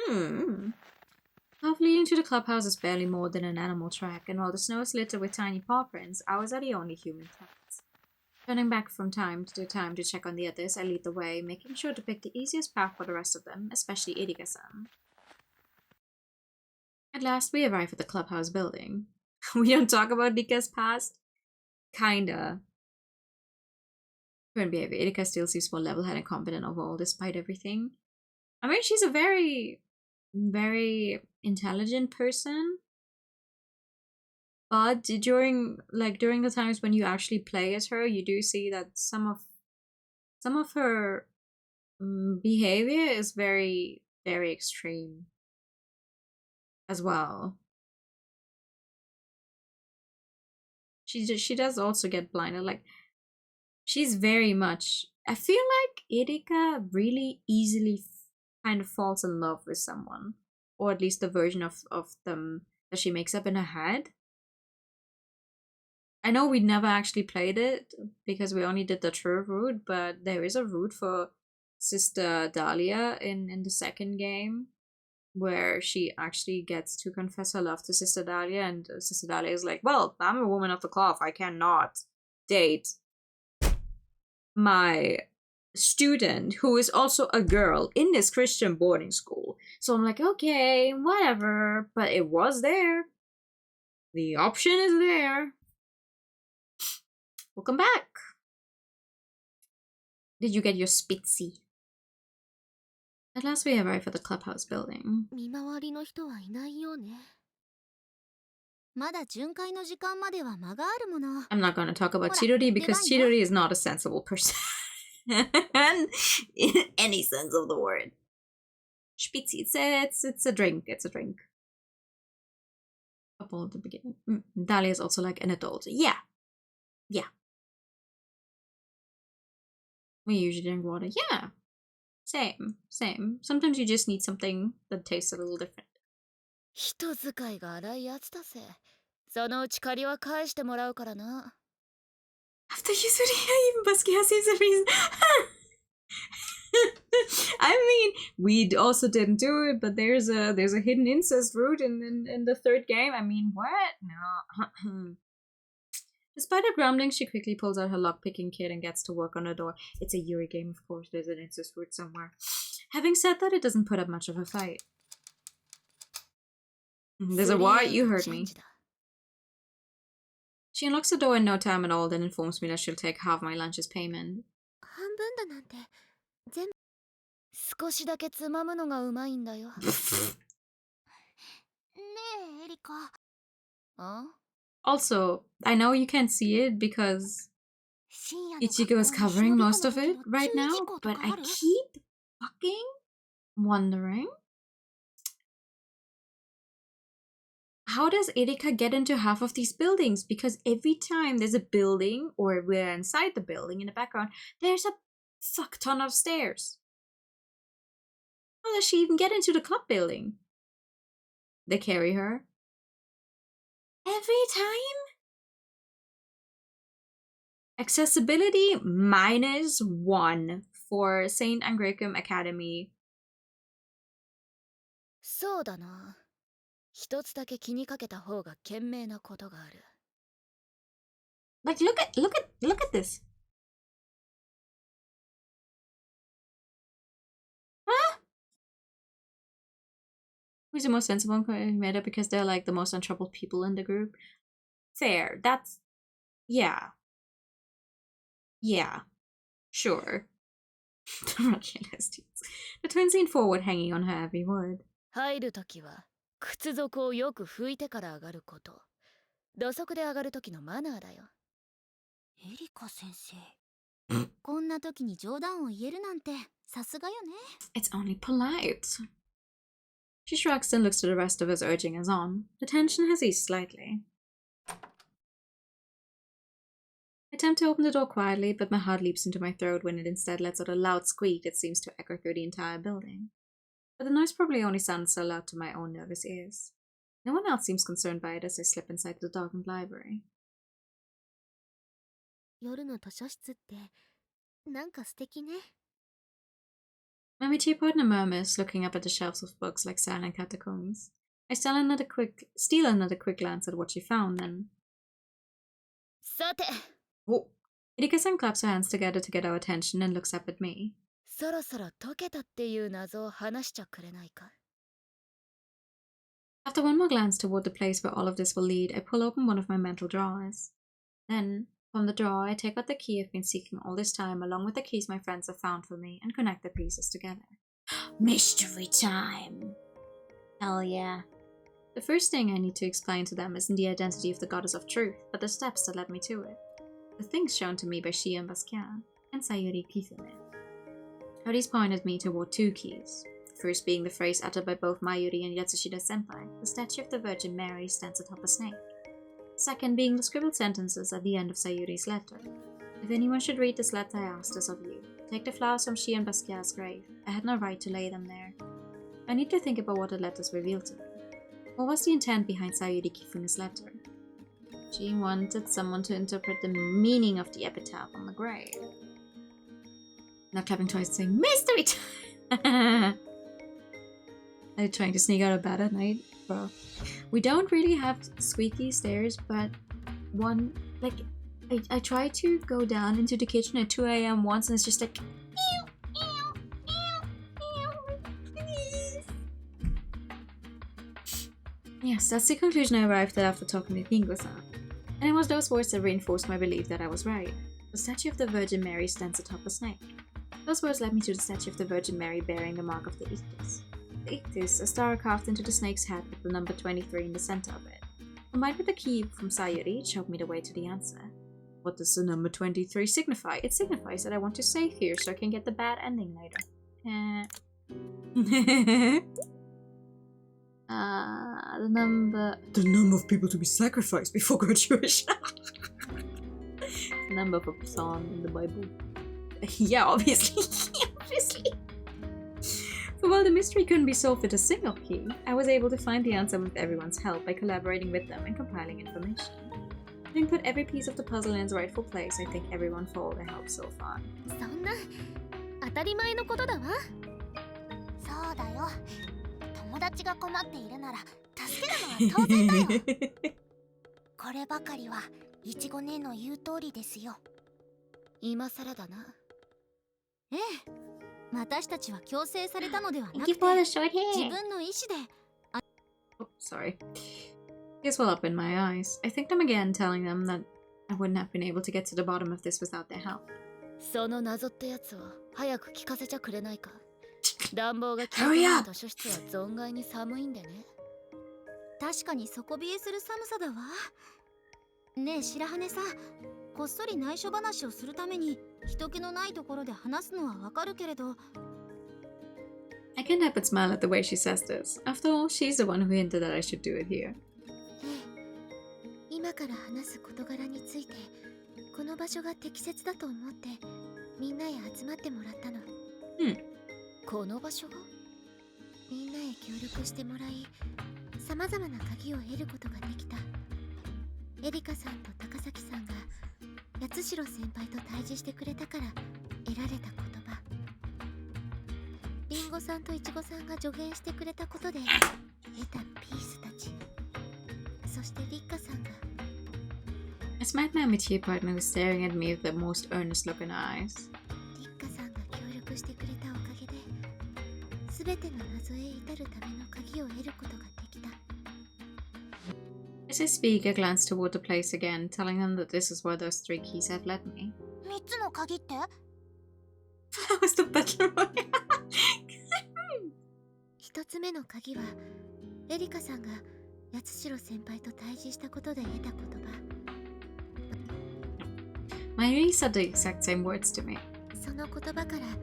Path leading to the clubhouse is barely more than an animal track, and while the snow is littered with tiny paw prints, ours are the only human tracks. Turning back from time to time to check on the others, I lead the way, making sure to pick the easiest path for the rest of them, especially Irika-san. At last, we arrive at the clubhouse building. We don't talk about Rika's past? Kinda. Current behavior. Irika still seems more level-headed and competent overall despite everything. I mean, she's a very, very intelligent person. But during the times when you actually play as her, you do see that some of her behavior is very, very extreme as well. She does also get blinded. Like, she's very much... I feel like Erika really easily kind of falls in love with someone. Or at least the version of them that she makes up in her head. I know we never actually played it because we only did the true route, but there is a route for Sister Dahlia in the second game where she actually gets to confess her love to Sister Dahlia, and Sister Dahlia is like, well, I'm a woman of the cloth. I cannot date my student who is also a girl in this Christian boarding school. So I'm like, okay, whatever, but it was there. The option is there. Welcome back. Did you get your spitzy? At last we arrive at the clubhouse building. I'm not going to talk about Chidori because Chidori is not a sensible person. In any sense of the word. Spitzy, it's a drink. It's a drink. Couple at the beginning. Dahlia is also like an adult. Yeah. Yeah. We usually drink water. Yeah. Same. Sometimes you just need something that tastes a little different. After Yuzuriya, even Basquiat seems a reason. I mean, we also didn't do it, but there's a hidden incest route in the third game. I mean, what? No. Despite her grumbling, she quickly pulls out her lockpicking kit and gets to work on the door. It's a Yuri game, of course. There's an incest route somewhere. Having said that, it doesn't put up much of a fight. There's a what? You heard me. She unlocks the door in no time at all, then informs me that she'll take half my lunch as payment. Also, I know you can't see it because Ichigo is covering most of it right now, but I keep fucking wondering, how does Erika get into half of these buildings? Because every time there's a building, or we're inside the building in the background, there's a fuck ton of stairs. How does she even get into the club building? They carry her. Every time? Accessibility -1 for St. Angrecum Academy. Like, look at this. Huh? Who's the most sensible and meta because they're like the most untroubled people in the group? Fair. That's... yeah. Yeah. Sure. The twins lean forward, hanging on her every word. It's only polite. She shrugs and looks to the rest of us, urging us on. The tension has eased slightly. I attempt to open the door quietly, but my heart leaps into my throat when it instead lets out a loud squeak that seems to echo through the entire building. But the noise probably only sounded so loud to my own nervous ears. No one else seems concerned by it as I slip inside the darkened library. Mamichi partner murmurs, looking up at the shelves of books like silent catacombs. I steal another quick glance at what she found, then... Oh. Erika-san claps her hands together to get our attention and looks up at me. After one more glance toward the place where all of this will lead, I pull open one of my mental drawers. Then, from the drawer, I take out the key I've been seeking all this time, along with the keys my friends have found for me, and connect the pieces together. Mystery time! Hell yeah. The first thing I need to explain to them isn't the identity of the goddess of truth, but the steps that led me to it. The things shown to me by Shio and Basquiat, and Sayuri Kifune. How these pointed me toward two keys. The first being the phrase uttered by both Mayuri and Yatsushita Senpai: the statue of the Virgin Mary stands atop a snake. second being the scribbled sentences at the end of Sayuri's letter. If anyone should read this letter, I ask this of you. Take the flowers from she and Basquiat's grave. I had no right to lay them there. I need to think about what the letters revealed to me. What was the intent behind Sayuri Kifune's letter? She wanted someone to interpret the meaning of the epitaph on the grave. Now clapping twice and saying, mystery time! Are you trying to sneak out of bed at night? Bro. We don't really have squeaky stairs, but one, like, I tried to go down into the kitchen at 2 AM once and it's just like, yes, that's the conclusion I arrived at after talking to Ringo-san. And it was those words that reinforced my belief that I was right. The statue of the Virgin Mary stands atop a snake. Those words led me to the statue of the Virgin Mary bearing the mark of the ictus. The ictus, a star carved into the snake's head with the number 23 in the center of it. Combined with the key from Sayuri, it showed me the way to the answer. What does the number 23 signify? It signifies that I want to save here so I can get the bad ending later. The number of people to be sacrificed before graduation. The number of a psalm in the Bible. Yeah, obviously. Obviously. But while the mystery couldn't be solved with a single key, I was able to find the answer with everyone's help by collaborating with them and compiling information. Having put every piece of the puzzle in its rightful place, I thank everyone for all their help so far. そんな当たり前のことだわ。そうだよ。友達が困っているなら助けるのは当然だよ。こればかりはいちご姉の言う通りですよ。今更だな。ええ、私たちは強制されたのではなく Thank you て、 for the short 自 hair. 分の意思で。Oh, sorry. Tears well up in my eyes. I thanked them again, telling them that I wouldn't have been able to get to the bottom of this without their help. その謎ってやつを早く聞かせちゃくれないか。暖房が効いてない図書室は存外に寒いんでね。確かに底冷えする寒さだわ。ねえ白羽さん、こっそり内緒話をするために人気のないところで話すのはわかるけれど。I can't help but smile at the way she says this. After all, she's the one who hinted that I should do it here. 今から話す事柄についてこの場所が適切だと思ってみんなへ集まってもらったの。この場所がみんなへ協力してもらいさまざまな鍵を得ることができた。エリカさんと高崎さんが八代先輩と対峙してくれたから得られた言葉。リンゴさんとイチゴさんが助言してくれたことで得たピースたち。そしてリッカさんが I smiled my mature partner who was staring at me with the most earnest look in her eyes. リッカさんが協力してくれたおかげで全ての謎へ至るための鍵を得ることができた。 As I speak, I glance toward the place again, telling them that this is where those 3 keys had led me. 3つの鍵って？ That was the battle royale. 一つ目の鍵はエリカさんが八代先輩と対峙したことで得た言葉。 Mayuri said the exact same words to me. その言葉から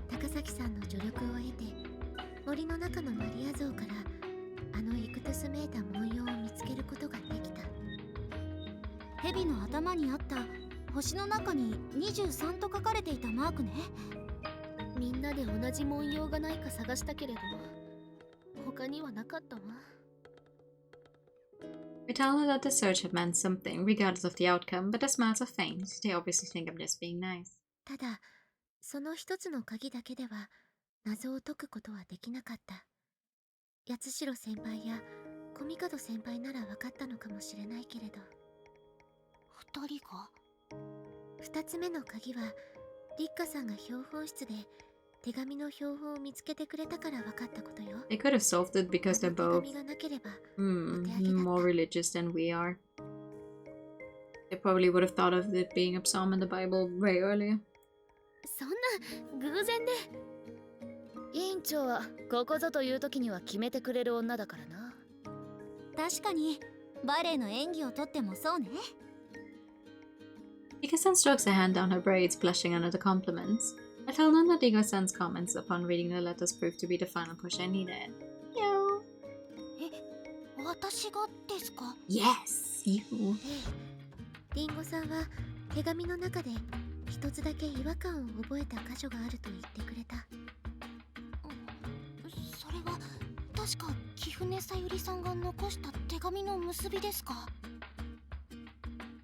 高崎さんの助力を得て森の中のマリア像からあのイクトスめいた文様を見つけることができた。蛇の頭にあった星の中に23と書かれていたマークね。みんなで同じ文様がないか探したけれど他にはなかったわ。 I tell her that the search had meant something, regardless of the outcome, but their smiles are faint. They obviously think I'm just being nice. ただその一つの鍵だけでは謎を解くことはできなかった。八代先輩や小見門先輩なら分かったのかもしれないけれど。2人が？二つ目の鍵はリッカさんが標本室で手紙の標本を見つけてくれたから分かったことよ。 They could have solved it because they're both 手紙がなければ more religious than we are. They probably would have thought of it being a psalm in the Bible way earlier. そんな偶然で。委員長はここぞという時には決めてくれる女だからな。確かにバレエの演技をとってもそうね。 Ika-san strokes her hand down her braids, blushing under the compliments. I tell them that Ika-san's comments upon reading the letters proved to be the final push I needed. Yo! 私私がですか？ Yes, you. リンゴさんは手紙の中で一つだけ違和感を覚えた箇所があると言ってくれた。それは確か貴船さゆりさんが残した手紙の結びですか？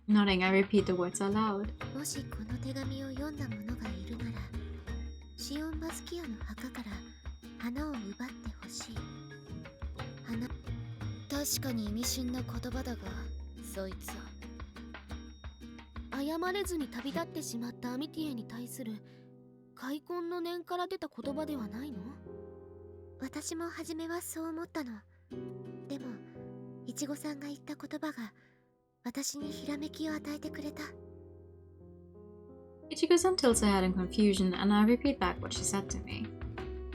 Nodding, I repeat the words aloud. もしこの手紙を読んだ者がいるなら、シオンバスキアの墓から花を奪ってほしい。花、確かに意味深な言葉だが、そいつは謝れずに旅立ってしまったアミティエに対する悔恨の念から出た言葉ではないの？私も初めはそう思ったの。でもイチゴさんが言った言葉が私にひらめきを与えてくれた。Ichigo-san tilts her head in confusion, and I repeat back what she said to me.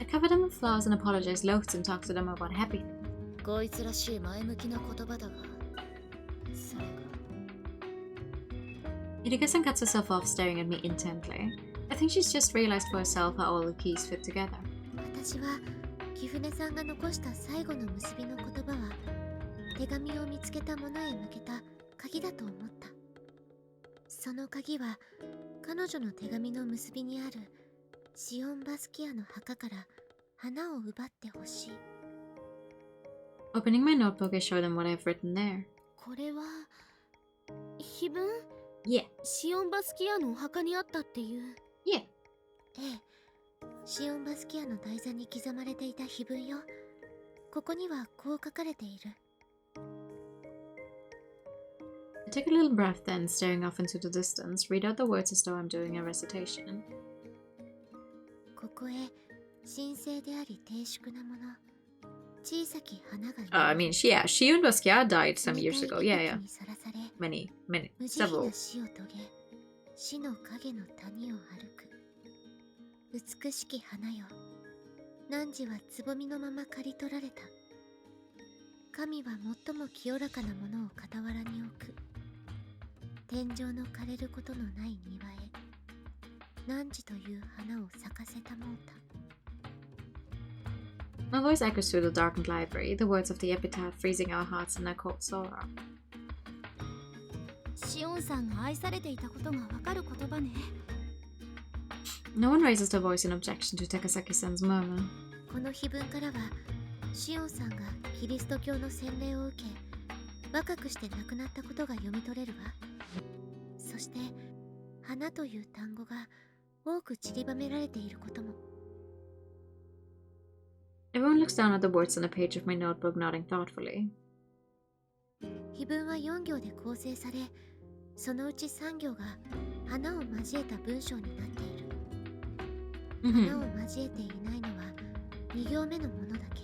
I covered him with flowers and apologized loads and talked to them about happy things. こいつらしい前向きな言葉だが、それが Ichigo-san cuts herself off, staring at me intently. I think she's just realized for herself how all the keys fit together. 私は貴船さんが残した最後の結びの言葉は手紙を見つけた者へ向けた鍵だと思った。その鍵は彼女の手紙の結びにあるシオンバスキアの墓から花を奪ってほしい。Opening my notebook, I show them what I've written there. これは碑文？ Yeah. シオンバスキアのお墓にあったっていう。Yeah. ええ、シオンバスキアの台座に刻まれていた碑文よ。ここにはこう書かれている。I take a little breath, then, staring off into the distance, read out the words as though I'm doing a recitation. ここへ神聖であり低粛なもの、小さき花が I mean, yeah, she and Basquiat died some years ago. Yeah. Many, 無慈悲 several. な死を遂げ、死の影の谷を歩く。美しき花よ、汝はつぼみのまま刈り取られた。神は最も清らかなものを傍らに置く。天井の枯れることのない庭へ、汝という花を咲かせたもうた。My voice echoes through the darkened library, the words of the epitaph freezing our hearts in their cold sorrow. シオンさんが愛されていたことがわかる言葉ね。No one raises their voice in objection to Takasaki-san's murmur. この碑文からは、シオンさんがキリスト教の洗礼を受け、若くして亡くなったことが読み取れるわ。そして、花という単語が多く散りばめられていることも。Everyone looks down at the words on the page of my notebook, nodding thoughtfully. 碑文は4行で構成され、そのうち3行が花を交えた文章になっている。花を交えていないのは2行目のものだけ。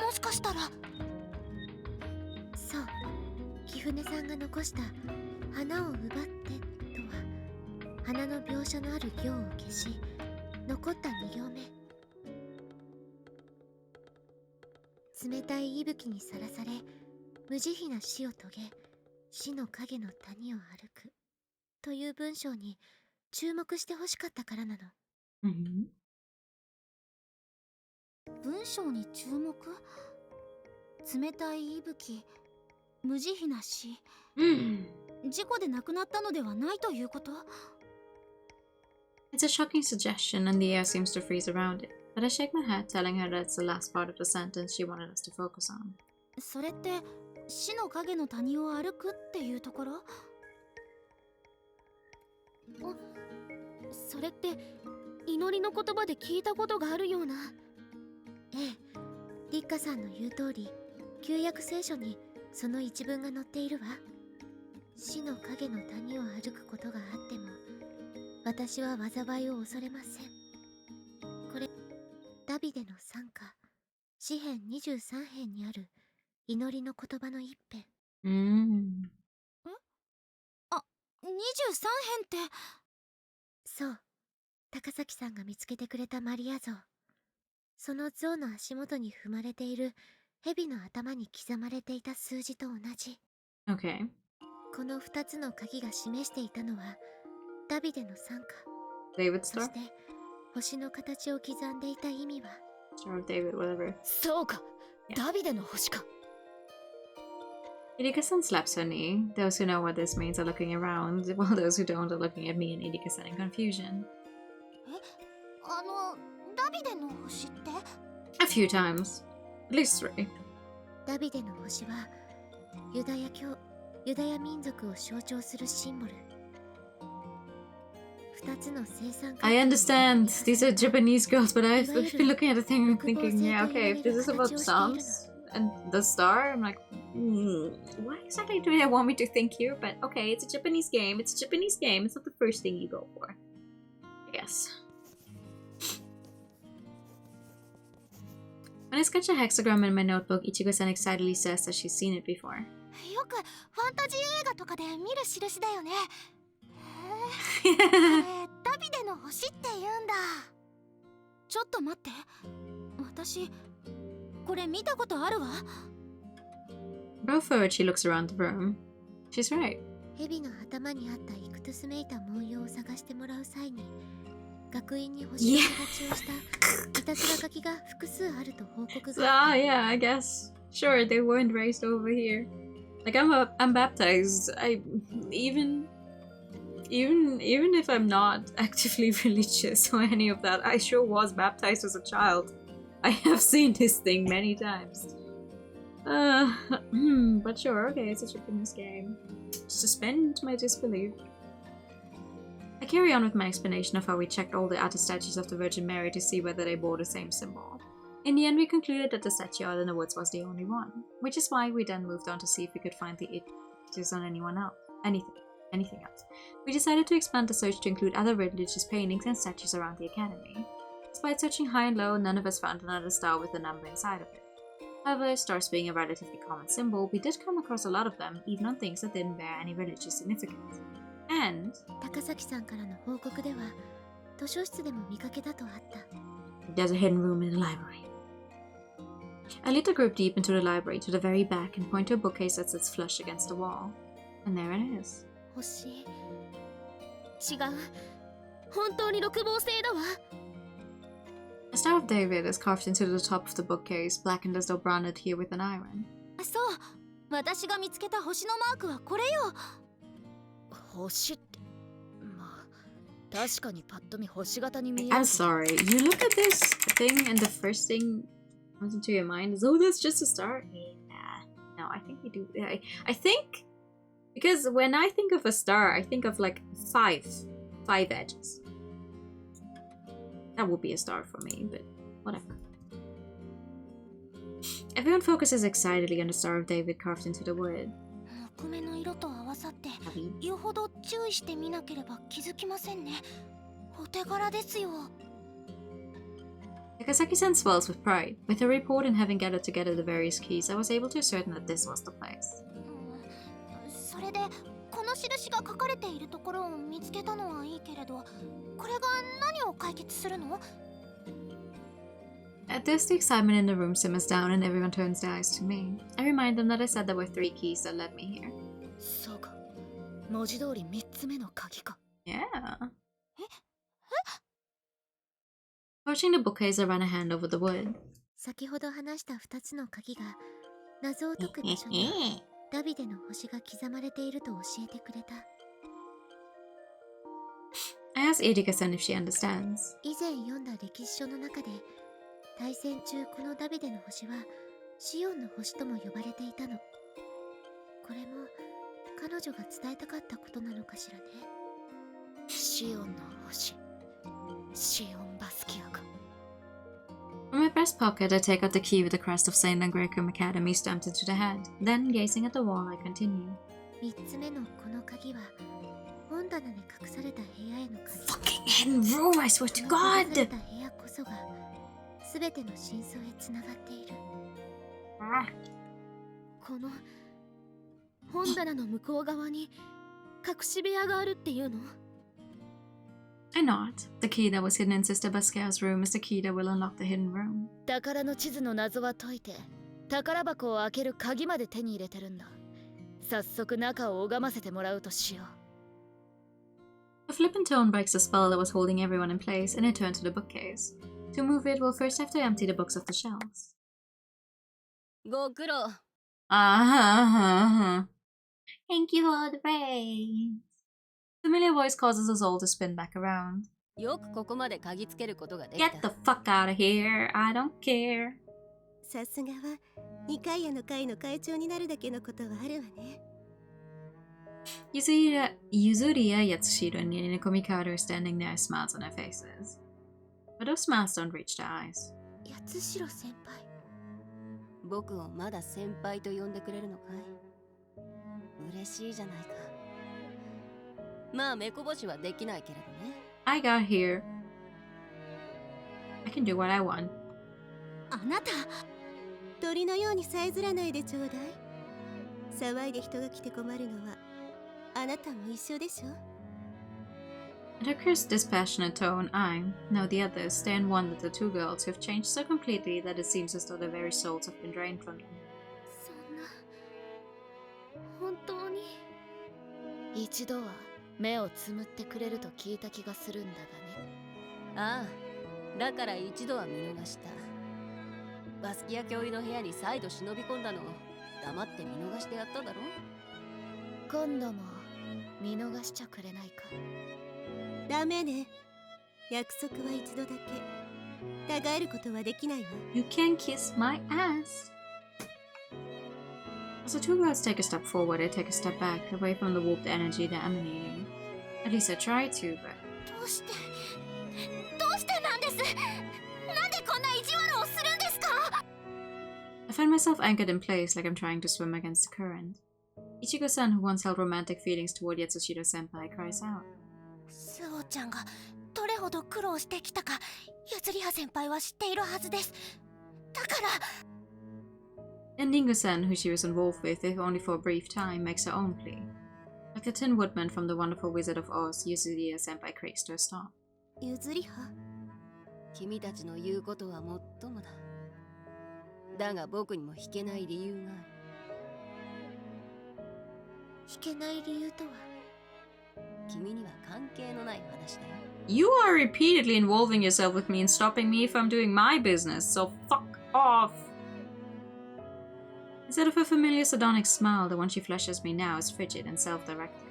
もしかしたら。そう、貴船さんが残した花を奪ってとは、花の描写のある行を消し、残った2行目。冷たい息吹にさらされ、無慈悲な死を遂げ、死の影の谷を歩くという文章に注目してほしかったからなの。文章に注目？冷たい息吹、無慈悲な死、事故で亡くなったのではないということ？ It's a shocking suggestion, and the air seems to freeze around it. But I shake my head, telling her that's the last part of the sentence she wanted us to focus on. それって死の影の谷を歩くっていうところ？それって祈りの言葉で聞いたことがあるような。ええ、リッカさんの言う通り、旧約聖書にその一文が載っているわ。死の影の谷を歩くことがあっても、私は災いを恐れません。これ、ダビデの賛歌、詩編23編にある祈りの言葉の一編。あ、23編って。そう、高崎さんが見つけてくれたマリア像。その像の足元に踏まれている蛇の頭に刻まれていた数字と同じ。Okay. この2つの鍵が示していたのはダビデの賛歌。 David's そ Star? して星の形を刻んでいた意味は Star of David, whatever. そうか、ダビデの星か。Idika-san slaps her knee. Those who know what this means are looking around, while those who don't are looking at me and Idika-san in confusion. ダビデの星って A few times. At least 3. ダビデの星はユダヤ教、ユダヤ民族を象徴するシンボル。2つの生産 I understand. These are Japanese girls, but I've been looking at the thing and thinking, yeah, okay, if this is about psalms and the star, I'm like, what exactly do they want me to think here? But okay, it's a Japanese game. It's a Japanese game. It's not the first thing you go for. I guess. When I sketch a hexagram in my notebook, Ichigo-san excitedly says that she's seen it before. よくファンタジー映画とかで見る印だよね。ダビデの星って言うんだ。ちょっと待って。私、これ見たことあるわ。Both forward, she looks around the room. She's right. 蛇の頭にあったイクトゥスめいた文様を探してもらう際に、学院に星の形をしたいたずら書きが複数あると報告が。Ah, yeah, I guess. Sure, they weren't raised over here. Like I'm baptized. Even if I'm not actively religious or any of that, I sure was baptized as a child. I have seen this thing many times. But sure, okay, it's a Japanese game. Suspend my disbelief. I carry on with my explanation of how we checked all the other statues of the Virgin Mary to see whether they bore the same symbol. In the end, we concluded that the statue out in the woods was the only one, which is why we then moved on to see if we could find the images on anyone else. Anything else. We decided to expand the search to include other religious paintings and statues around the academy. Despite searching high and low, none of us found another star with a number inside of it. However, stars being a relatively common symbol, we did come across a lot of them, even on things that didn't bear any religious significance. And Takasaki-sanからの報告では、図書室でも見かけたとあった。there's a hidden room in the library. I lead the group deep into the library to the very back and point to a bookcase that sits flush against the wall. And there it is. 星。違う。本当に六芒星だわ。A Star of David is carved into the top of the bookcase, blackened as though branded here with an iron. そう。私が見つけた星のマークはこれよ。星って。まあ、確かにパッと見星型に見える。I'm sorry. You look at this thing and the first thing comes into your mind is, oh, that's just a star? Nah. No, I think we do. I think... Because when I think of a star, I think of like five edges. That would be a star for me, but whatever. Everyone focuses excitedly on the Star of David carved into the wood. 木目の色と合わさって、よほど注意してみなければ気づきませんね。お手柄ですよ。Takasaki-san swells with pride. With her report and having gathered together the various keys, I was able to ascertain that this was the place. それでこの印が書かれているところを見つけたのはいいけれど、これが何を解決するの？ At this, the excitement in the room simmers down and everyone turns their eyes to me. I remind them that I said there were 3 keys that led me here. そうか。文字通り3つ目の鍵か。Yeah. Approaching the bookcase, I ran a hand over the wood. 先ほど話した2つの鍵が謎を解く場所にダビデの星が刻まれていると教えてくれた。I asked Edika-san if she understands. 以前読んだ歴史書の中で、大戦中このダビデの星はシオンの星とも呼ばれていたの。これも彼女が伝えたかったことなのかしらね。シオンの星、シオンバスキアか。From my breast pocket, I take out the key with the crest of St. Angrecum Academy stamped into the head. Then, gazing at the wall, I continue. 3つ目のこの鍵は本棚に隠された部屋への鍵。Fucking hidden room, I swear to God! 隠された部屋こそが全ての真相へつながっている。この本棚の向こう側に隠し部屋があるっていうの？ I nod. The key that was hidden in Sister Basquiat's room is the key that will unlock the hidden room. 宝の地図の謎は解いて、宝箱を開ける鍵まで手に入れてるんだ。早速中を拝ませてもらうとしよう。A flippant tone breaks the spell that was holding everyone in place, and I turn to the bookcase. To move it, we'll first have to empty the books off the shelves. Thank you for the praise. Familiar voice causes us all to spin back around. Get the fuck out of here. I don't care. さすがは2階屋の会の会長になるだけのことはあるわね。Yuzuriya, Yatsushiro, and Komikado are standing there, smiles on their faces. But those smiles don't reach their eyes. 八代先輩。僕をまだ先輩と呼んでくれるのかい？嬉しいじゃないか。まあ、目こぼしはできないけれどね。I got here. I can do what I want. あなた、鳥のようにさえずらないでちょうだい。騒いで人が来て困るのはあなたも一緒でしょ。 At her crisp, dispassionate tone, I, now the others, stare in wonder at the two girls who have changed so completely that it seems as though their very souls have been drained from them. そんな、本当に。一度は目をつむってくれると聞いた気がするんだがね。ああ、だから一度は見逃した。バスキア教諭の部屋に再度忍び込んだのを黙って見逃してやっただろ。今度も見逃しちゃくれないか。ダメね。約束は一度だけ。違えることはできないわ。You can kiss my ass. As the two girls take a step forward, I take a step back, away from the warped energy they're emanating. At least I try to, but... どうしてなんです。なんでこんな意地悪をするんですか。 I find myself anchored in place like I'm trying to swim against the current. Ichigo-san, who once held romantic feelings toward Yatsushiro-senpai, cries out. スオちゃんがどれほど苦労してきたか、ヤツリハ先輩は知っているはずです。だから。And Dingo-san, who she was involved with, if only for a brief time, makes her own plea. Like the Tin Woodman from the Wonderful Wizard of Oz, Yuzuriya-senpai creaks to a stop. ユズリハ。君たちの言うことはもっともだ。だが僕にも引けない理由がある。引けない理由とは。君には関係のない話だよ。You are repeatedly involving yourself with me and stopping me from doing my business, so fuck off! Instead of her familiar sardonic smile, the one she flushes me now is frigid and self-directed.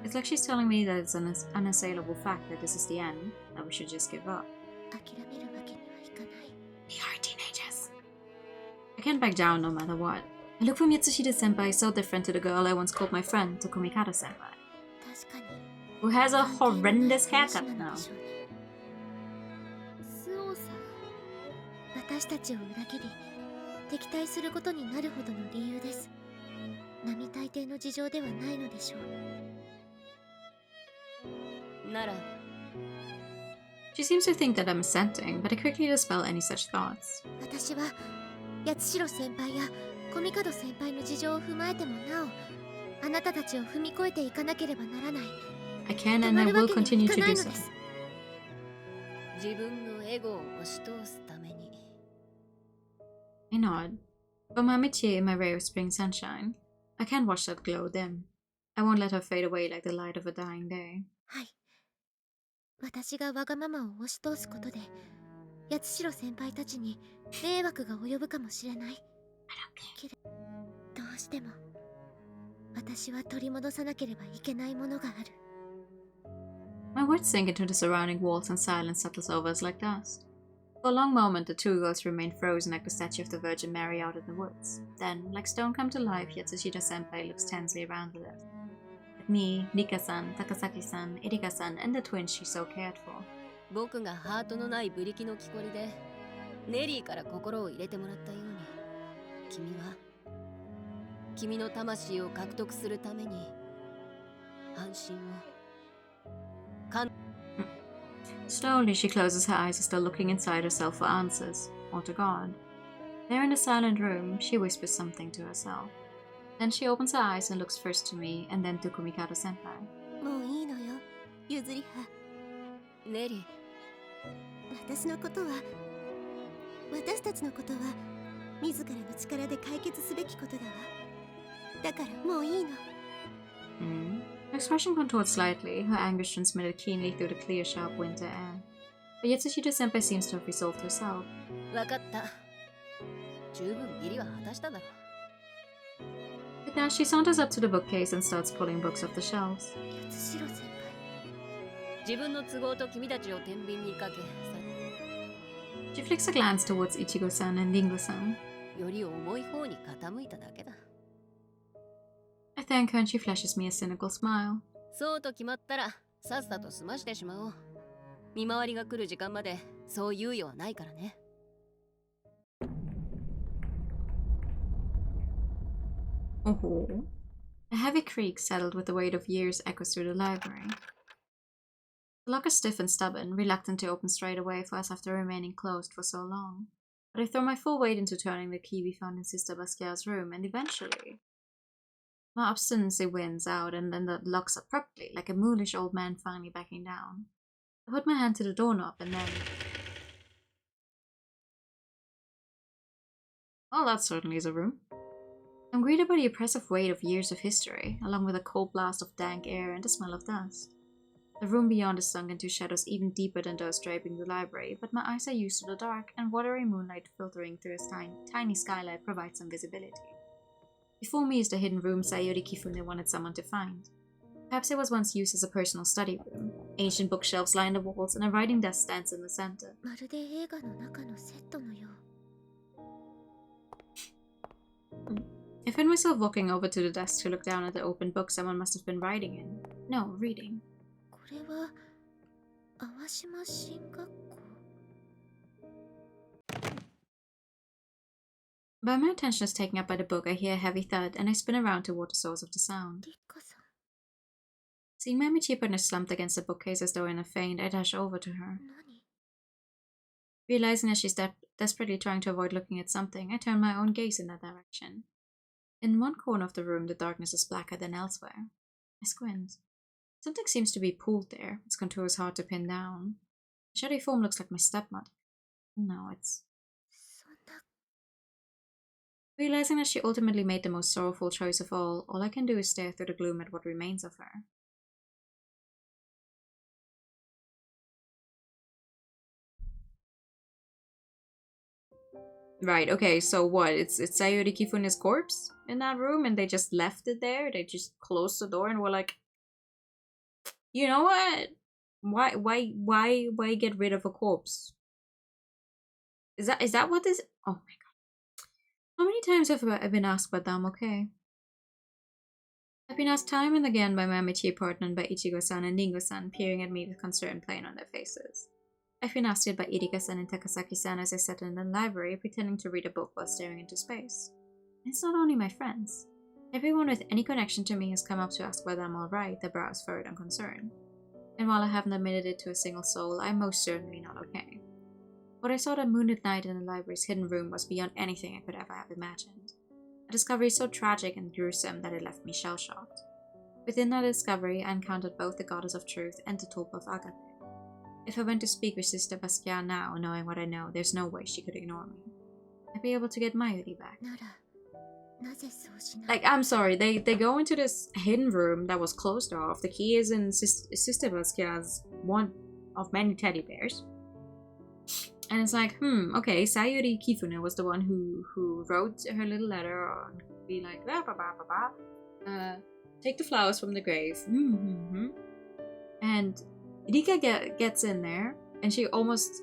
It's like she's telling me that it's an unassailable fact that this is the end, that we should just give up. 諦めるわけにはいかない。We are teenagers. I can't back down no matter what. I look from Yatsushita-senpai so different to the girl I once called my friend, to Komikata-senpai, 確かに。 who has a horrendous haircut now. スオさん、私たちを裏切り敵対することになるほどの理由です。並大抵の事情ではないのでしょう。なら She seems to think that I'm assenting, but I quickly dispel any such thoughts. 私は八代先輩やコミカド先輩の事情を踏まえてもなお、あなたたちを踏み越えていかなければならない。 I can and I will continue to do so. 自分のエゴを押し通すために。 I nod. But my métier in my ray of spring sunshine, I can't watch that glow dim. I won't let her fade away like the light of a dying day. はい。私がわがままを押し通すことで、八代先輩たちに迷惑が及ぶかもしれない。けれどうしても私は取り戻さなければいけないものがある。 My words sink into the surrounding walls and silence settles over us like dust. For a long moment, the two girls remain frozen like the statue of the Virgin Mary out in the woods. Then, like stone come to life, Yatsushita-senpai looks tensely around the list. At me, Nika-san, Takasaki-san, Erika-san, and the twins she so cared for. 僕がハートのないブリキの木こりでネリーから心を入れてもらったように、君は君の魂を獲得するために安心を。Slowly, she closes her eyes as though looking inside herself for answers, or to God. There in the silent room, she whispers something to herself. Then she opens her eyes and looks first to me, and then to Komikata-senpai. もういいのよ、ゆずりは。ネリー、私のことは、私たちのことは自らの力で解決すべきことだわ。だからもういいの。Her Her expression contoured slightly, her anguish transmitted keenly through the clear, sharp winter air. But Yatsushita-senpai seems to have resolved herself. With that, she saunters up to the bookcase and starts pulling books off the shelves. She flicks a glance towards Ichigo-san and Ringo-san. I thank her and she flashes me a cynical smile. Oh, a heavy creak settled with the weight of years echoes through the library. The lock is stiff and stubborn, reluctant to open straight away for us after remaining closed for so long. But I throw my full weight into turning the key we found in Sister Basquiat's room, and eventually my obstinacy wins out and then the locks abruptly, like a moolish old man finally backing down. I put my hand to the doorknob and then... Well, that certainly is a room. I'm greeted by the oppressive weight of years of history, along with a cold blast of dank air and the smell of dust. The room beyond is sunk into shadows even deeper than those draping the library, but my eyes are used to the dark, and watery moonlight filtering through a tiny skylight provides some visibility. Before me is the hidden room Sayori Kifune wanted someone to find. Perhaps it was once used as a personal study room. Ancient bookshelves line the walls, and a writing desk stands in the center. I find myself walking over to the desk to look down at the open book someone must have been writing in. No, reading. But my attention is taken up by the book, I hear a heavy thud, and I spin around toward the source of the sound. Seeing my Michi partner slumped against the bookcase as though in a faint, I dash over to her. Realizing that she's desperately trying to avoid looking at something, I turn my own gaze in that direction. In one corner of the room, the darkness is blacker than elsewhere. I squint. Something seems to be pulled there, its contour is hard to pin down. The shadowy form looks like my stepmother. No, it's... Realizing that she ultimately made the most sorrowful choice of all I can do is stare through the gloom at what remains of her. Right, okay, so what? It's Sayori Kifune's corpse in that room and they just left it there? They just closed the door and were like, you know what? Why get rid of a corpse? Is that what this? Oh my god. How many times have I been asked about them, okay? I've been asked time and again by my métier partner and by Ichigo-san and Ringo-san, peering at me with concern plain on their faces. I've been asked it by Irika-san and Takasaki-san as I sat in the library, pretending to read a book while staring into space. And it's not only my friends. Everyone with any connection to me has come up to ask whether I'm alright, their brows furrowed in concern. And while I haven't admitted it to a single soul, I'm most certainly not okay. What I saw that moonlit night in the library's hidden room was beyond anything I could ever have imagined. A discovery so tragic and gruesome that it left me shell-shocked. Within that discovery, I encountered both the goddess of truth and the tulpa of Agape. If I went to speak with Sister Basquiat now, knowing what I know, there's no way she could ignore me. I'd be able to get my Yuri back. Like, I'm sorry, they go into this hidden room that was closed off. The key is in Sister Basquiat's one of many teddy bears. And it's like, okay, Sayori Kifune was the one who wrote her little letter and be like, blah, blah, blah, blah, blah. Take the flowers from the grave. And Rika gets in there, and she almost,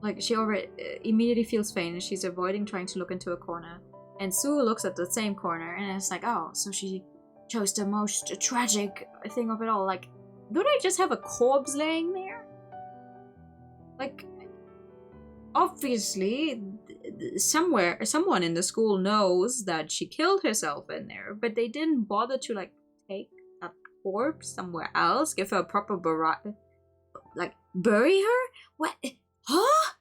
like, she already immediately feels faint, and she's avoiding trying to look into a corner. And Sue looks at the same corner, and it's like, oh, so she chose the most tragic thing of it all. Like, do they just have a corpse laying there? Like, obviously, someone in the school knows that she killed herself in there, but they didn't bother to, like, take that corpse somewhere else, give her a proper like, bury her? What? Huh?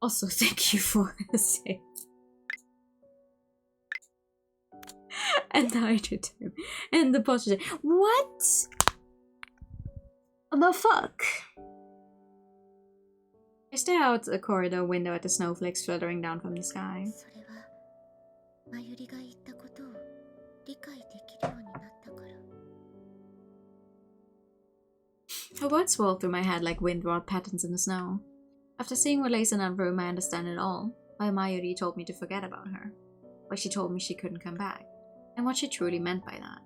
Also, thank you for the save. And the hydrogen. And the posture. What? The fuck? I stare out the corridor window at the snowflakes fluttering down from the sky. Her words swirled through my head like wind-wrought patterns in the snow. After seeing what lays in that room, I understand it all. Why Mayuri told me to forget about her. Why she told me she couldn't come back. And what she truly meant by that.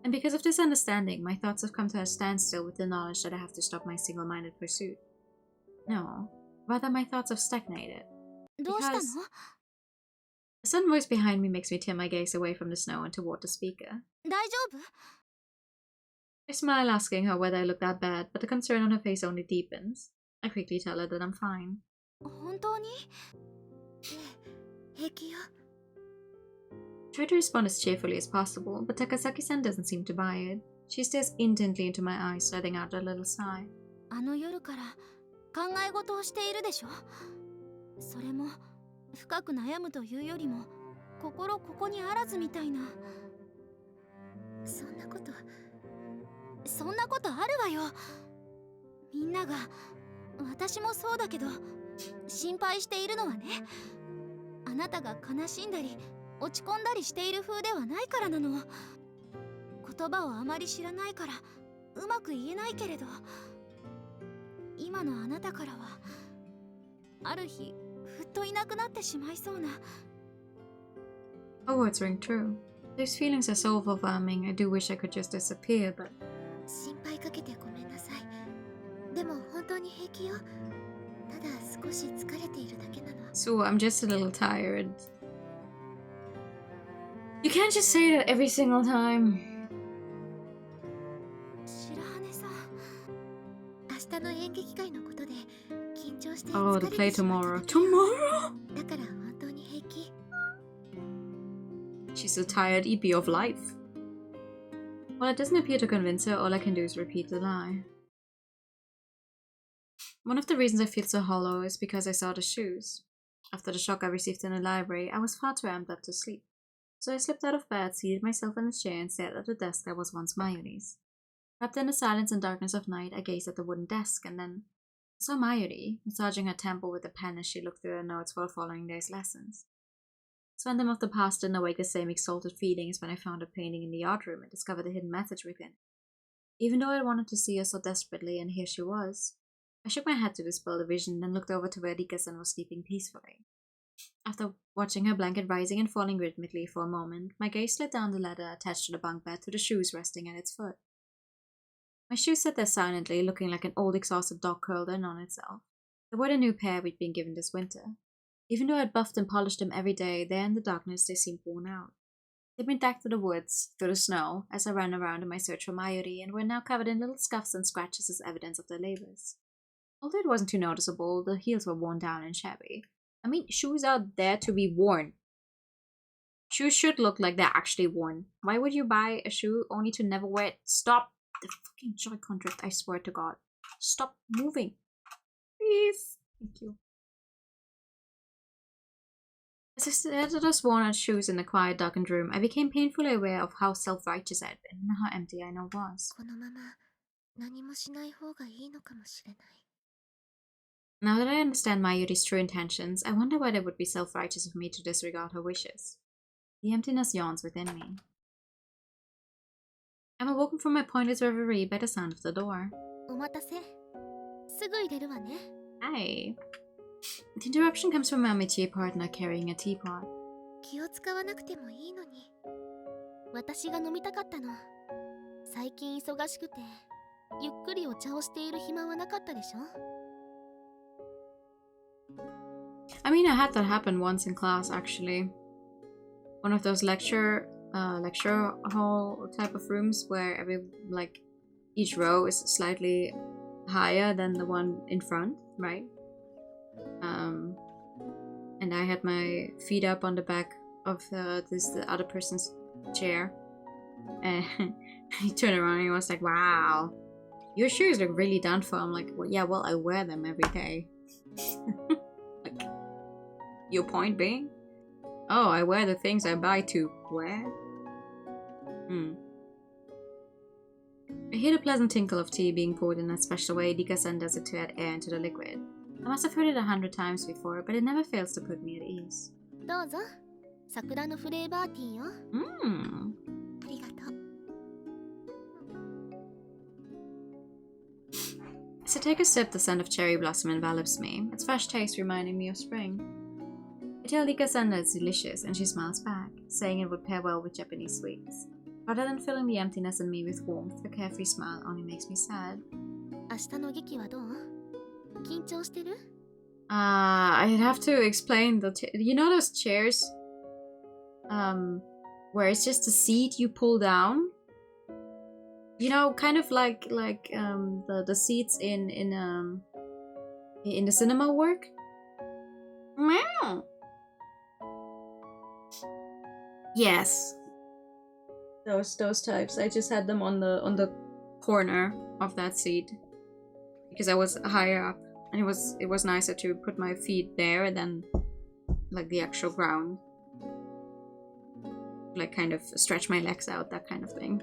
And because of this understanding, my thoughts have come to a standstill with the knowledge that I have to stop my single-minded pursuit. No, rather my thoughts have stagnated. Because a sudden voice behind me makes me turn my gaze away from the snow and toward the speaker. I smile, asking her whether I look that bad, but the concern on her face only deepens. I quickly tell her that I'm fine. Try to respond as cheerfully as possible, but Takasaki-san doesn't seem to buy it. She stares intently into my eyes, letting out a little sigh. Her words ring true. These feelings are so overwhelming, I do wish I could just disappear, but... So, I'm just a little tired. You can't just say that every single time. Oh, the play tomorrow. Tomorrow? She's so tired, EP of life. While it doesn't appear to convince her, all I can do is repeat the lie. One of the reasons I feel so hollow is because I saw the shoes. After the shock I received in the library, I was far too amped up to sleep. So I slipped out of bed, seated myself in a chair, and stared at the desk that was once Mayuri's. Wrapped in the silence and darkness of night, I gazed at the wooden desk, and then I saw Mayuri, massaging her temple with a pen as she looked through her notes while following day's lessons. Phantom of the past didn't awake the same exalted feelings when I found a painting in the art room and discovered a hidden message within. Even though I wanted to see her so desperately, and here she was. I shook my head to dispel the vision, then looked over to where Rika-san was sleeping peacefully. After watching her blanket rising and falling rhythmically for a moment, my gaze slid down the ladder attached to the bunk bed to the shoes resting at its foot. My shoes sat there silently, looking like an old exhausted dog curled in on itself. They were the new pair we'd been given this winter. Even though I'd buffed and polished them every day, there in the darkness they seemed worn out. They'd been dragged through the woods, through the snow, as I ran around in my search for Mayuri, and were now covered in little scuffs and scratches as evidence of their labors. Although it wasn't too noticeable, the heels were worn down and shabby. I mean, shoes are there to be worn. Shoes should look like they're actually worn. Why would you buy a shoe only to never wear it? Stop the fucking Joy-Con drift, I swear to God. Stop moving. Please. Thank you. As I stared at those worn-out shoes in the quiet, darkened room, I became painfully aware of how self-righteous I had been and how empty I now was. Now that I understand Mayuri's true intentions, I wonder why it would be self-righteous of me to disregard her wishes. The emptiness yawns within me. I'm awoken from my pointless reverie by the sound of the door. Hi. The interruption comes from my métier partner carrying a teapot. I mean, I had that happen once in class, actually. One of those lecture hall type of rooms where each row is slightly higher than the one in front, right? And I had my feet up on the back of the other person's chair, and he turned around and he was like, "Wow, your shoes look really done for." I'm like, "Well, yeah, well, I wear them every day." Like, your point being? Oh, I wear the things I buy to wear? I hear the pleasant tinkle of tea being poured in that special way Rika-san does it to add air into the liquid. I must have heard it 100 times before, but it never fails to put me at ease. As I take a sip, the scent of cherry blossom envelops me, its fresh taste reminding me of spring. I tell Rika-san that it's delicious, and she smiles back, saying it would pair well with Japanese sweets. Rather than filling the emptiness in me with warmth, her carefree smile only makes me sad. I'd have to explain you know those chairs? Where it's just a seat you pull down? You know, kind of like the seats in the cinema work? Meow. Yes. Those types. I just had them on the corner of that seat because I was higher up, and it was nicer to put my feet there than like the actual ground. Like kind of stretch my legs out, that kind of thing.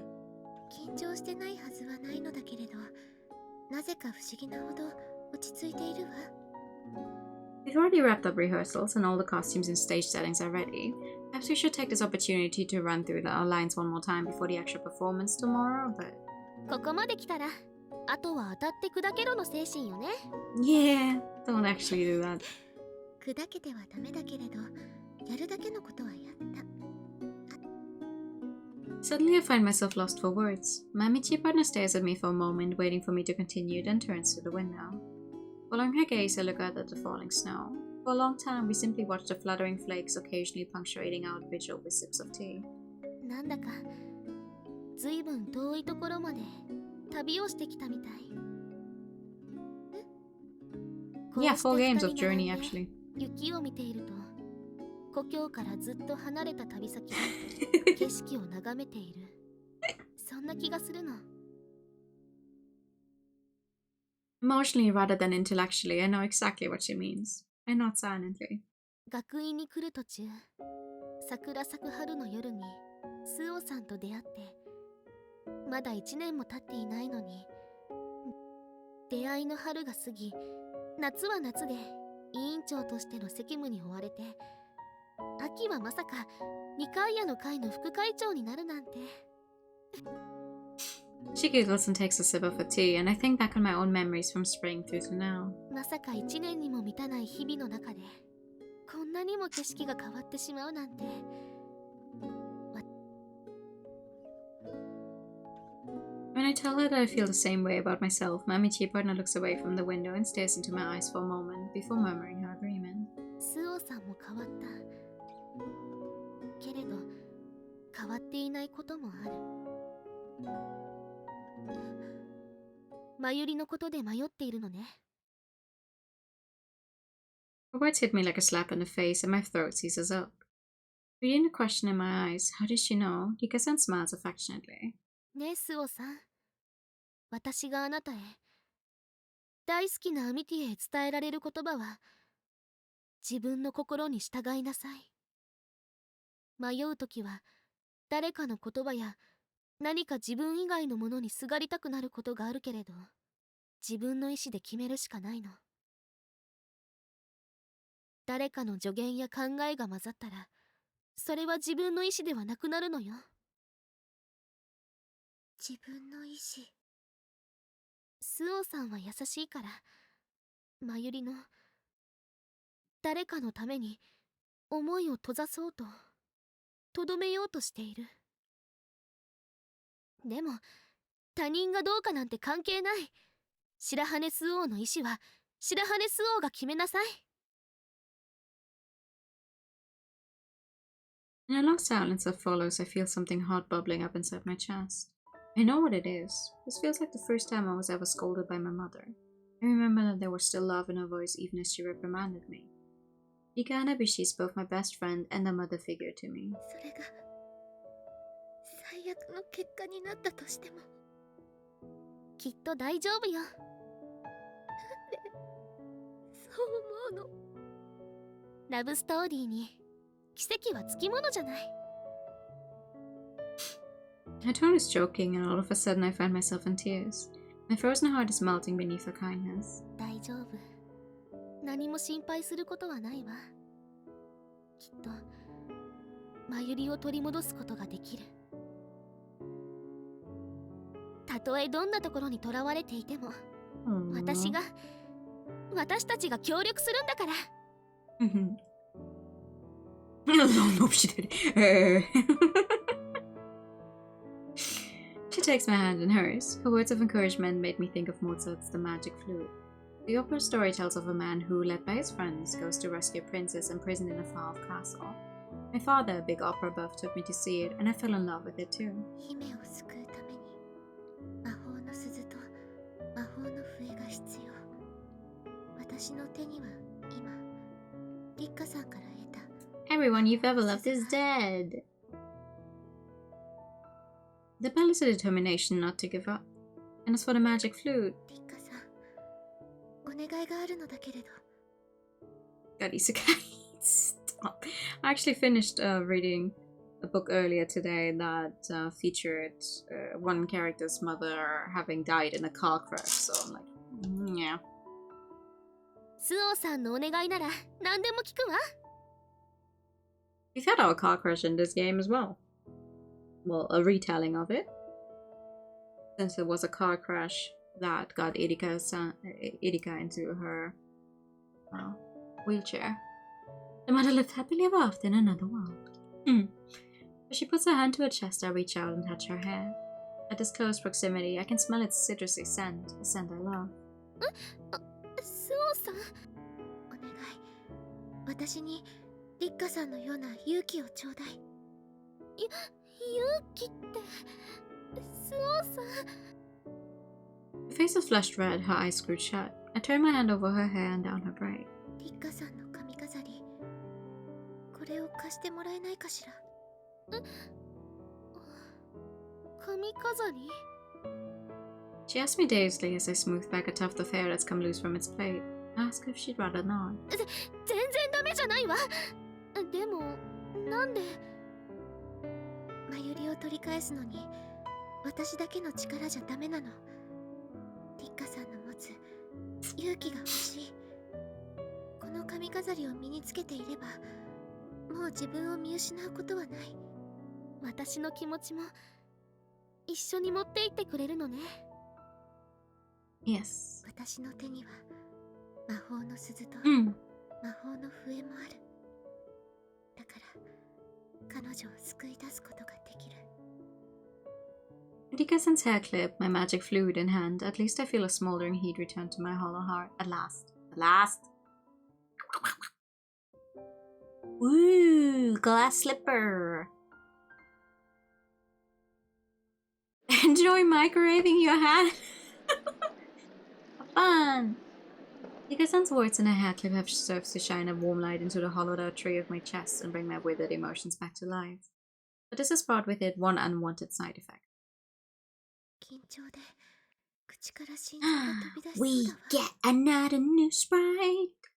We've already wrapped up rehearsals and all the costumes and stage settings are ready. Perhaps we should take this opportunity to run through our lines one more time before the actual performance tomorrow, but... Yeah, don't actually do that. Suddenly I find myself lost for words. My Michi partner stares at me for a moment, waiting for me to continue, then turns to the window. Following her gaze, I look out at the falling snow. For a long time, we simply watched the fluttering flakes, occasionally punctuating our vigil with sips of tea. Yeah, 4 games of Journey, actually. Emotionally rather than intellectually, I know exactly what she means. I nod silently. She giggles and takes a sip of her tea, and I think back on my own memories from spring through to now. When I tell her that I feel the same way about myself, my Michi partner looks away from the window and stares into my eyes for a moment before murmuring her agreement. Her words hit me like a slap in the face and my throat seizes up. Reading the question in my eyes, how did she know? Rika-san smiles affectionately. In a long silence that follows, I feel something hot bubbling up inside my chest. I know what it is. This feels like the first time I was ever scolded by my mother. I remember that there was still love in her voice even as she reprimanded me. Rika Hanabishi is both my best friend and a mother figure to me. Her tone is joking, and all of a sudden I find myself in tears. My frozen heart is melting beneath her kindness. 私たちが協力するんだから。No, she did. She takes my hand in hers. Her words of encouragement made me think of Mozart's The Magic Flute. The opera story tells of a man who, led by his friends, goes to rescue a princess imprisoned in a far-off castle. My father, a big opera buff, took me to see it, and I fell in love with it too. Everyone you've ever loved is dead. The bell is a determination not to give up. And as for the magic flute, God, isekai. Stop. I actually finished reading a book earlier today that featured one character's mother having died in a car crash, so I'm like, yeah. We've had our car crash in this game as well. Well, a retelling of it. Since it was a car crash that got Erika into her wheelchair. The mother lived happily ever after in another world. As she puts her hand to her chest, I reach out and touch her hair. At this close proximity, I can smell its citrusy scent, a scent I love. Her face was flushed red, her eyes screwed shut. I turned my hand over her hair and down her braid. She asked me dazedly as I smoothed back a tuft of hair that's come loose from its plait. I asked her if she'd rather not. Yes. Erika-san's hair clip, my magic fluid in hand, at least I feel a smoldering heat return to my hollow heart. At last. At last! Woo! Glass slipper! Enjoy microwaving your hand! Fun! Erika-san's words and her hair clip have served to shine a warm light into the hollowed out tree of my chest and bring my withered emotions back to life. But this has brought with it one unwanted side effect. We get another new sprite!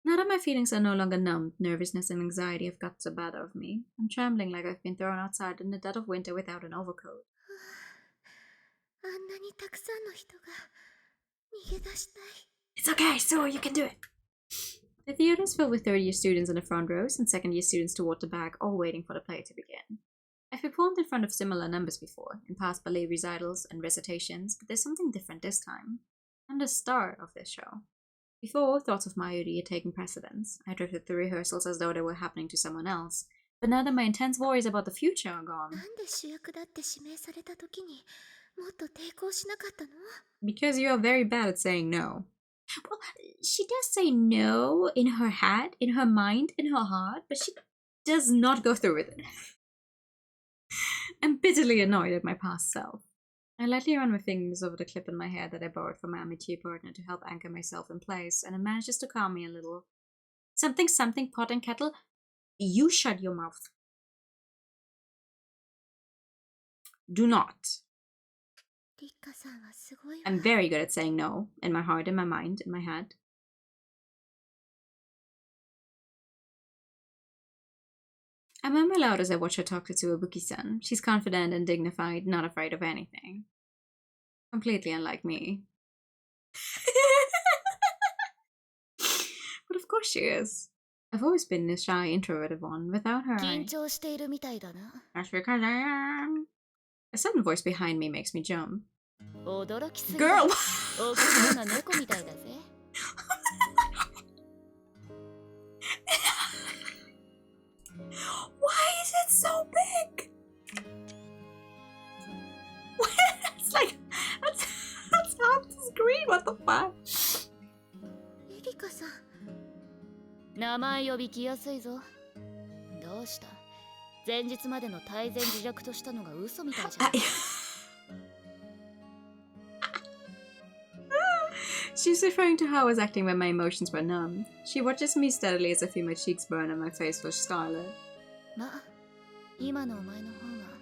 Now that my feelings are no longer numbed, nervousness and anxiety have got the better of me. I'm trembling like I've been thrown outside in the dead of winter without an overcoat. It's okay, so you can do it! The theater is filled with third-year students in the front rows and second-year students toward the back, all waiting for the play to begin. I've performed in front of similar numbers before, in past ballet recitals and recitations, but there's something different this time. I'm the star of this show. Before, thoughts of Mayuri had taken precedence. I drifted through rehearsals as though they were happening to someone else. But now that my intense worries about the future are gone. Because you are very bad at saying no. Well, she does say no in her head, in her mind, in her heart, but she does not go through with it. I'm bitterly annoyed at my past self. I lightly run my fingers over the clip in my hair that I borrowed from my amitié partner to help anchor myself in place, and it manages to calm me a little. Something, pot and kettle. You shut your mouth. Do not. I'm very good at saying no, in my heart, in my mind, in my head. I murmur loud as I watch her talk to Tsuwabuki-san. She's confident and dignified, not afraid of anything. Completely unlike me. But of course she is. I've always been the shy, introverted one. Without her, That's because I am. A sudden voice behind me makes me jump. Girl! is it so big? It's like that's half the screen. What the fuck? エリカさん。名前呼びきやすいぞ。どうした？前日までの大前自弱としたのが嘘みたいじゃん。She's referring to how I was acting when my emotions were numb. She watches me steadily as I feel my cheeks burn and my face flush scarlet.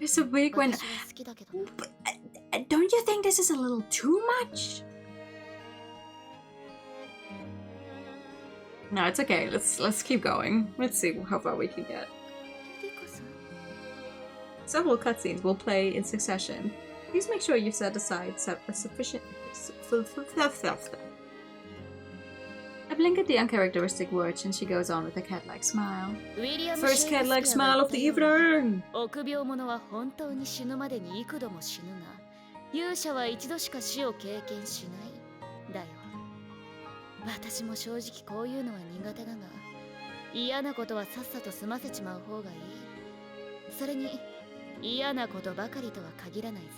It's so big when... Don't you think this is a little too much? No, it's okay. Let's keep going. Let's see how far we can get. Several cutscenes will play in succession. Please make sure you've set aside a sufficient... I blink at the uncharacteristic words and she goes on with a cat-like smile. First cat-like smile of the evening! 私も正直こういうのは苦手だが、嫌なことはさっさと済ませちまう方がいい。それに嫌なことばかりとは限らないぜ。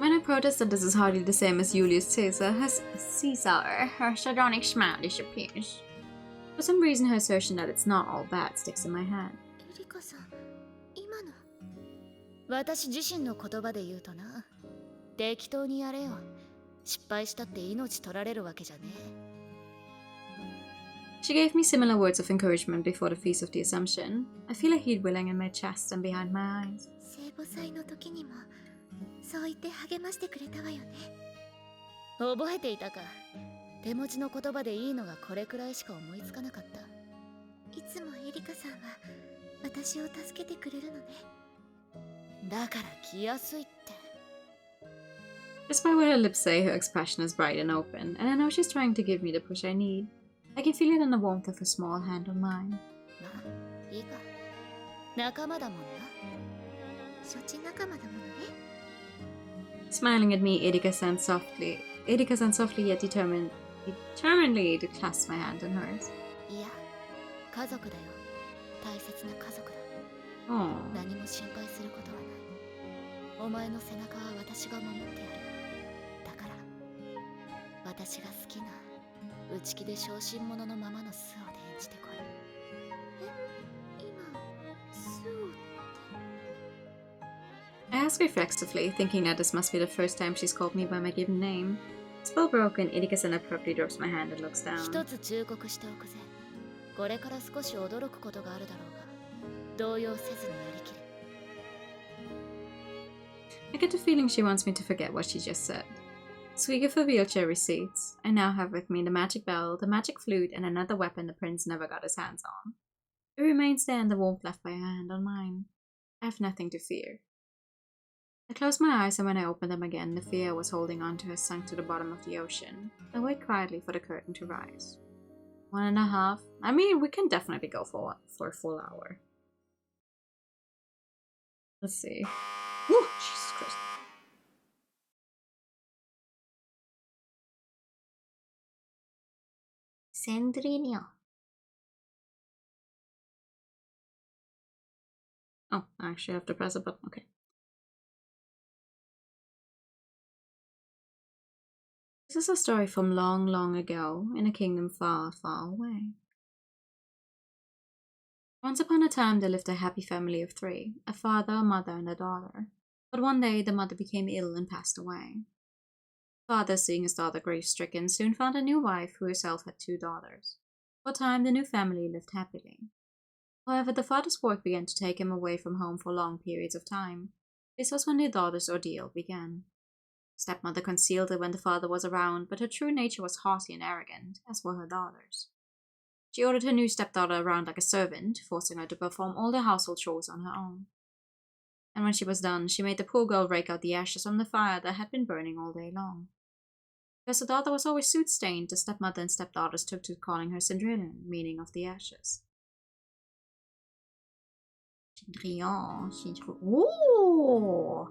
When I protest that this is hardly the same as Julius Caesar, her sardonic smile disappears. For some reason, her assertion that it's not all bad sticks in my head. エリカさん、今の私自身の言葉で言うとな、適当にやれよ。失敗したって命取られるわけじゃねえ。She gave me similar words of encouragement before the Feast of the Assumption. I feel a heat welling in my chest and behind my eyes. 聖母祭の時にもそう言って励ましてくれたわよね。覚えていたか。手持ちの言葉でいいのがこれくらいしか思いつかなかった。いつもエリカさんは私を助けてくれるのね。だから来やすいって。Despite what her lips say, her expression is bright and open, and I know she's trying to give me the push I need. I can feel it in the warmth of her small hand on mine. まあ、いいか。仲間だもんな。承知仲間だものね。Smiling at me, Erika said softly yet determinedly to clasp my hand in hers. いや、家族だよ。大切な家族だ。Aww. 何も心配することはない。お前の背中は私が守ってやる。だから、私が好きな内気で小心者のままの素を演じてこい。今、素をって。I ask reflexively, thinking that this must be the first time she's called me by my given name. Spell broken, Erika-san abruptly drops my hand and looks down. 一つ忠告しておくぜ。これから少し驚くことがあるだろうが、動揺せずにやりきれ。I get the feeling she wants me to forget what she just said. Squeaky for wheelchair receipts. I now have with me the magic bell, the magic flute, and another weapon the prince never got his hands on. It remains there in the warmth left by her hand on mine. I have nothing to fear. I closed my eyes, and when I opened them again, the fear I was holding on to has sunk to the bottom of the ocean. I wait quietly for the curtain to rise. 1.5. I mean, we can definitely go for a full hour. Let's see. Woo! Jesus Christ. Sandrinho. Oh, I actually have to press a button. Okay. This is a story from long, long ago, in a kingdom far, far away. Once upon a time there lived a happy family of 3, a father, a mother, and a daughter. But one day the mother became ill and passed away. The father, seeing his daughter grief-stricken, soon found a new wife who herself had 2 daughters. For a time the new family lived happily. However, the father's work began to take him away from home for long periods of time. This was when the daughter's ordeal began. Stepmother concealed it when the father was around, but her true nature was haughty and arrogant, as were her daughters. She ordered her new stepdaughter around like a servant, forcing her to perform all the household chores on her own. And when she was done, she made the poor girl rake out the ashes from the fire that had been burning all day long. Because the daughter was always soot-stained, the stepmother and stepdaughters took to calling her Cendrillon, meaning of the ashes. Cendrillon. Ooh!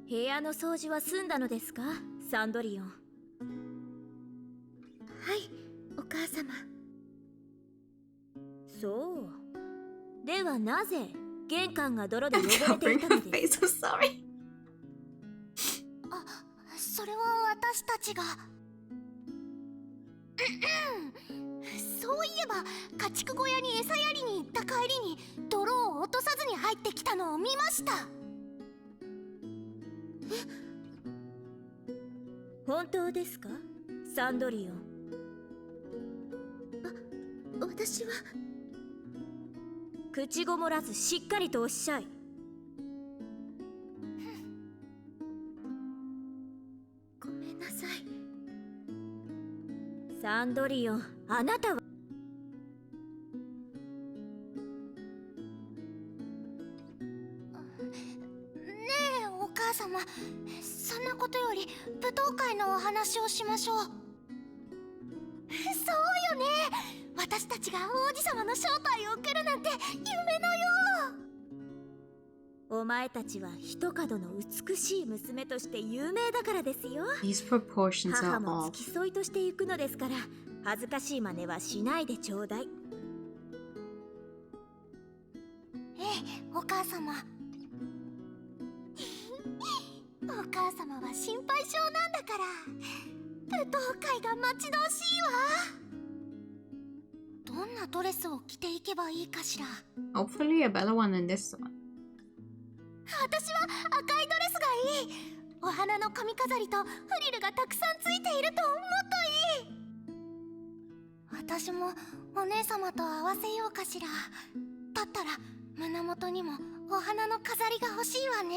部屋の掃除は済んだのですか、サンドリオン。はい、お母様。そう。ではなぜ玄関が泥で汚れていたのです。あ、それは私たちが。そういえば家畜小屋に餌やりに行った帰りに泥を落とさずに入ってきたのを見ました。本当ですか、サンドリオン。私は。口ごもらずしっかりとおっしゃい。ごめんなさい。サンドリオン、あなたは。ねえお母様、そんなことより舞踏会のお話をしましょう。そうよね、私たちが王子様の招待を受けるなんて夢のよう。お前たちは一角の美しい娘として有名だからですよ。母も付き添いとして行くのですから、恥ずかしい真似はしないでちょうだい。ええ、お母様。お母様は心配性なんだから舞踏会が待ち遠しいわ。どんなドレスを着ていけばいいかしら。 Hopefully a better one than this one. 私は赤いドレスがいい。お花の髪飾りとフリルがたくさんついているともっといい。私もお姉様と合わせようかしら。だったら胸元にもお花の飾りが欲しいわね。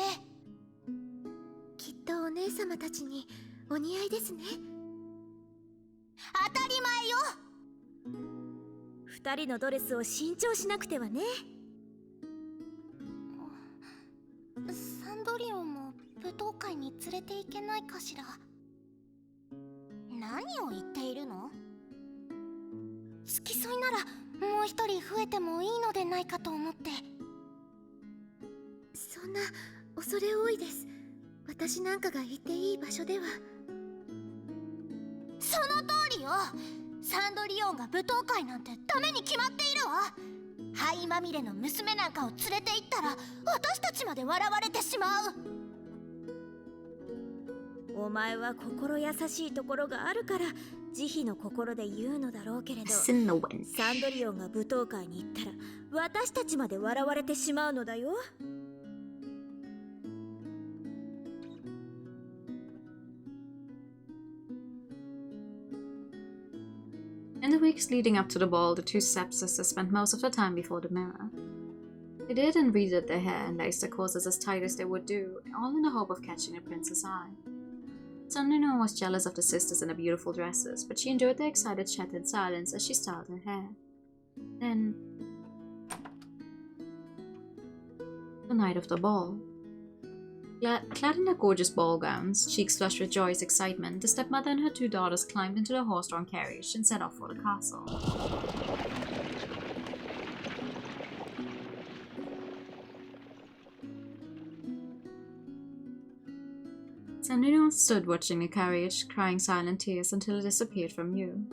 きっとお姉様たちにお似合いですね。当たり前よ。二人のドレスを新調しなくてはね。サンドリオンも舞踏会に連れて行けないかしら。何を言っているの。付き添いならもう一人増えてもいいのでないかと思って。そんな恐れ多いです。私なんかがいていい場所では。その通りよ。サンドリオンが舞踏会なんてダメに決まっているわ。灰まみれの娘なんかを連れて行ったら私たちまで笑われてしまう。お前は心優しいところがあるから慈悲の心で言うのだろうけれど、サンドリオンが舞踏会に行ったら私たちまで笑われてしまうのだよ。In the weeks leading up to the ball, the two stepsisters spent most of their time before the mirror. They did and redid their hair and laced their corsets as tight as they would do, all in the hope of catching the prince's eye. Sunderno was jealous of the sisters and their beautiful dresses, but she enjoyed their excited chat in silence as she styled her hair. Then, the night of the ball. Clad in their gorgeous ball gowns, cheeks flushed with joyous excitement, the stepmother and her two daughters climbed into the horse-drawn carriage and set off for the castle. Sandrine stood watching the carriage, crying silent tears until it disappeared from view.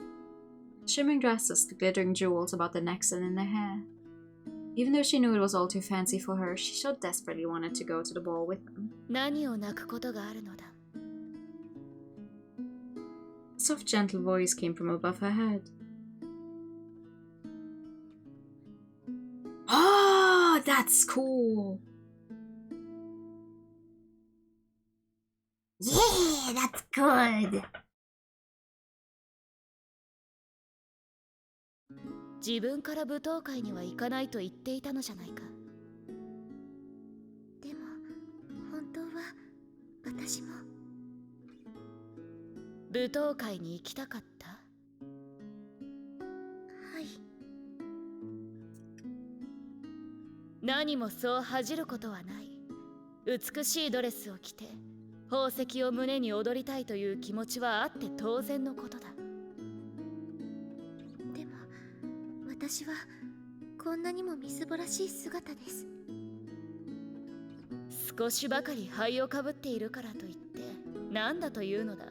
Shimmering dresses, the glittering jewels about their necks and in their hair. Even though she knew it was all too fancy for her, she so desperately wanted to go to the ball with them. A soft, gentle voice came from above her head. Oh, that's cool! Yeah, that's good. 自分から舞踏会には行かないと言っていたのじゃないか。でも本当は私も舞踏会に行きたかった。はい。何もそう恥じることはない。美しいドレスを着て宝石を胸に踊りたいという気持ちはあって当然のことだ。でも私はこんなにもみすぼらしい姿です。少しばかり灰をかぶっているからといって何だというのだ。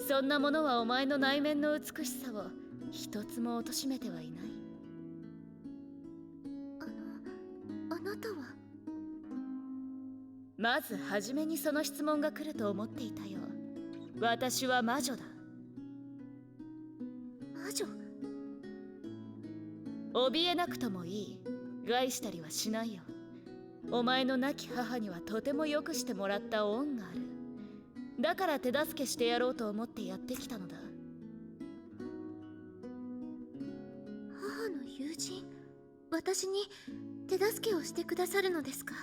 そんなものはお前の内面の美しさを一つも貶めてはいない。あなたは？まず初めにその質問が来ると思っていたよ。私は魔女だ。魔女？怯えなくともいい。害したりはしないよ。お前の亡き母にはとてもよくしてもらった恩がある。だから手助けしてやろうと思ってやってきたのだ。母の友人？私に手助けをしてくださるのですか？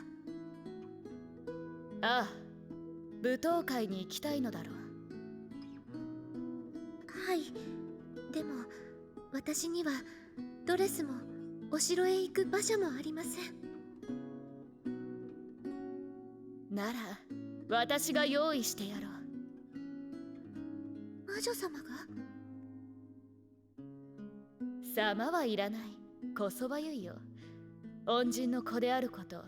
ああ、舞踏会に行きたいのだろう。はい。でも私にはドレスもお城へ行く馬車もありません。なら私が用意してやろう。魔女様が？様はいらない。こそばゆいよ。恩人の子であること、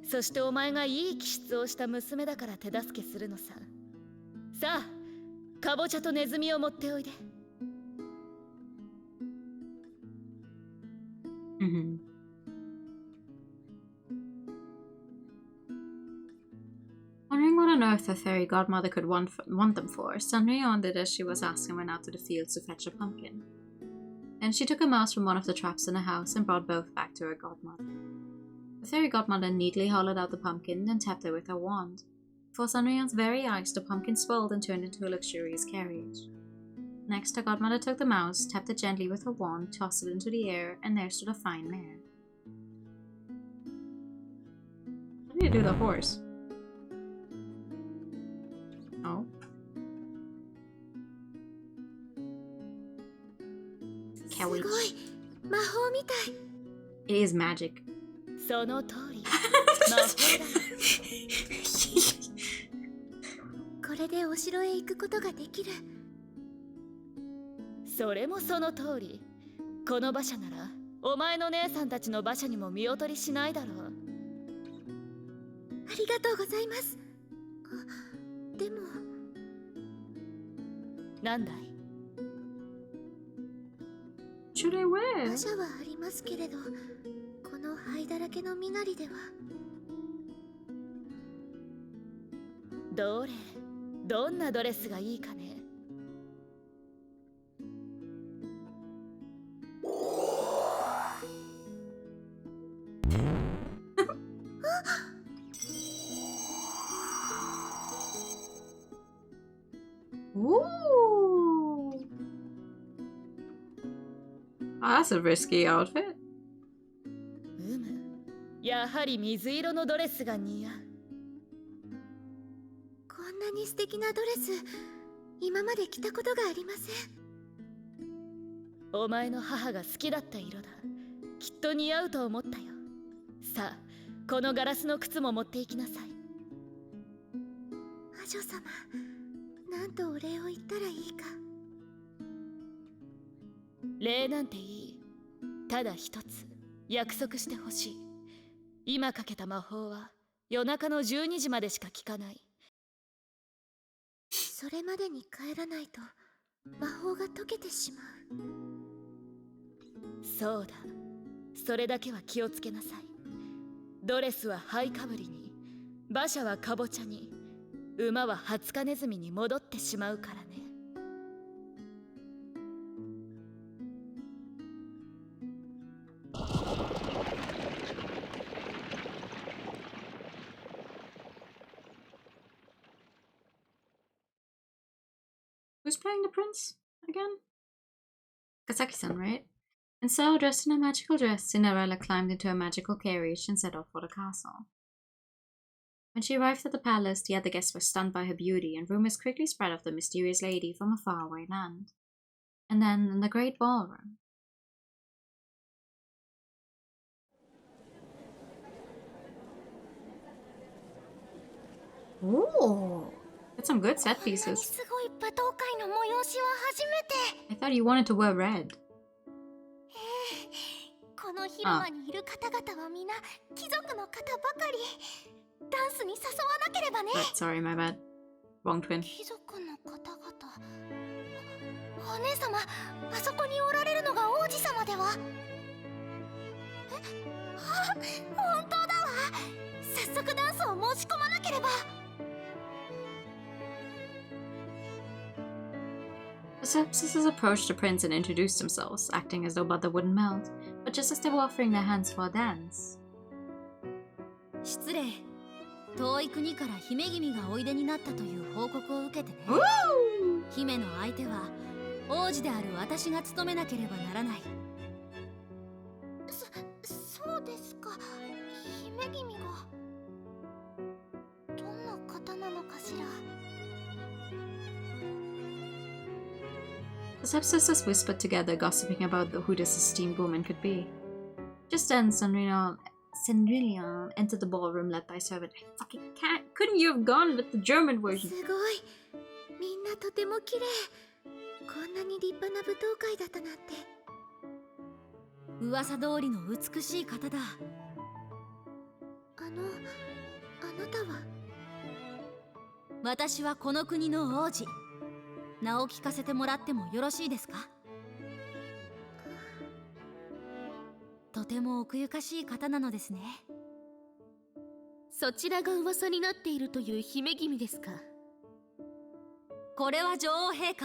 そしてお前がいい気質をした娘だから手助けするのさ。さあ、かぼちゃとネズミを持っておいで。Wondering what on earth her fairy godmother could want them for, Sunray wondered as she was asking went out to the fields to fetch a pumpkin. Then she took a mouse from one of the traps in the house and brought both back to her godmother. The fairy godmother neatly hollowed out the pumpkin and tapped it with her wand. Before Sunrayon's very eyes, the pumpkin swelled and turned into a luxurious carriage. Next, her godmother took the mouse, tapped it gently with her wand, tossed it into the air, and there stood a fine mare. How do you do the horse? Oh. Carriage. すごい。魔法みたい。It is magic. その通り。魔法だ。これでお城へ行くことができる。それもその通り。この馬車ならお前の姉さんたちの馬車にも見劣りしないだろう。ありがとうございます。でもなんだい？ Should I wear? 馬車はありますけれど、この灰だらけの身なりでは。どれ、どんなドレスがいいかね。Ooh. Oh, that's a risky outfit. やはり水色のドレスが似合う。こんなに素敵なドレス、今まで着たことがありません。お前の母が好きだった色だ。きっと似合うと思ったよ。さあ、このガラスの靴も持っていきなさい。魔女様、なんとお礼を言ったらいいか。礼なんていい。ただ一つ約束してほしい。今かけた魔法は夜中の12時までしか効かない。それまでに帰らないと魔法が解けてしまう。そうだ、それだけは気をつけなさい。ドレスは灰かぶりに、馬車はかぼちゃに、馬はハツカネズミに戻ってしまうからね。Who's playing the prince again? Kasaki-san, right? And so, dressed in a magical dress, Cinderella climbed into a magical carriage and set off for the castle. When she arrived at the palace, the other guests were stunned by her beauty, and rumors quickly spread of the mysterious lady from a faraway land. And then, in the great ballroom. Ooh! That's some good set pieces. すごい舞踏会の催しは初めて。I thought you wanted to wear red. この広場にいる方々は皆貴族の方ばかり。ダンスに誘わなければね。 Sorry, my bad. Wrong twin. 貴族の方々、お姉様、あそこにおられるのが王子様では？本当だわ。早速ダンスを申し込まなければ。The stepsisters approached the prince and introduced themselves, acting as though butter wouldn't melt, but just as they were offering their hands for a dance. 失礼。遠い国から姫君がおいでになったという報告を受けてね。姫の相手は王子である私が務めなければならない。そうですか。姫君がどんな方なのかしら。The stepsisters whispered together, gossiping about who this esteemed woman could be. Just then, Cendrillon entered the ballroom led by a servant. I fucking can't. Couldn't you have gone with the German version? すごい。みんなとても綺麗。こんなに立派な舞踏会だったなんて。噂通りの美しい方だ。あなたは？私はこの国の王子。名を聞かせてもらってもよろしいですか？とても奥ゆかしい方なのですね。そちらが噂になっているという姫君ですか？これは女王陛下。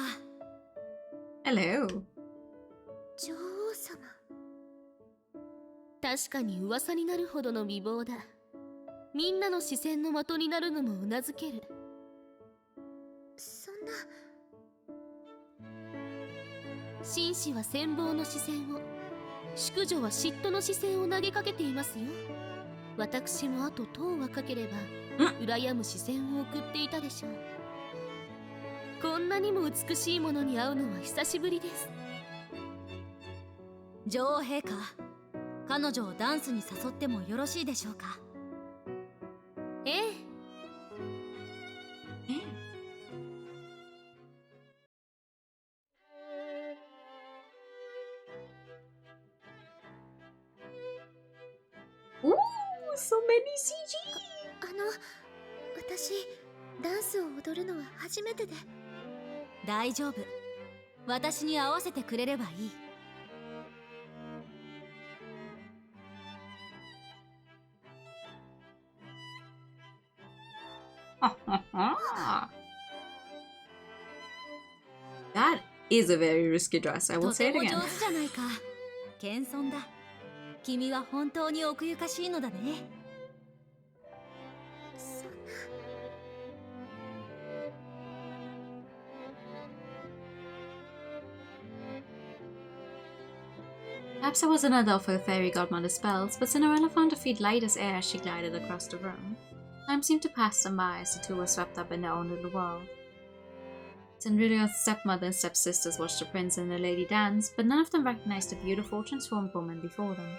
Hello. 女王様。確かに噂になるほどの美貌だ。みんなの視線の的になるのもうなずける。そんな。紳士は羨望の視線を、淑女は嫉妬の視線を投げかけていますよ。私もあと10若ければ羨む視線を送っていたでしょう。こんなにも美しいものに会うのは久しぶりです。女王陛下、彼女をダンスに誘ってもよろしいでしょうか？ええ。Ooh, so many CG! 私、ダンスを踊るのは初めてで。大丈夫。私に合わせてくれればいい。That is a very risky dress. I will と say て it も again. 上手じゃないか。謙遜だ。君は本当に奥ゆかしいのだね。そんな。Perhaps I was another of her fairy godmother's spells, but Cinderella found her feet light as air as she glided across the room. Time seemed to pass them by as the two were swept up in their own little world. Cinderella's stepmother and stepsisters watched the prince and the lady dance, but none of them recognized the beautiful, transformed woman before them.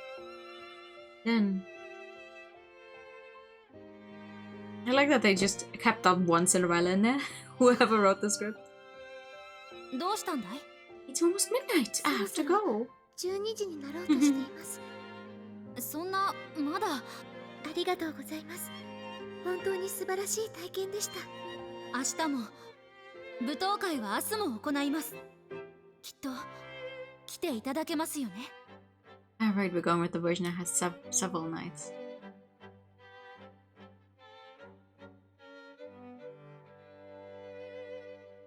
Then... I like that they just kept up one Cinderella in there, whoever wrote the script. どうしたんだい? It's almost midnight. I have to go. 12時になろうとしています。そんな、まだ。ありがとうございます。本当に素晴らしい体験でした。明日も、舞踏会は明日も行います。きっと、来ていただけますよね。Alright, we're going with the version that has several nights.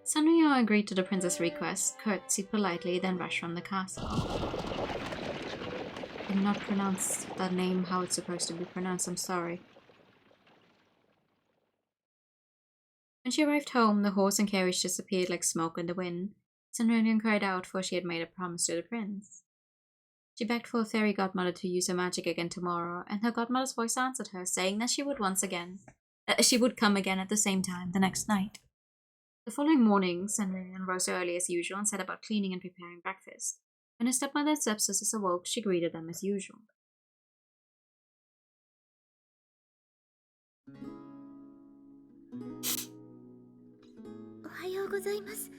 Sanrio agreed to the prince's request, curtsied politely, then rushed from the castle. Did not pronounce that name how it's supposed to be pronounced, I'm sorry. When she arrived home, the horse and carriage disappeared like smoke in the wind. Sanrio cried out, for she had made a promise to the prince. She begged for a fairy godmother to use her magic again tomorrow, and her godmother's voice answered her, saying that she would come again at the same time the next night. The following morning, Cendrillon rose early as usual and set about cleaning and preparing breakfast. When her stepmother and stepsisters awoke, she greeted them as usual. おはようございます。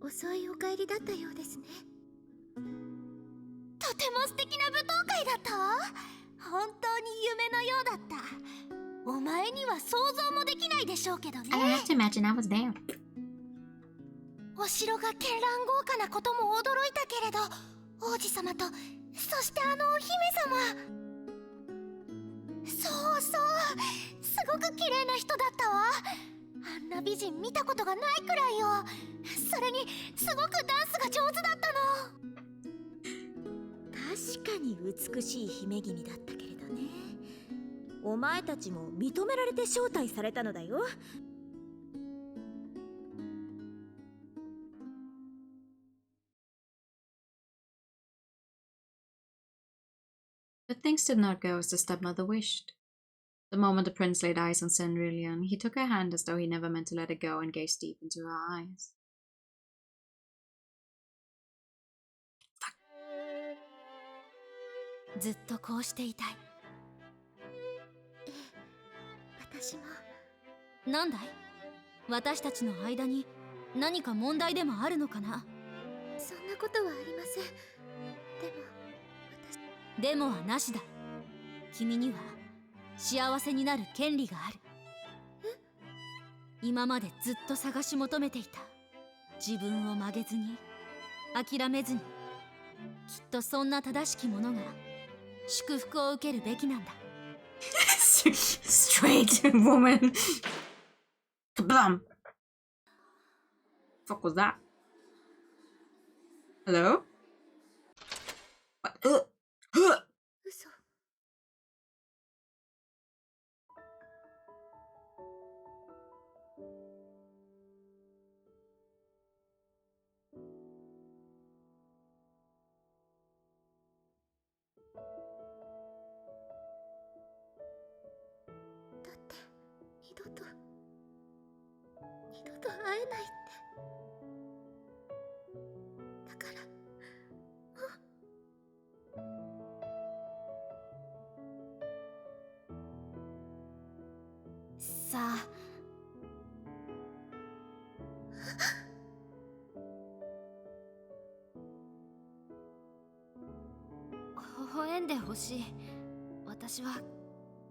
遅いお帰りだったようですね。とても素敵な舞踏会だったわ。本当に夢のようだった。お前には想像もできないでしょうけどね。 I have to imagine I was there. お城が絢爛豪華なことも驚いたけれど、王子様とそしてあのお姫様、そうそう、すごく綺麗な人だったわ。あんな美人見たことがないくらいよ。それにすごくダンスが上手だったの。確かに美しい姫君だったけれどね。お前たちも認められて招待されたのだよ。But things did not go as the stepmother wished. The moment the prince laid eyes on Cendrillon, he took her hand as though he never meant to let it go and gazed deep into her eyes. ずっとこうしていたい。私も。なんだい？私たちの間に何か問題でもあるのかな？そんなことはありません。でもはなしだ。君には幸せになる権利がある。今までずっと探し求めていた自分を曲げずに諦めずに、きっとそんな正しき者が祝福を受けるべきなんだ。Straight woman. Kablam. Fuck was that? Hello? What? 嘘。だって二度と会えないって。だからさあ、微笑んでほしい。私は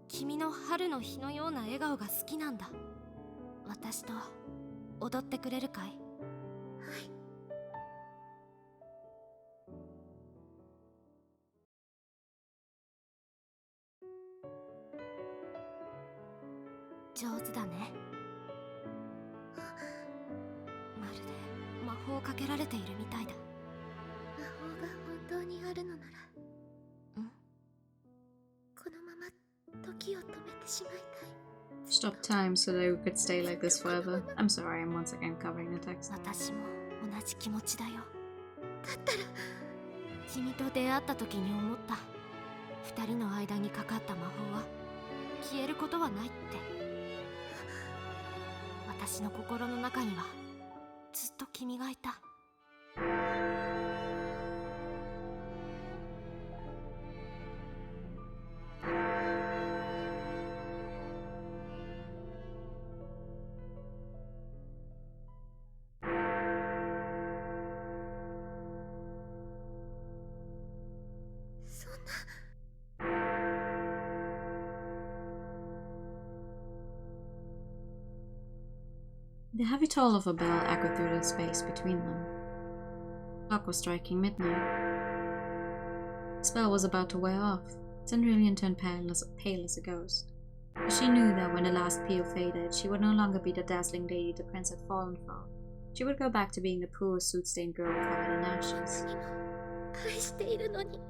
君の春の日のような笑顔が好きなんだ。私と踊ってくれるかい？上手だね。まるで魔法をかけられているみたいだ。魔法が本当にあるのなら、ん？このまま時を止めてしまいたい。 Stop time so that we could stay like this forever. I'm sorry, I'm once again covering the text. 私も同じ気持ちだよ。だったら君と出会った時に思った。二人の間にかかった魔法は消えることはないって。私の心の中にはずっと君がいた。そんな。The heavy toll of a bell echoed through the space between them. The clock was striking midnight. The spell was about to wear off. Cendrillon turned pale as a ghost. But she knew that when the last peal faded, she would no longer be the dazzling lady the prince had fallen for. She would go back to being the poor, soot-stained girl covered in ashes. 愛しているのに。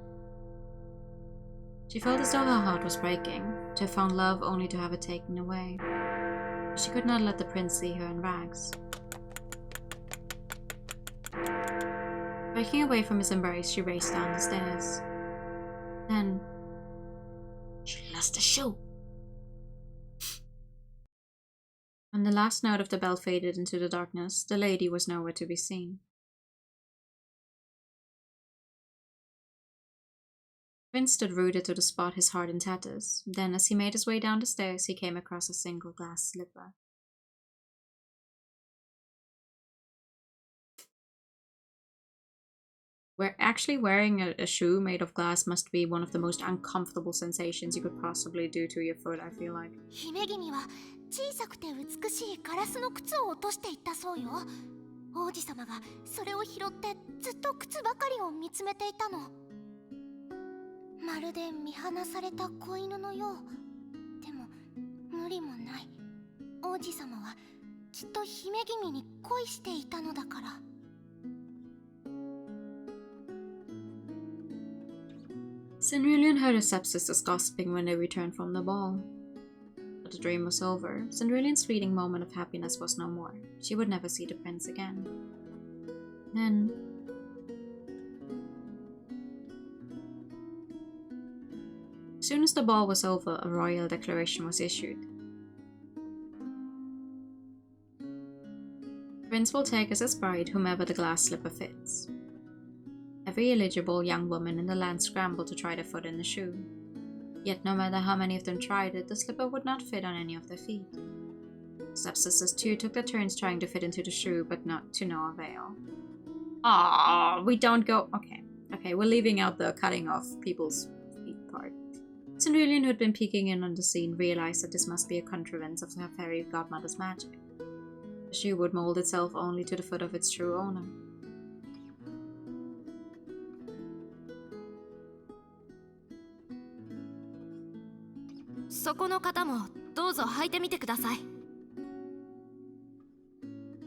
She felt as though her heart was breaking, to have found love only to have it taken away. She could not let the prince see her in rags. Breaking away from his embrace, she raced down the stairs. Then, she lost the shoe. When the last note of the bell faded into the darkness, the lady was nowhere to be seen. Prince stood rooted to the spot, his heart in tatters. Then, as he made his way down the stairs, he came across a single glass slipper. Actually wearing a shoe made of glass must be one of the most uncomfortable sensations you could possibly do to your foot, I feel like. 姫君は小さくて美しいガラスの靴を落としていったそうよ。王子様がそれを拾ってずっと靴ばかりを見つめていたの。まるで見放された子犬のよう。でも無理もない。王子様はきっと姫君に恋していたのだから。Cinderella heard her stepsisters gossiping when they returned from the ball. But the dream was over. Cinderella's fleeting moment of happiness was no more. She would never see the prince again. Then... as soon as the ball was over, a royal declaration was issued. The prince will take as his bride whomever the glass slipper fits. Every eligible young woman in the land scrambled to try their foot in the shoe. Yet no matter how many of them tried it, the slipper would not fit on any of their feet. Stepsisters too took their turns trying to fit into the shoe, but not to no avail. Ah, we don't go... Okay, we're leaving out the cutting off people's feet part. Cinderella, who had been peeking in on the scene, realized that this must be a contrivance of her fairy godmother's magic. The shoe would mold itself only to the foot of its true owner. そこの方もどうぞ履いてみてください。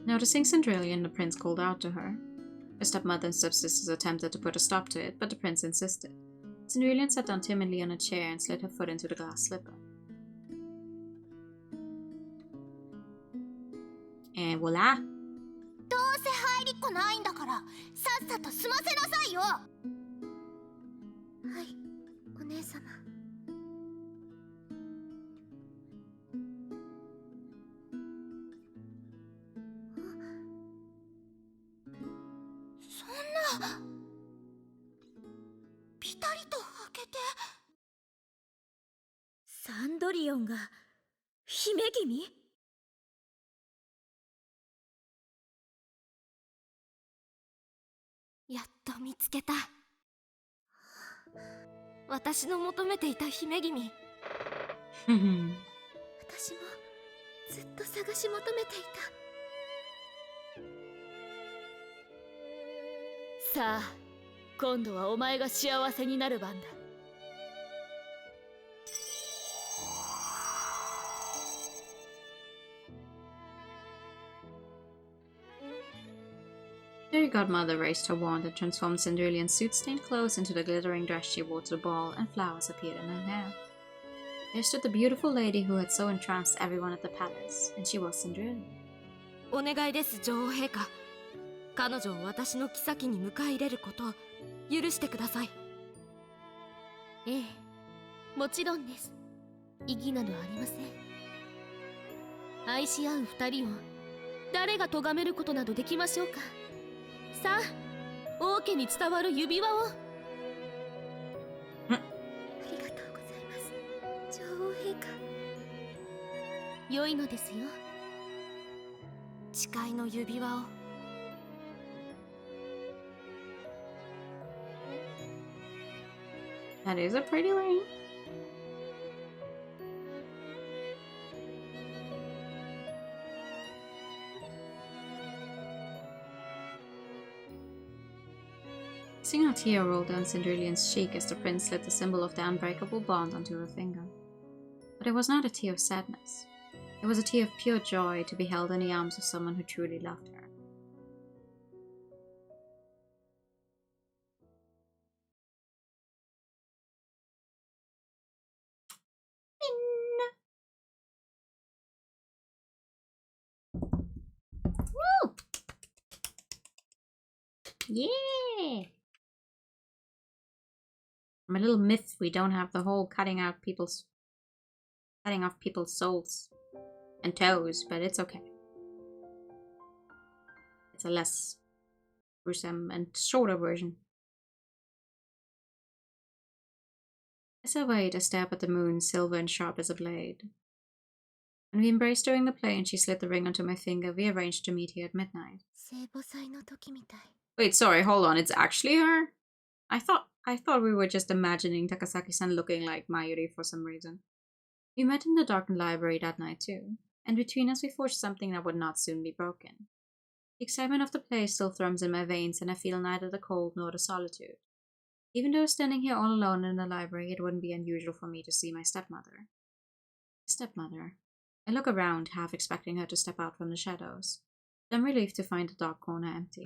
Noticing Cinderella, the prince called out to her. Her stepmother and stepsisters attempted to put a stop to it, but the prince insisted. Cinderella sat down timidly on a chair and slid her foot into the glass slipper. And voila! どうせ入りっこないんだから、さっさと済ませなさいよ。はい、お姉様。そんな。ピタリと開けて。サンドリオンが姫君？やっと見つけた。私の求めていた姫君。私もずっと探し求めていた。さあ、今度はお前が幸せになる番だ。Fairy godmother raised her wand and transformed Cinderella's soot-stained clothes into the glittering dress she wore to the ball, and flowers appeared in her hair. There stood the beautiful lady who had so entranced everyone at the palace, and she was Cinderella. お願いです、女王陛下。彼女を私の妃に迎え入れることを許してください。ええ、もちろんです。意義などありません。愛し合う二人を誰が咎めることなどできましょうか。さあ、王家に伝わる指輪を。ありがとうございます、女王陛下。良いのですよ。誓いの指輪を。That is a pretty ring. Seeing a tear roll down Cinderella's cheek as the prince slid the symbol of the unbreakable bond onto her finger. But it was not a tear of sadness. It was a tear of pure joy to be held in the arms of someone who truly loved her. Woo! Yeah! I'm a little miffed we don't have the whole cutting off people's souls and toes, but it's okay. It's a less gruesome and shorter version. As I wait, I stare up at the moon, silver and sharp as a blade. When we embraced during the play and she slid the ring onto my finger, we arranged to meet here at midnight. Wait, sorry, hold on. It's actually her? I thought we were just imagining Takasaki-san looking like Mayuri for some reason. We met in the darkened library that night too, and between us we forged something that would not soon be broken. The excitement of the play still thrums in my veins, and I feel neither the cold nor the solitude. Even though standing here all alone in the library, it wouldn't be unusual for me to see my stepmother. Stepmother. I look around, half expecting her to step out from the shadows. I'm relieved to find the dark corner empty.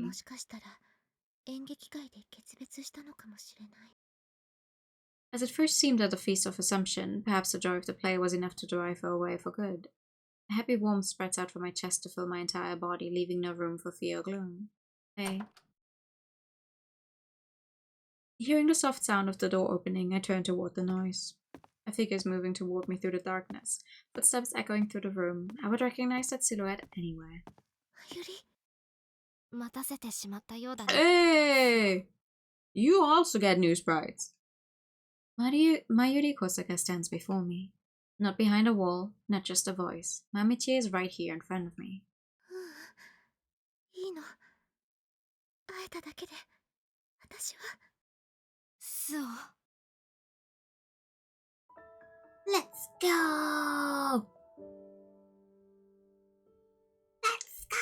As it first seemed at the Feast of Assumption, perhaps the joy of the play was enough to drive her away for good. A happy warmth spreads out from my chest to fill my entire body, leaving no room for fear or gloom. Hey. Hearing the soft sound of the door opening, I turn toward the noise. A figure is moving toward me through the darkness, footsteps echoing through the room. I would recognize that silhouette anywhere. Hey! You also get new sprites. Mayuri Kosaka stands before me. Not behind a wall, not just a voice. Mamichi is right here in front of me. Let's go! Let's go!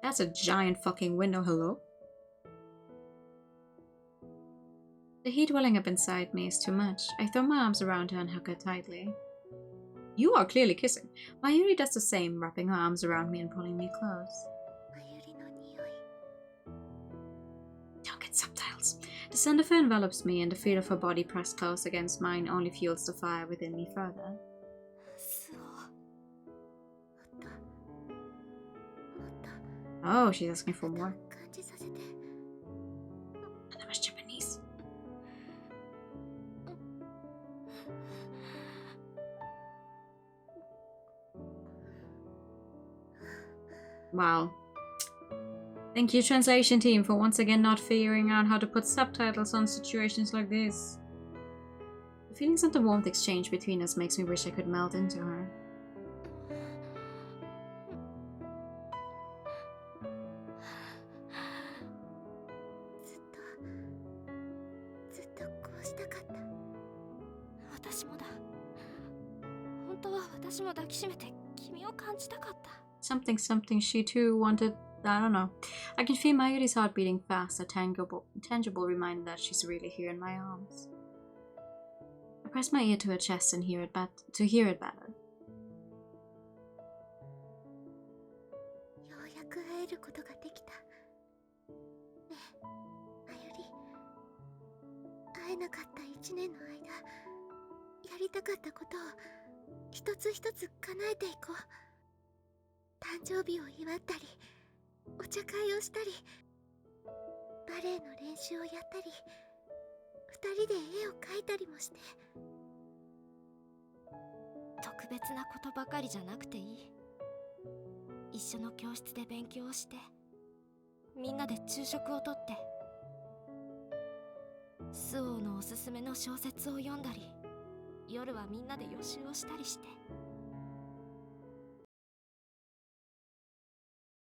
That's a giant fucking window, hello? The heat welling up inside me is too much. I throw my arms around her and hug her tightly. You are clearly kissing. Mayuri does the same, wrapping her arms around me and pulling me close. Don't get subtitles. The scent of her envelops me, and the feel of her body pressed close against mine only fuels the fire within me further. Oh, she's asking for more. That was Japanese. Wow. Thank you, translation team, for once again not figuring out how to put subtitles on situations like this. The feelings of the warmth exchange between us makes me wish I could melt into her. Something she too wanted. I don't know. I can feel Mayuri's heart beating fast, a tangible reminder that she's really here in my arms. I press my ear to her chest and hear it better.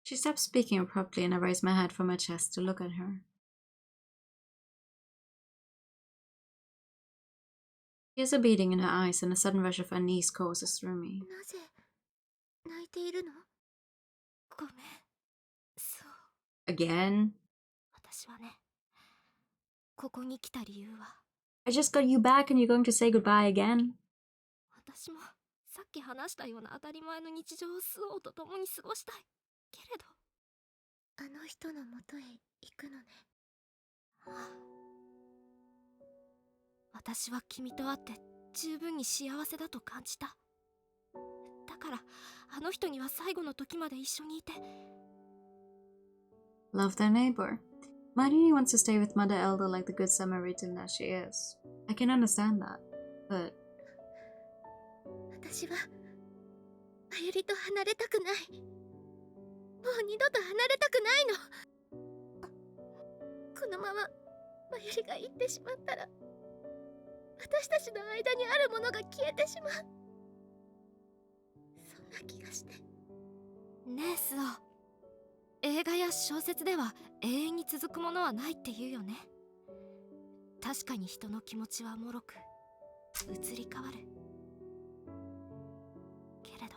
She stops speaking abruptly and I raise my head from my chest to look at her. Tears are beating in her eyes and a sudden rush of unease courses through me. Again? I just got you back and you're going to say goodbye again? Love their neighbor. Marini wants to stay with Mother Elder like the good Samaritan that she is. I can understand that, but... な気がして。ねえスオ、映画や小説では永遠に続くものはないって言うよね。確かに人の気持ちは脆く移り変わるけれど、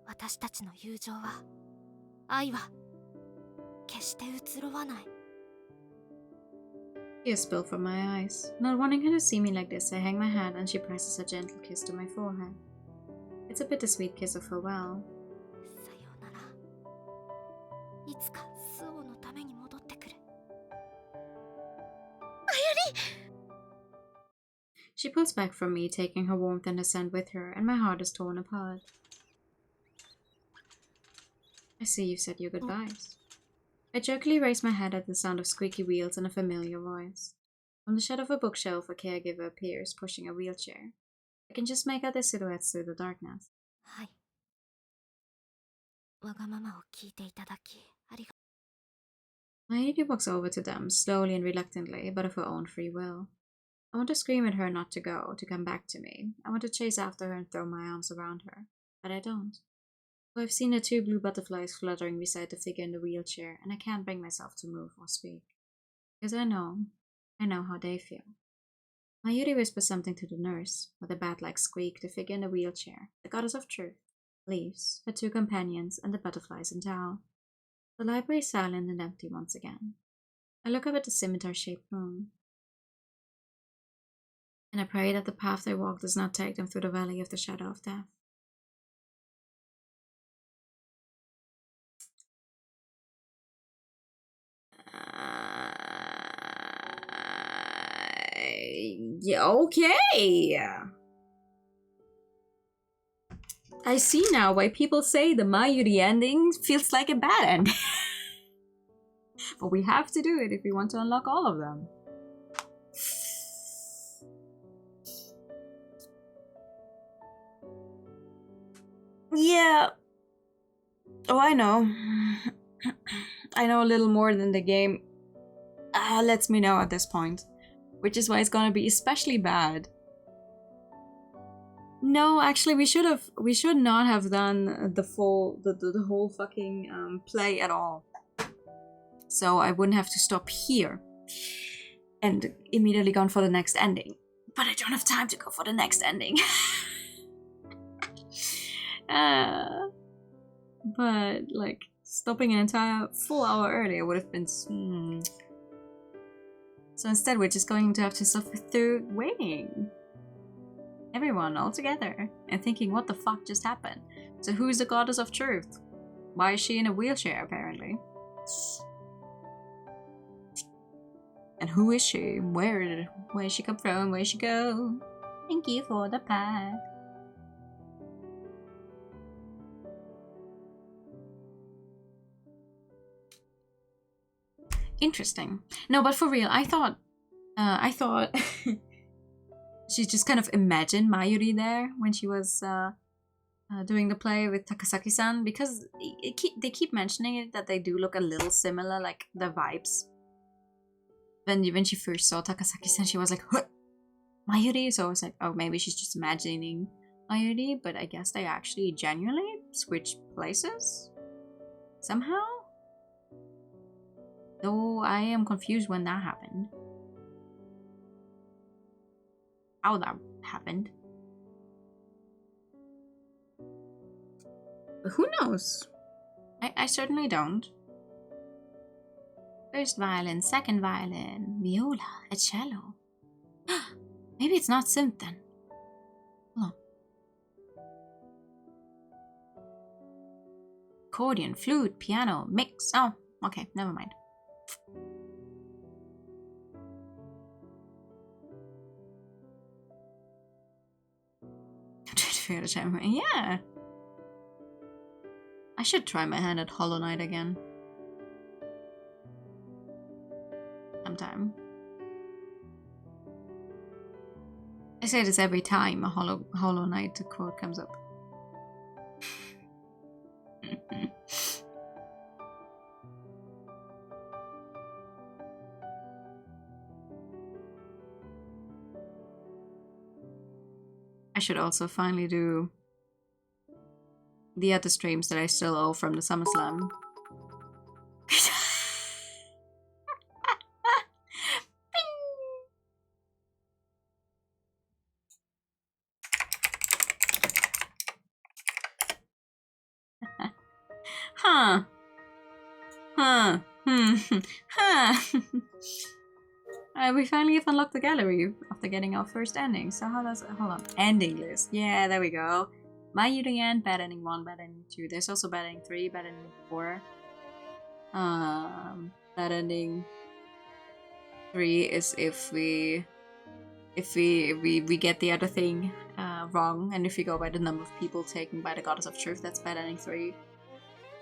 私たちの友情は、愛は決して移ろわない。Tears spill from my eyes. Not wanting her to see me like this, I hang my head and she presses a gentle kiss to my forehead. It's a bittersweet kiss of farewell. さようなら。いつかスオのために戻ってくる。She pulls back from me, taking her warmth and her scent with her, and my heart is torn apart. I see you've said your goodbyes. I jerkily raise my head at the sound of squeaky wheels and a familiar voice. From the shadow of a bookshelf, a caregiver appears, pushing a wheelchair. I can just make out their silhouettes through the darkness. はい。わがままを聞いていただき、ありがとう。 My lady walks over to them, slowly and reluctantly, but of her own free will. I want to scream at her not to go, to come back to me. I want to chase after her and throw my arms around her, but I don't. For I've seen the two blue butterflies fluttering beside the figure in the wheelchair, and I can't bring myself to move or speak. Because I know how they feel. Mayuri whispers something to the nurse. With a bat-like squeak, the figure in the wheelchair, the goddess of truth, leaves, her two companions, and the butterflies in tow. The library is silent and empty once again. I look up at the scimitar-shaped moon, and I pray that the path they walk does not take them through the valley of the shadow of death. Yeah, okay. I see now why people say the Mayuri ending feels like a bad ending. But we have to do it if we want to unlock all of them. Yeah. Oh, I know. I know a little more than the game lets me know at this point. Which is why it's gonna be especially bad. No, actually, we should not have done the whole fucking play at all. So I wouldn't have to stop here and immediately gone for the next ending. But I don't have time to go for the next ending. But like stopping an entire full hour earlier would have been. So instead, we're just going to have to suffer through waiting. Everyone all together and thinking, what the fuck just happened? So who's the goddess of truth? Why is she in a wheelchair, apparently? And who is she? Where did she come from? Where did she go? Thank you for the pack. Interesting. No, but for real, I thought she just kind of imagined Mayuri there when she was doing the play with Takasaki-san, because they keep mentioning it that they do look a little similar, like the vibes. When she first saw Takasaki-san, she was like, huh, Mayuri? So I was like, oh, maybe she's just imagining Mayuri, but I guess they actually genuinely switched places? Somehow? Though I am confused when that happened. How that happened. But who knows? I certainly don't. First violin, second violin, viola, a cello. Maybe it's not synth then. Hold on. Accordion, flute, piano, mix. Oh, okay, never mind. Yeah. I should try my hand at Hollow Knight again. Sometime. I say this every time a Hollow Knight quote comes up. I should also finally do the other streams that I still owe from the SummerSlam. Huh. Huh. Huh. We finally have unlocked the gallery after getting our first ending. So how does... Hold on. Ending list. Yeah, there we go. My Yuri end, bad ending 1, bad ending 2. There's also bad ending 3, bad ending 4. Bad ending 3 is if we get the other thing wrong, and if you go by the number of people taken by the Goddess of Truth, that's bad ending 3.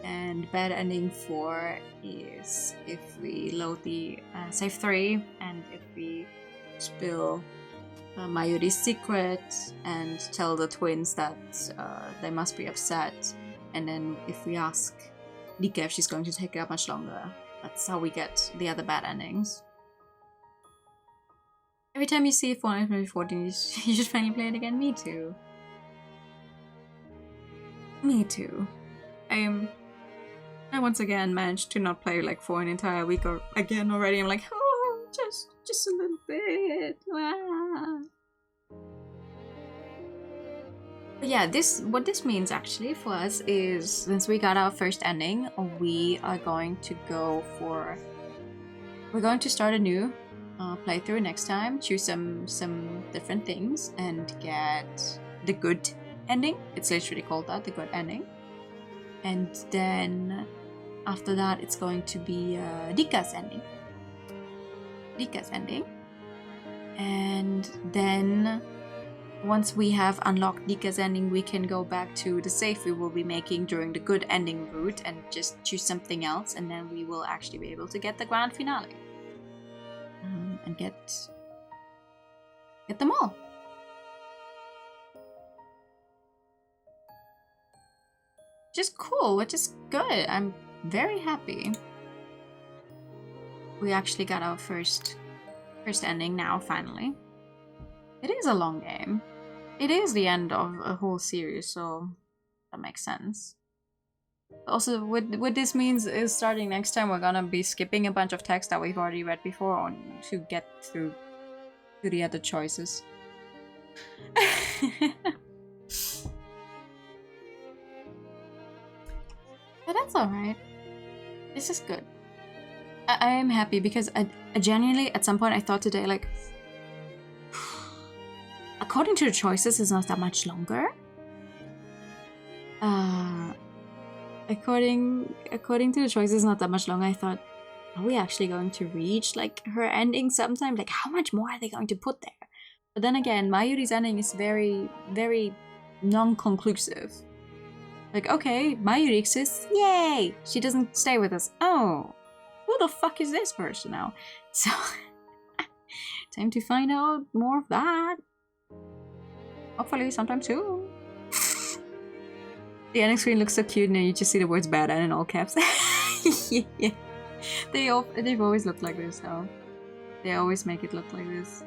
And bad ending 4 is if we load the save 3, and if we spill Mayuri's secret and tell the twins that they must be upset, and then if we ask Nika if she's going to take much longer. That's how we get the other bad endings. Every time you see Final Fantasy 14, you should finally play it again. Me too. Me too. I once again managed to not play like for an entire week or again already. I'm like, oh, just a little bit. Ah. But yeah, what this means actually for us is, since we got our first ending, we are going to we're going to start a new playthrough next time, choose some different things, and get the good ending. It's literally called that, the good ending. And then after that, it's going to be Rika's ending. And then once we have unlocked Rika's ending, we can go back to the save we will be making during the good ending route and just choose something else, and then we will actually be able to get the grand finale. And get them all. Which is cool, which is good. I'm very happy. We actually got our first ending now, finally. It is a long game. It is the end of a whole series, so that makes sense. Also, what this means is starting next time we're gonna be skipping a bunch of text that we've already read before to get through to the other choices. But that's alright. This is good. I am happy because I genuinely, at some point, I thought today, like, according to the choices, it's not that much longer. According to the choices, not that much longer. I thought, are we actually going to reach like her ending sometime? Like, how much more are they going to put there? But then again, Mayuri's ending is very, very non-conclusive. Like, okay, Mayuri exists, yay! She doesn't stay with us. Oh, who the fuck is this person now? So, time to find out more of that. Hopefully sometime soon. The ending screen looks so cute, and then you just see the words "bad" and in all caps. Yeah. They've always looked like this, though. They always make it look like this.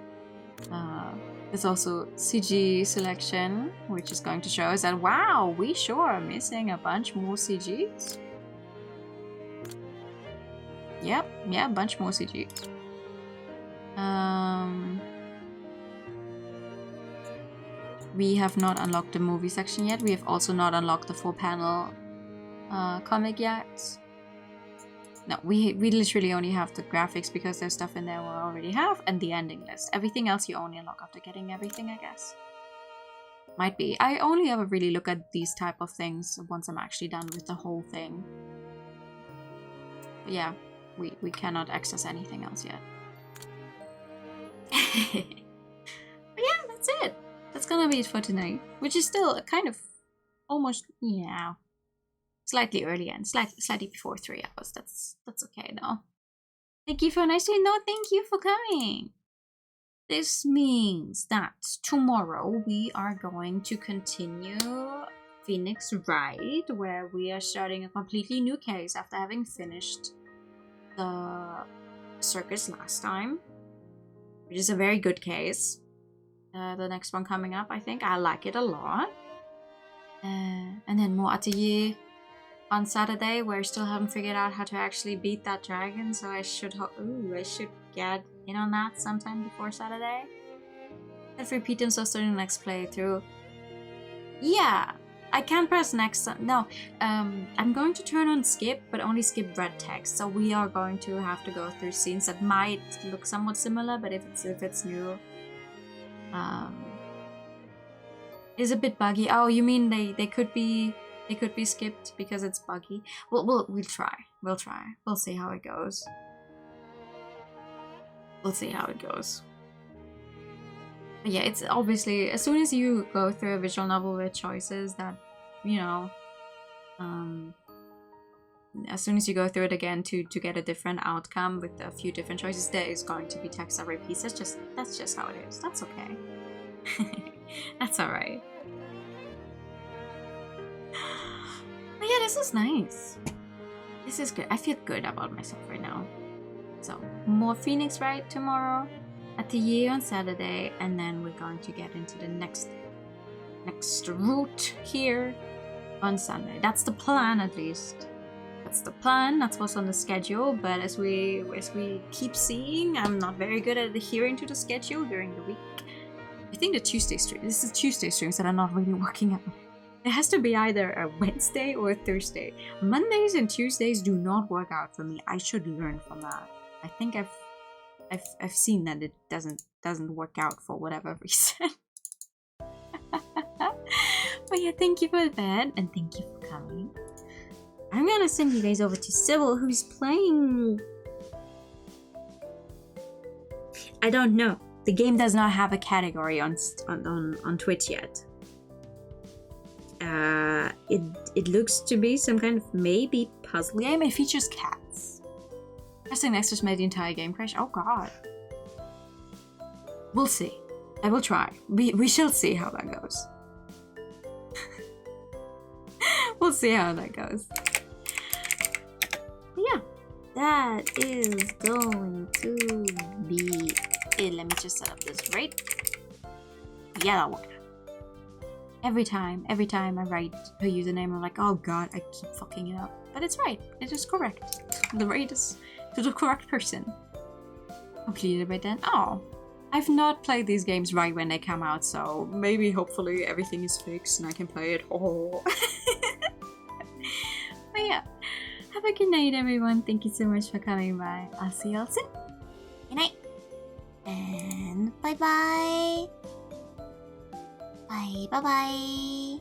There's also CG selection, which is going to show us that, wow, we sure are missing a bunch more CGs. Yep, yeah, a bunch more CGs. We have not unlocked the movie section yet. We have also not unlocked the 4-panel comic yet. No, we literally only have the graphics because there's stuff in there we already have, and the ending list. Everything else you only unlock after getting everything, I guess. Might be. I only ever really look at these type of things once I'm actually done with the whole thing. But yeah, we cannot access anything else yet. But yeah, that's it. That's gonna be it for tonight, which is still kind of almost, yeah, slightly early and slightly before 3 hours. That's okay though. Thank you for a nice day. No, thank you for coming. This means that tomorrow we are going to continue Phoenix Wright, where we are starting a completely new case after having finished the circus last time, which is a very good case. The next one coming up, I think. I like it a lot. And then more atelier on Saturday, where I still haven't figured out how to actually beat that dragon, so I should get in on that sometime before Saturday. Let's repeat themselves during the next playthrough. Yeah, I can't press next. No, I'm going to turn on skip, but only skip red text. So we are going to have to go through scenes that might look somewhat similar, but if it's new, it's a bit buggy. Oh, you mean they could be skipped because it's buggy? We'll try. We'll try. We'll see how it goes. We'll see how it goes. But yeah, it's obviously, as soon as you go through a visual novel with choices that, you know, as soon as you go through it again to get a different outcome with a few different choices, there is going to be text that repeats. That's just how it is. That's okay. That's alright. But yeah, this is nice. This is good. I feel good about myself right now. So, more Phoenix Wright tomorrow, Atelier on Saturday, and then we're going to get into the next route here on Sunday. That's the plan, at least. That's the plan. That's what's on the schedule. But as we keep seeing, I'm not very good at adhering to the schedule during the week. I think the Tuesday stream. This is Tuesday streams that are not really working out. It has to be either a Wednesday or a Thursday. Mondays and Tuesdays do not work out for me. I should learn from that. I think I've seen that it doesn't work out for whatever reason. But yeah, thank you for that, and thank you for coming. I'm gonna send you guys over to Sybil, who's playing. I don't know. The game does not have a category on Twitch yet. It looks to be some kind of maybe puzzle game. It features cats. Pressing X just made the entire game crash. Oh god. We'll see. I will try. We shall see how that goes. We'll see how that goes. But yeah, that is going to be it. Let me just set up this right. Yeah, that worked. Every time I write her username, I'm like, oh god, I keep fucking it up. But it's right. It is correct. The rate is to the correct person. Completed by then. Oh, I've not played these games right when they come out, so maybe, hopefully, everything is fixed and I can play it. Oh. But yeah, have a good night, everyone. Thank you so much for coming by. I'll see you all soon. Good night. And bye-bye. Bye-bye.